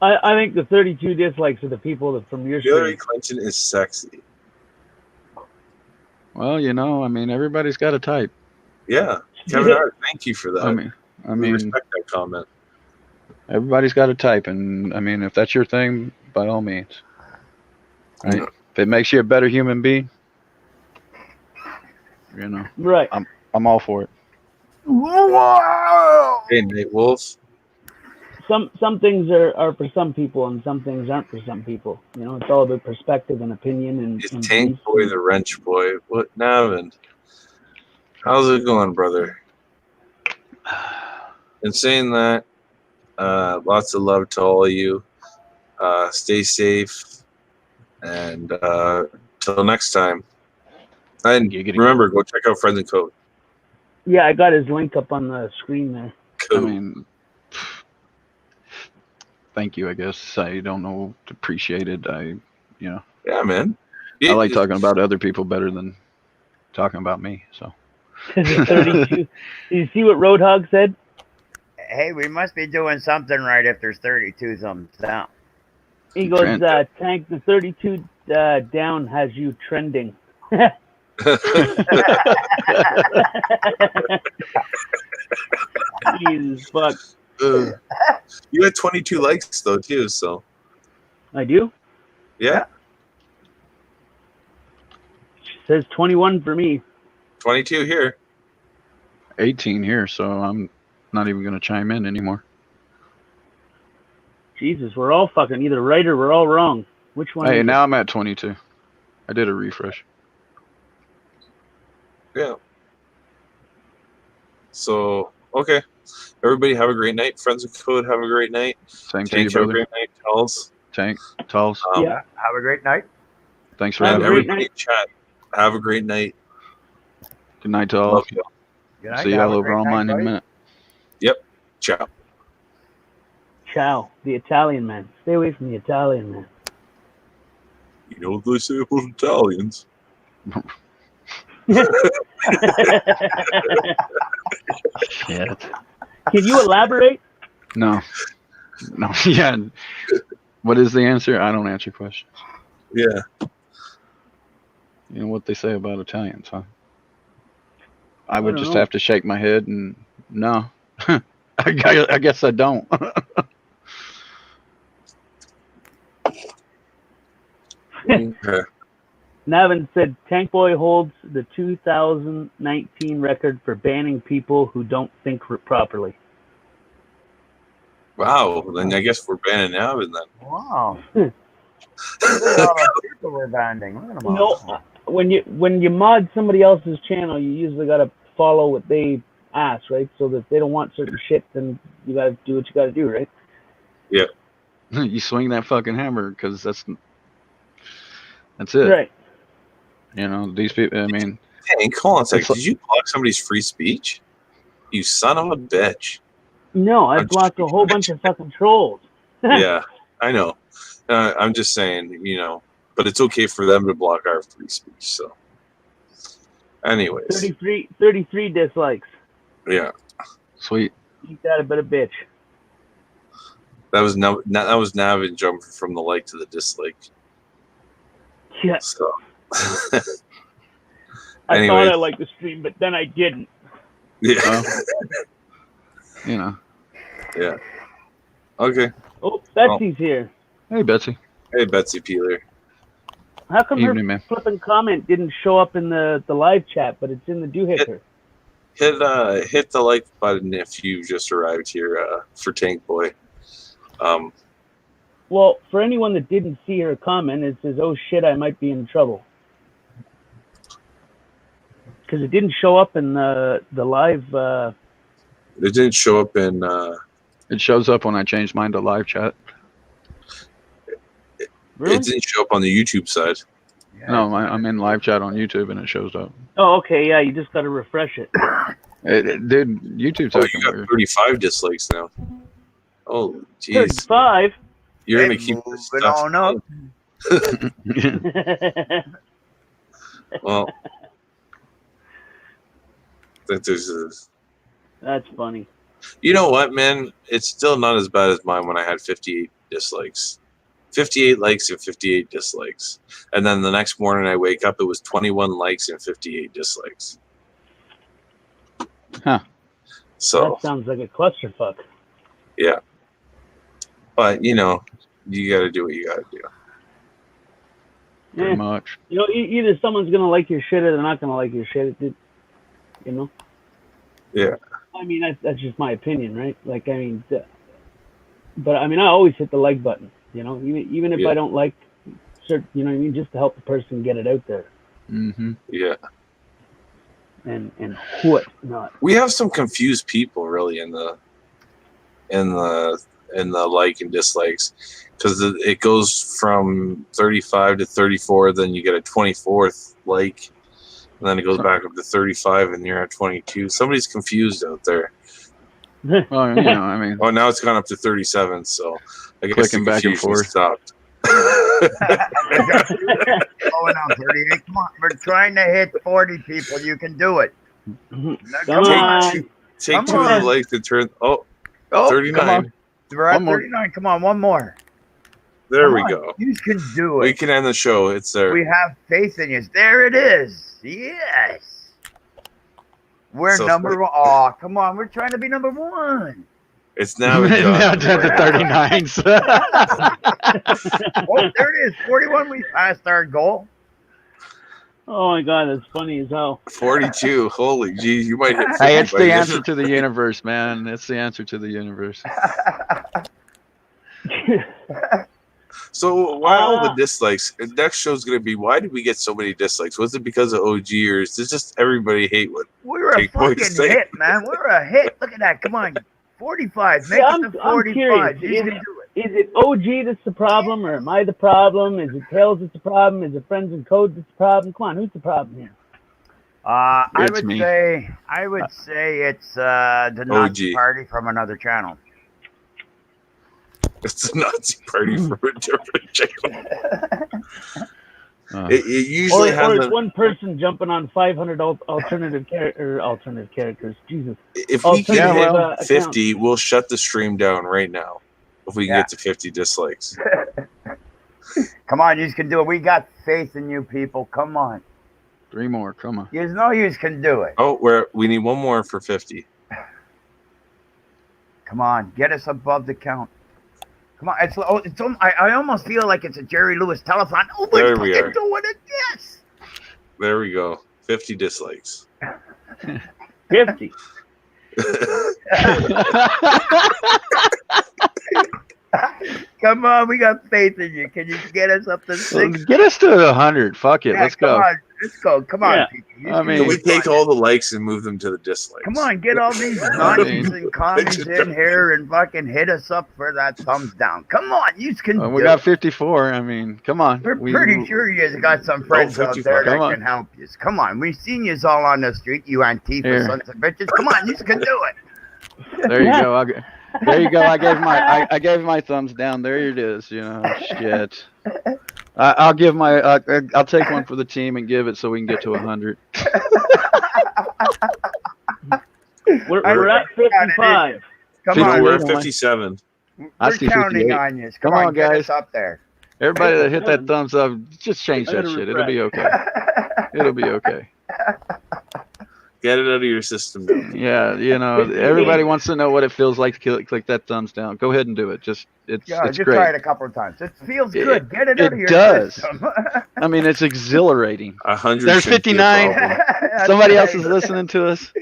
B: I think the 32 dislikes are the people that from your
A: Hillary
B: stream.
A: Clinton is sexy.
P: Well, you know, I mean, everybody's got a type.
A: Yeah, Kevin Hart, thank you for that.
P: I
A: We
P: mean,
A: respect that comment.
P: everybody's got a type, and I mean, if that's your thing, by all means, right?
A: Yeah.
P: If it makes you a better human being, you know,
B: right?
P: I'm all for it.
A: Hey, Nate Wolf.
B: Some things are for some people and some things aren't for some people. You know, it's all about perspective and opinion and
A: Tank Boy, the Wrench Boy. What, Navin? How's it going, brother? In saying that, lots of love to all of you. Stay safe, and till next time. And remember, go check out Friends and Code.
B: Yeah, I got his link up on the screen there.
P: I mean, thank you. I guess I don't know to appreciate it.
A: Yeah, man.
P: I like talking about other people better than talking about me. So.
B: 32. Did you see what Roadhog said?
C: Hey, we must be doing something right if there's 32 thumbs down.
B: He goes, Tank, the 32 down has you trending. Jesus fuck.
A: You had 22 likes though too, so.
B: I do?
A: Yeah.
B: Says 21 for me.
A: 22 here.
P: 18 here, so I'm not even going to chime in anymore.
B: Jesus, we're all fucking either right or we're all wrong. Which one?
P: Hey, now I'm at 22. I did a refresh.
A: Yeah. So, okay. Everybody have a great night. Friends of Code, have a great night.
P: Same to
A: Tank,
P: you, brother.
A: have a great night. Tals.
P: Tank, Tals.
C: Yeah, have a great night.
P: Thanks for
A: And
P: having me.
A: everybody in chat, have a great night.
P: Good night to all.
A: Love you.
C: Good night.
P: See
C: Have
P: y'all
C: a
P: over
C: great
P: online
C: night,
P: in a
C: buddy.
P: minute.
A: Yep. Ciao.
B: Ciao, the Italian man. Stay away from the Italian man.
A: You know what they say about Italians?
P: Shit.
B: Can you elaborate?
P: No. No. Yeah. What is the answer? I don't answer questions.
A: Yeah.
P: You know what they say about Italians, huh? I
B: I
P: would
B: don't
P: just
B: know.
P: have to shake my head and no. I guess I don't.
A: Okay.
B: Navin said Tank Boy holds the 2019 record for banning people who don't think properly.
A: Wow, then I guess we're banning Navin then.
C: Wow. Look at all the people we're banding. Look at them all.
B: No, when you mod somebody else's channel, you usually gotta follow what they ask, right? So that if they don't want certain shit, then you gotta do what you gotta do, right?
A: Yeah.
P: You swing that fucking hammer because that's it.
B: Right.
P: You know, these people. I mean,
A: Hank, hold on a second. Did you block somebody's free speech? You son of a bitch.
B: No, I blocked a whole bunch of fucking trolls.
A: Yeah, I know. I'm just saying, you know, but it's okay for them to block our free speech. So, anyways,
B: 33 dislikes.
A: yeah,
P: sweet.
B: Eat that a bit of bitch.
A: That was Navin jumping from the like to the dislike.
B: Yeah.
A: So,
B: I
A: anyways,
B: thought I liked the stream, but then I didn't.
A: Yeah.
P: You know.
A: Yeah. Okay.
B: Oh, Betsy's here.
P: Hey, Betsy.
A: Hey, Betsy Peeler.
B: How come
P: Evening,
B: her
P: man.
B: flipping comment didn't show up in the live chat, but it's in the do-hitter?
A: Hit the like button if you just arrived here for Tank Boy.
B: Well, for anyone that didn't see her comment, it says, "Oh shit, I might be in trouble," because it didn't show up in the live.
A: It didn't show up in.
P: It shows up when I change mine to live chat.
B: Really?
A: It didn't show up on the YouTube side.
P: No, I'm in live chat on YouTube and it shows up.
B: Oh, okay, yeah, you just got to refresh it.
P: Dude, YouTube's
A: Oh,
P: acting
A: you got
P: weird.
A: 35 dislikes now. Oh, jeez.
B: 35.
A: You're gonna
C: Hey,
A: keep
C: moving
A: this stuff
C: on up.
A: Well, that there's a,
B: That's funny.
A: you know what, man? It's still not as bad as mine when I had 58 dislikes. 58 likes and 58 dislikes. And then the next morning I wake up, it was 21 likes and 58 dislikes.
P: Huh.
A: So,
B: That sounds like a clusterfuck.
A: yeah. But, you know, you got to do what you got to do.
P: Pretty much.
B: You know, either someone's gonna like your shit or they're not gonna like your shit. You know.
A: Yeah.
B: I mean, that's just my opinion, right? Like, I mean, but I mean, I always hit the like button. You know, even if
A: Yeah.
B: I don't like, certain, you know what I mean, just to help the person get it out there.
P: Mm-hmm.
A: Yeah.
B: And what not?
A: We have some confused people really in the like and dislikes, because it goes from 35 to 34, then you get a 24th like, and then it goes back up to 35 and you're at 22. Somebody's confused out there.
P: Well, you know, I mean,
A: Oh, now it's gone up to 37, so I guess
P: Clicking
A: the
P: back and
A: confusion
P: forth.
A: stopped.
C: Going on 38. Come on, we're trying to hit 40 people. You can do it. Now,
B: Come on.
A: Take
C: Come
A: two of the
C: on.
A: likes and turn. Oh,
C: Oh,
A: 39.
C: come on. We're at
P: One more.
C: 39. Come on, one more.
A: There
C: Come
A: we
C: on.
A: go.
C: You can do
A: We
C: it.
A: can end the show. It's there.
C: We have faith in you. There it is. Yes. We're
A: So-
C: number one. Oh, come on. We're trying to be number one.
A: It's now.
P: now down to 39s.
C: Oh, there it is. 41. We passed our goal.
B: Oh my god, that's funny as hell.
A: 42. Holy geez, you might hit 50.
P: Hey, it's
A: by
P: the
A: end
P: answer
A: of-
P: to the universe, man. It's the answer to the universe.
A: So why all the dislikes? The next show's gonna be, why did we get so many dislikes? Was it because of OG, or is this just everybody hate what
C: We're a
A: Tank Boy's
C: fucking
A: saying?
C: hit, man. We're a hit. Look at that. Come on. 45. Make
B: Yeah,
C: it to 45. You can do it.
B: Is it OG that's the problem, or am I the problem? Is it Tails that's the problem? Is it Friends and Code that's the problem? Come on, who's the problem here?
C: I
P: It's
C: would
P: me.
C: say it's the Nazi
A: OG.
C: party from another channel.
A: It's a Nazi party from a different channel.
P: Uh,
A: It usually
B: Or
A: has
B: it's
A: a,
B: one person jumping on 500 alternative characters. Jesus.
A: if we can
B: Alternative,
A: hit
B: accounts.
A: 50, we'll shut the stream down right now. If we can
C: Yeah.
A: get to 50 dislikes.
C: Come on, you can do it. We got faith in you people. Come on.
P: 3 more. Come on.
C: You know you can do it.
A: Oh, we need one more for 50.
C: Come on. Get us above the count. Come on, I almost feel like it's a Jerry Lewis telethon. Oh, we're
A: There we
C: fucking
A: are.
C: doing it. Yes.
A: There we go. 50 dislikes.
B: 50.
C: Come on, we got faith in you. Can you get us up to 6?
P: Get us to 100. Fuck it. Let's go.
C: Come on, let's go. Come on,
B: Yeah.
C: people.
A: Can we take all the likes and move them to the dislikes?
C: Come on, get all these Nazis and commies in here and fucking hit us up for that thumbs down. Come on, you can do
P: We got 54. I mean, come on.
C: We're pretty sure you got some friends out there that
P: Come on.
C: can help you. Come on, we've seen you all on the street, you Antifa
P: Here.
C: sons of bitches. Come on, you can do it.
P: There you go. There you go. I gave my thumbs down. There it is. You know, shit. I'll give my. I'll take one for the team and give it so we can get to 100.
B: We're at 55.
C: Come on,
A: we're at 57.
P: I
C: We're
P: see
C: counting
P: 58.
C: on you.
P: Come on,
C: get
P: guys.
C: us up there.
P: Everybody that hit that thumbs up, just change
B: I
P: that
B: gotta
P: shit. It'll be okay.
B: refresh.
P: It'll be okay.
A: Get it out of your system now.
P: Yeah, you know, everybody wants to know what it feels like to click that thumbs down. Go ahead and do it. It's
C: Just
P: great.
C: try it a couple of times. It feels good. Get it out of your
P: does.
C: system.
P: I mean, it's exhilarating.
A: 100.
P: There's 59. Somebody else is listening to us.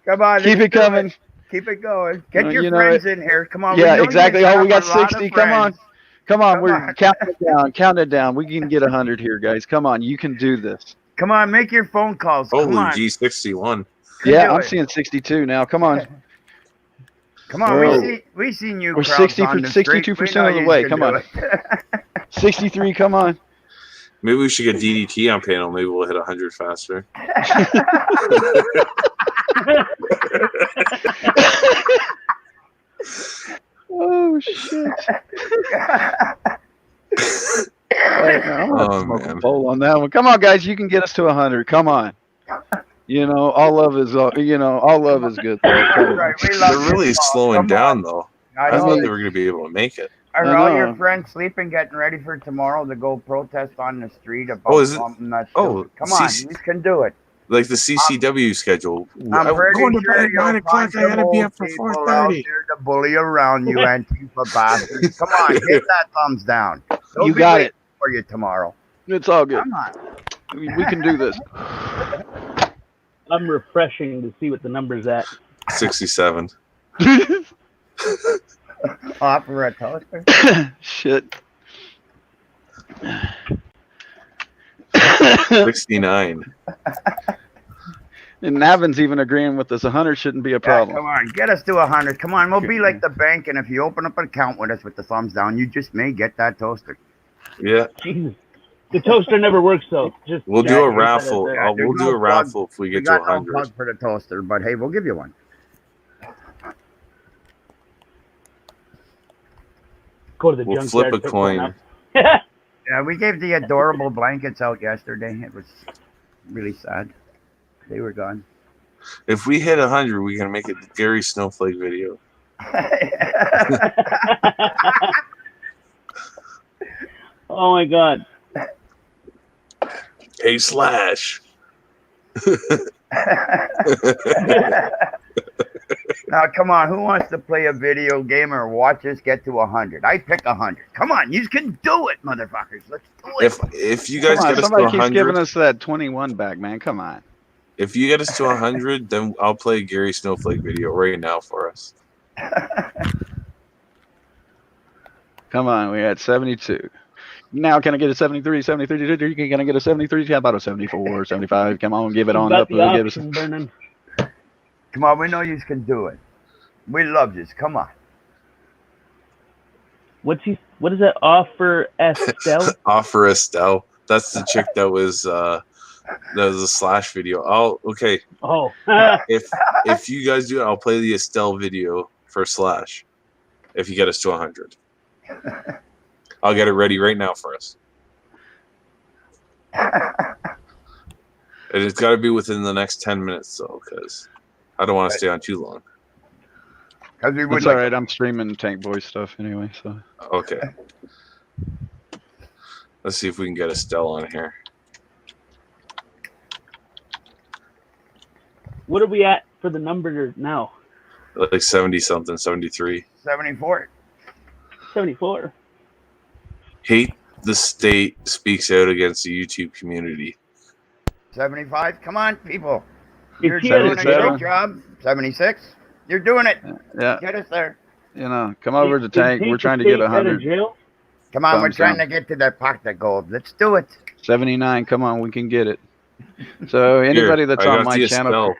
C: Come on,
P: Keep it coming.
C: Keep it going. Get your
P: You know
C: friends
P: it.
C: in here. Come on.
P: Yeah,
C: we know
P: exactly.
C: you
P: Oh, we got
C: have a lot of
P: 60. Come on.
C: friends.
P: Come on.
C: Come
P: We're
C: on.
P: counting it down. Count it down. We can get 100 here, guys. Come on. You can do this.
C: Come on, make your phone calls. Come
A: Holy
C: on.
A: G61.
P: Yeah,
C: do
P: I'm
C: it.
P: seeing 62 now. Come on.
C: Come on,
P: Whoa.
C: we seen you.
P: We're
C: crowds
P: 60
C: on the street. We
P: 62%
C: know
P: of the
C: you
P: way.
C: can
P: Come
C: do
P: on.
C: it.
P: 63. Come on.
A: Maybe we should get DDT on panel. Maybe we'll hit 100 faster.
P: Oh shit.
A: Oh, man.
P: Bowl on that one. Come on, guys. You can get us to 100. Come on. You know, all love is good.
C: Right, we love
A: They're really
C: you, Paul.
A: slowing
C: Come
A: down,
C: on.
A: though.
C: I
A: I
C: know
A: thought
C: it.
A: they were going to be able to make it.
C: Are
P: I
C: all
P: know.
C: your friends sleeping, getting ready for tomorrow to go protest on the street about
A: Oh, is it?
C: something that's
A: Oh,
C: come on,
A: CC
C: you can do it.
A: Like the CCW schedule.
C: I'm pretty
A: going to
C: sure
A: bed at
C: you'll
A: 9 o'clock.
C: find
A: I got to be
C: some
A: up for
C: people out
A: 4:30.
C: there to bully around you, Antifa bastards. Come on, hit that thumbs down. They'll
P: You
C: be
P: got
C: waiting
P: it.
C: for you tomorrow.
P: It's all good.
C: Come on.
P: We can do this.
B: I'm refreshing to see what the number's at.
A: 67.
C: Opera toaster.
P: Shit.
A: 69.
P: And Navin's even agreeing with us. 100 shouldn't be a problem.
C: Come on, get us to 100. Come on, we'll be like the bank, and if you open up an account with us with the thumbs down, you just may get that toaster.
A: Yeah.
B: Jesus. The toaster never works, though. Just
A: We'll do a
B: you said it
A: raffle.
B: there.
A: We'll
C: There's
A: do
C: no
A: a raffle if we
C: We
A: get to
C: got no
A: 100.
C: plug for the toaster, but hey, we'll give you one.
B: Go to the
A: We'll
B: junkyard,
A: flip a
B: pick
A: coin.
B: one up.
C: Yeah, we gave the adorable blankets out yesterday. It was really sad. They were gone.
A: If we hit 100, we can make it the Gary Snowflake video.
B: Oh my God.
A: Hey, Slash.
C: Now, come on. Who wants to play a video game or watch us get to 100? I pick 100. Come on. You can do it, motherfuckers. Let's do it.
A: If you guys
P: Come on,
A: get us to
P: somebody keeps
A: 100,
P: giving us that 21 back, man. Come on.
A: if you get us to 100, then I'll play a Gary Snowflake video right now for us.
P: Come on. We're at 72. Now, can I get a 73, 73? Can I get a 73? How about a 74, 75? Come on, give it
B: You've
P: on
B: got
P: up.
B: the
P: Give us
B: option, Brennan.
C: Come on. We know you can do it. We love you. Come on.
B: What is that? Offer Estelle?
A: Offer Estelle. That's the chick that was a Slash video. Okay.
B: Oh.
A: if you guys do it, I'll play the Estelle video for Slash. If you get us to 100. I'll get it ready right now for us. And it's got to be within the next 10 minutes, though, because I don't want to stay on too long.
P: It's all right. I'm streaming Tank Boy stuff anyway, so.
A: Okay. Let's see if we can get Estelle on here.
B: What are we at for the number now?
A: Like 70 something, 73.
C: 74.
B: 74.
A: Hate the state speaks out against the YouTube community.
C: 75. Come on, people.
B: Is
C: You're
B: he out
C: doing
B: of
C: a
B: jail?
C: great job. 76. You're doing it.
P: Yeah.
C: Get us there.
P: You know, come over to
B: Is
P: Tank.
B: Tate
P: We're
B: the
P: trying to get
B: state out of
P: 100.
B: jail?
C: Come on, we're
P: Thumbs
C: trying
P: down.
C: to get to that pot of gold. Let's do it.
P: 79. Come on, we can get it. So anybody that's
A: I
P: on
A: got
P: my
A: the
P: channel,
A: Estelle.
P: come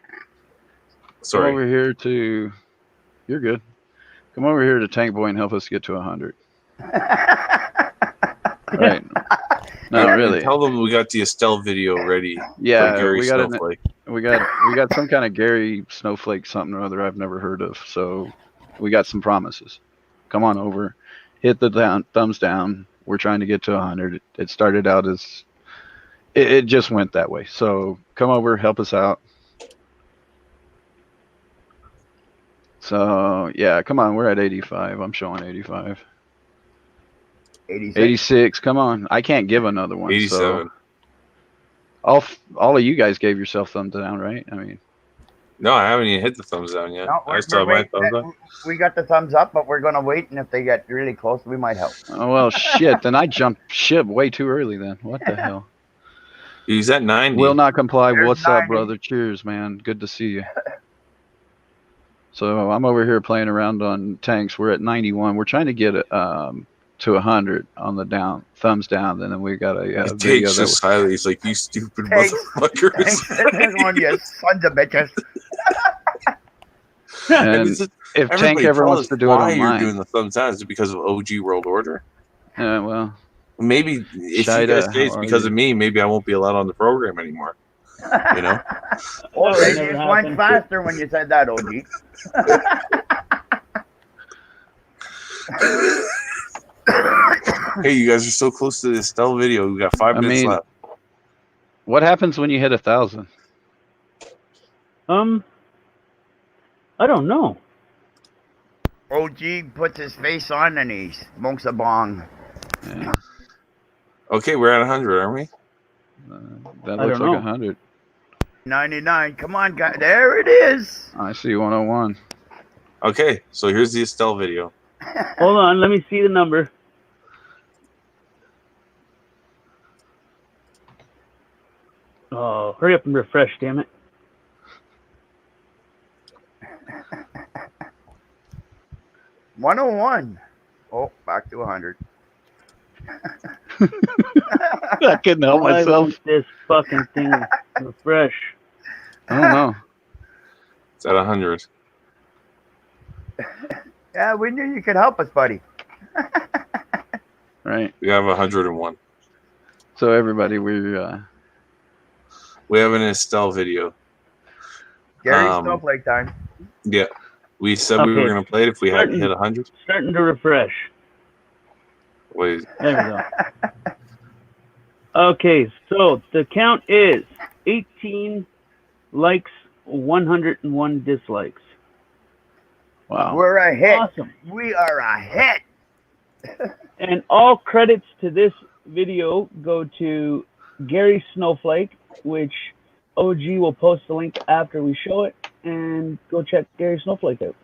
A: Sorry.
P: over here to. You're good. Come over here to Tank Boy and help us get to 100. Right. No,
A: And
P: really.
A: tell them we got the Estelle video ready for
P: Yeah,
A: Gary
P: we got
A: Snowflake.
P: we got some kind of Gary Snowflake something or other I've never heard of. So we got some promises. Come on over, hit the thumbs down. We're trying to get to 100. It started out as it just went that way. So come over, help us out. So yeah, come on. We're at 85. I'm showing 85. 86. Come on. I can't give another one.
A: 87.
P: So all of you guys gave yourself thumbs down, right? I mean,
A: No, I haven't even hit the thumbs down yet.
C: No,
A: I still have my thumbs up.
C: We got the thumbs up, but we're going to wait, and if they get really close, we might help.
P: oh well, shit. Then I jumped ship way too early. Then what the hell?
A: He's at 90.
P: Will not comply.
C: There's
P: What's
C: 90.
P: up, brother? Cheers, man. Good to see you. So I'm over here playing around on tanks. We're at 91. We're trying to get to 100 on the thumbs down, and then we got a video
A: Take's
P: that
A: just silent. He's like, you stupid motherfuckers.
C: There's one, you sons of bitches.
P: And
A: It's just-
P: if Tank
A: everybody
P: ever
A: tell
P: wants
A: us
P: to do it
A: why
P: on
A: you're
P: mine,
A: doing the thumbs down, is it because of OG World Order?
P: well,
A: Maybe if
P: Shida,
A: you guys say it's
P: how are
A: because
P: you?
A: of me, maybe I won't be allowed on the program anymore. You know?
C: Well,
B: would
C: they
B: never
C: just went
B: happen.
C: faster when you said that, OG.
A: Hey, you guys are so close to the Estelle video. We got 5
P: I
A: minutes
P: mean,
A: left.
P: what happens when you hit 1,000?
B: I don't know.
C: OG puts his face on and he smokes a bong.
P: Yeah,
A: Okay, we're at 100, aren't we?
P: that
B: I
P: looks
B: don't
P: like
B: know.
P: 100.
C: 99. Come on, guys. There it is.
P: I see 101.
A: Okay, so here's the Estelle video.
B: Hold on, let me see the number. Oh, hurry up and refresh, damn it.
C: $101. Oh, back to 100.
P: I couldn't help
B: Why
P: myself.
B: won't this fucking thing refresh?
P: I don't know.
A: It's at 100.
C: Yeah, we knew you could help us, buddy.
P: Right.
A: We have 101.
P: So everybody, we
A: have an Estelle video.
C: Gary Snowflake time.
A: Yeah. We said we were
B: Okay.
A: going to play it if we hadn't hit 100.
B: Starting to refresh.
A: Wait.
B: There we go. Okay, so the count is 18 likes, 101 dislikes.
P: Wow.
C: We're a hit.
B: Awesome.
C: We are a hit.
B: And all credits to this video go to Gary Snowflake, which OG will post the link after we show it, and go check Gary Snowflake out.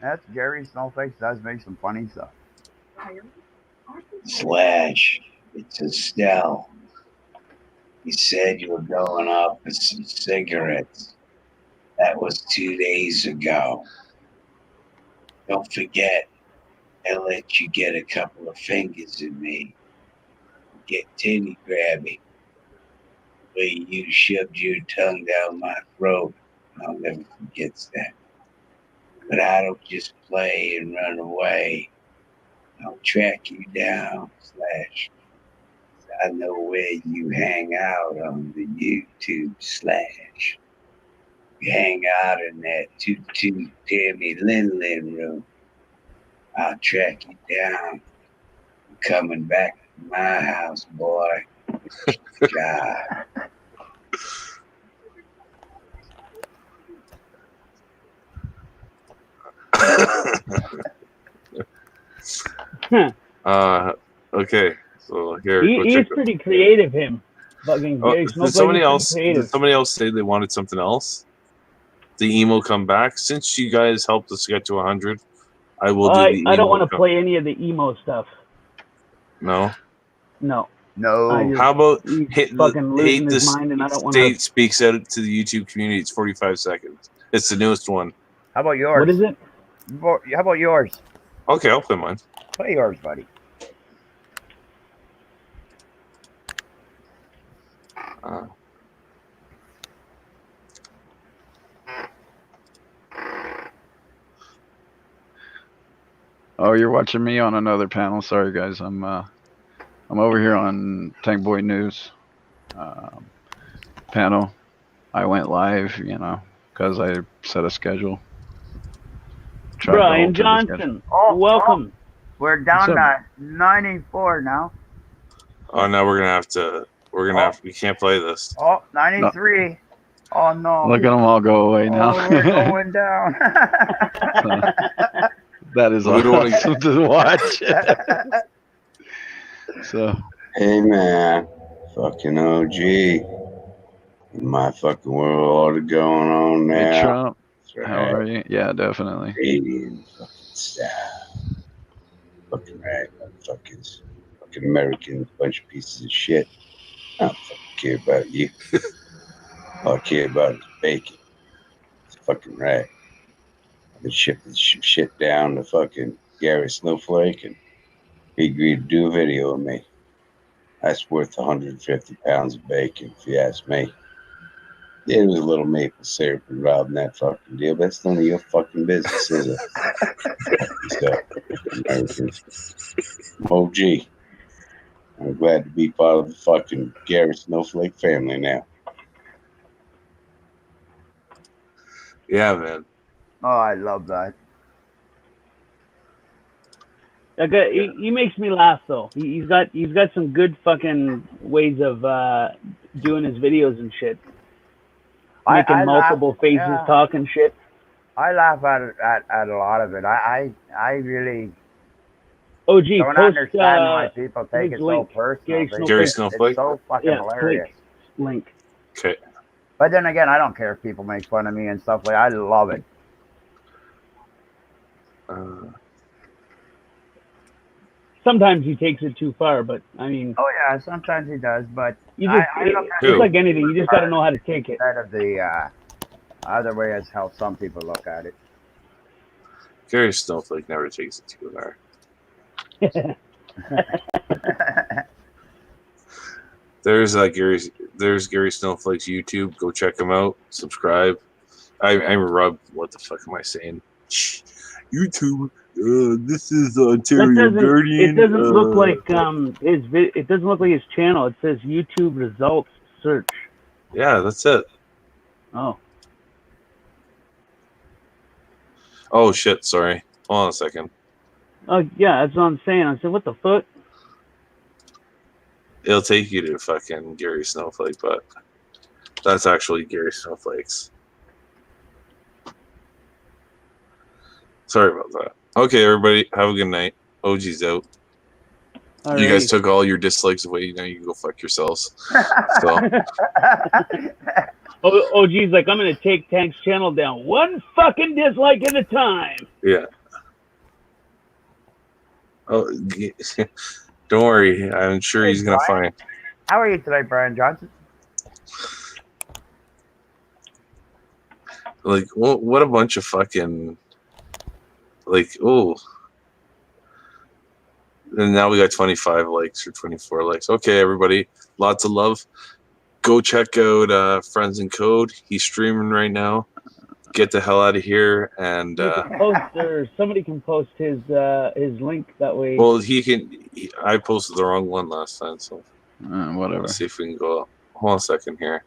C: That's Gary Snowflake does make some funny stuff.
R: Slash, it's Estelle. You said you were going off with some cigarettes. That was 2 days ago. Don't forget, I let you get a couple of fingers in me. Get tinny grabby. The way you shoved your tongue down my throat. I'll never forget that. But I don't just play and run away. I'll track you down, Slash. I know where you hang out on the YouTube, Slash. You hang out in that Toot Tammy Lin room. I'll track you down. I'm coming back to my house, boy. God.
A: Okay. So here, go
B: He
A: check
B: is pretty creative, him. Fucking Gary
A: did
B: Snowflake
A: somebody
B: is
A: else?
B: creative.
A: Did somebody else say they wanted something else? the emo come back. Since you guys helped us get to 100, I will do the emo.
B: I don't want to play any of the emo stuff.
A: No.
B: No.
C: No.
A: How about
B: he's fucking losing his mind, and I don't want to.
A: State speaks out to the YouTube community. It's 45 seconds. It's the newest one.
C: How about yours?
B: What is it?
C: How about yours?
A: Okay, I'll play mine.
C: Play yours, buddy.
P: Oh, you're watching me on another panel. Sorry, guys. I'm over here on Tank Boy News panel. I went live, because I set a schedule.
B: Brian Johnson, welcome.
C: We're down to 94 now.
A: Oh, now we're gonna have to. We can't play this.
C: Oh, 93. No. Oh no.
P: Look at them all go away now.
C: Oh, we're going down.
P: That is awesome to watch. So.
R: Hey man, fucking OG. In my fucking world, all going on now.
P: Hey Trump,
R: right.
P: How are you? Yeah, definitely.
R: Canadian fucking style. Fucking right, motherfuckers. Fucking Americans, bunch of pieces of shit. I don't fucking care about you. All I care about is bacon. It's fucking right. I've been shipping shit down to fucking Gary Snowflake, and he agreed to do a video of me. That's worth 150 pounds of bacon, if you ask me. Yeah, it was a little maple syrup involved in that fucking deal, but that's none of your fucking business, is it? OG. I'm glad to be part of the fucking Gary Snowflake family now.
A: Yeah, man.
C: Oh, I love that.
B: He makes me laugh though. He's got some good fucking ways of doing his videos and shit. Making multiple faces, talking shit.
C: I laugh at a lot of it. I really
B: OG
C: don't understand why people take it so personal.
A: Gary Snowflake.
C: It's so fucking hilarious.
B: Link.
A: Okay.
C: But then again, I don't care if people make fun of me and stuff like that. I love it.
B: Sometimes he takes it too far, but I mean.
C: Oh yeah, sometimes he does, but
B: it's like anything. You just got to know how to take it.
C: Instead of the other way as how some people look at it.
A: Gary Snowflake never takes it too far. There's Gary Snowflake's YouTube. Go check him out. Subscribe. What the fuck am I saying? YouTube. This is Ontario Guardian.
B: It doesn't look like it doesn't look like his channel. It says YouTube results search.
A: Yeah, that's it. Oh shit! Sorry. Hold on a second.
B: Oh yeah, that's what I'm saying. I said, what the fuck?
A: It'll take you to fucking Gary Snowflake, but that's actually Gary Snowflake's. Sorry about that. Okay, everybody, have a good night. OG's out.
B: Alrighty.
A: You guys took all your dislikes away. Now you can go fuck yourselves. So.
B: OG's like, I'm going to take Tank's channel down one fucking dislike at a time.
A: Yeah. Oh, don't worry. I'm sure he's going to find.
C: How are you today, Brian Johnson?
A: Like, what a bunch of fucking... Like, oh. And now we got 25 likes or 24 likes. Okay, everybody. Lots of love. Go check out Friends in Code. He's streaming right now. Get the hell out of here. And
B: somebody can post his link that way.
A: well, he can. I posted the wrong one last time, so
P: whatever.
A: Let's see if we can go up. Hold on a second here.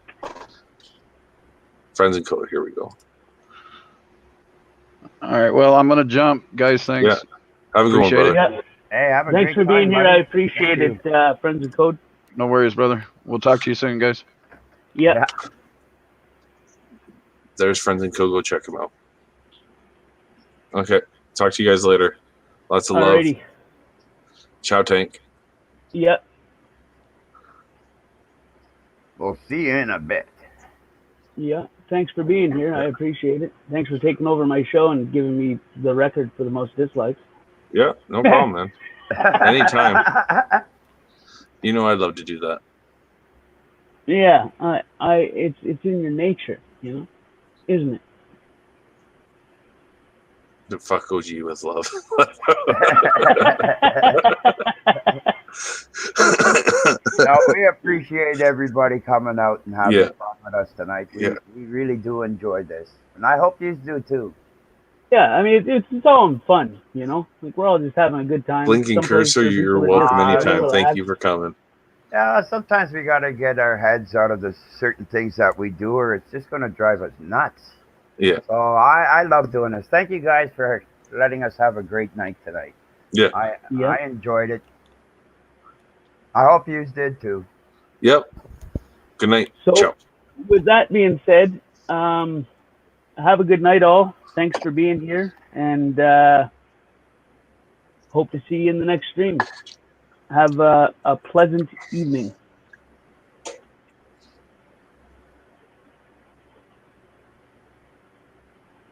A: Friends in Code. Here we go.
P: All right. Well, I'm gonna jump, guys. Thanks.
A: Yeah. Have a good one, brother.
B: Yeah.
C: Hey, have a
B: Thanks for being here. I appreciate it, Friends in Code.
P: No worries, brother. We'll talk to you soon, guys.
B: Yeah.
A: There's Friends in Code. Go check them out. Okay. Talk to you guys later. Lots of
B: Alrighty.
A: love. Ciao, Tank.
B: Yeah.
C: We'll see you in a bit.
B: Yeah. thanks for being here. I appreciate it. Thanks for taking over my show and giving me the record for the most dislikes.
A: Yeah, no problem, man. Anytime. You know I'd love to do that.
B: Yeah, it's in your nature, you know, isn't it?
A: The fuck OG with love.
C: No, we appreciate everybody coming out and having
A: Yeah.
C: fun with us tonight.
A: Yeah.
C: We really do enjoy this, and I hope you do too.
B: Yeah, I mean, it's all in fun, you know? Like, we're all just having a good time.
A: Blinking
B: Someplace
A: cursor,
B: for
A: you're
B: people to
A: welcome
B: just
A: anytime.
B: relax.
A: Thank you for coming.
C: Yeah, sometimes we gotta get our heads out of the certain things that we do, or it's just gonna drive us nuts.
A: Yeah.
C: So I love doing this. Thank you guys for letting us have a great night tonight.
A: Yeah.
C: I enjoyed it. I hope you did too.
A: Yep. Good night.
B: So,
A: Ciao.
B: with that being said, have a good night, all. Thanks for being here, and hope to see you in the next stream. Have a pleasant evening.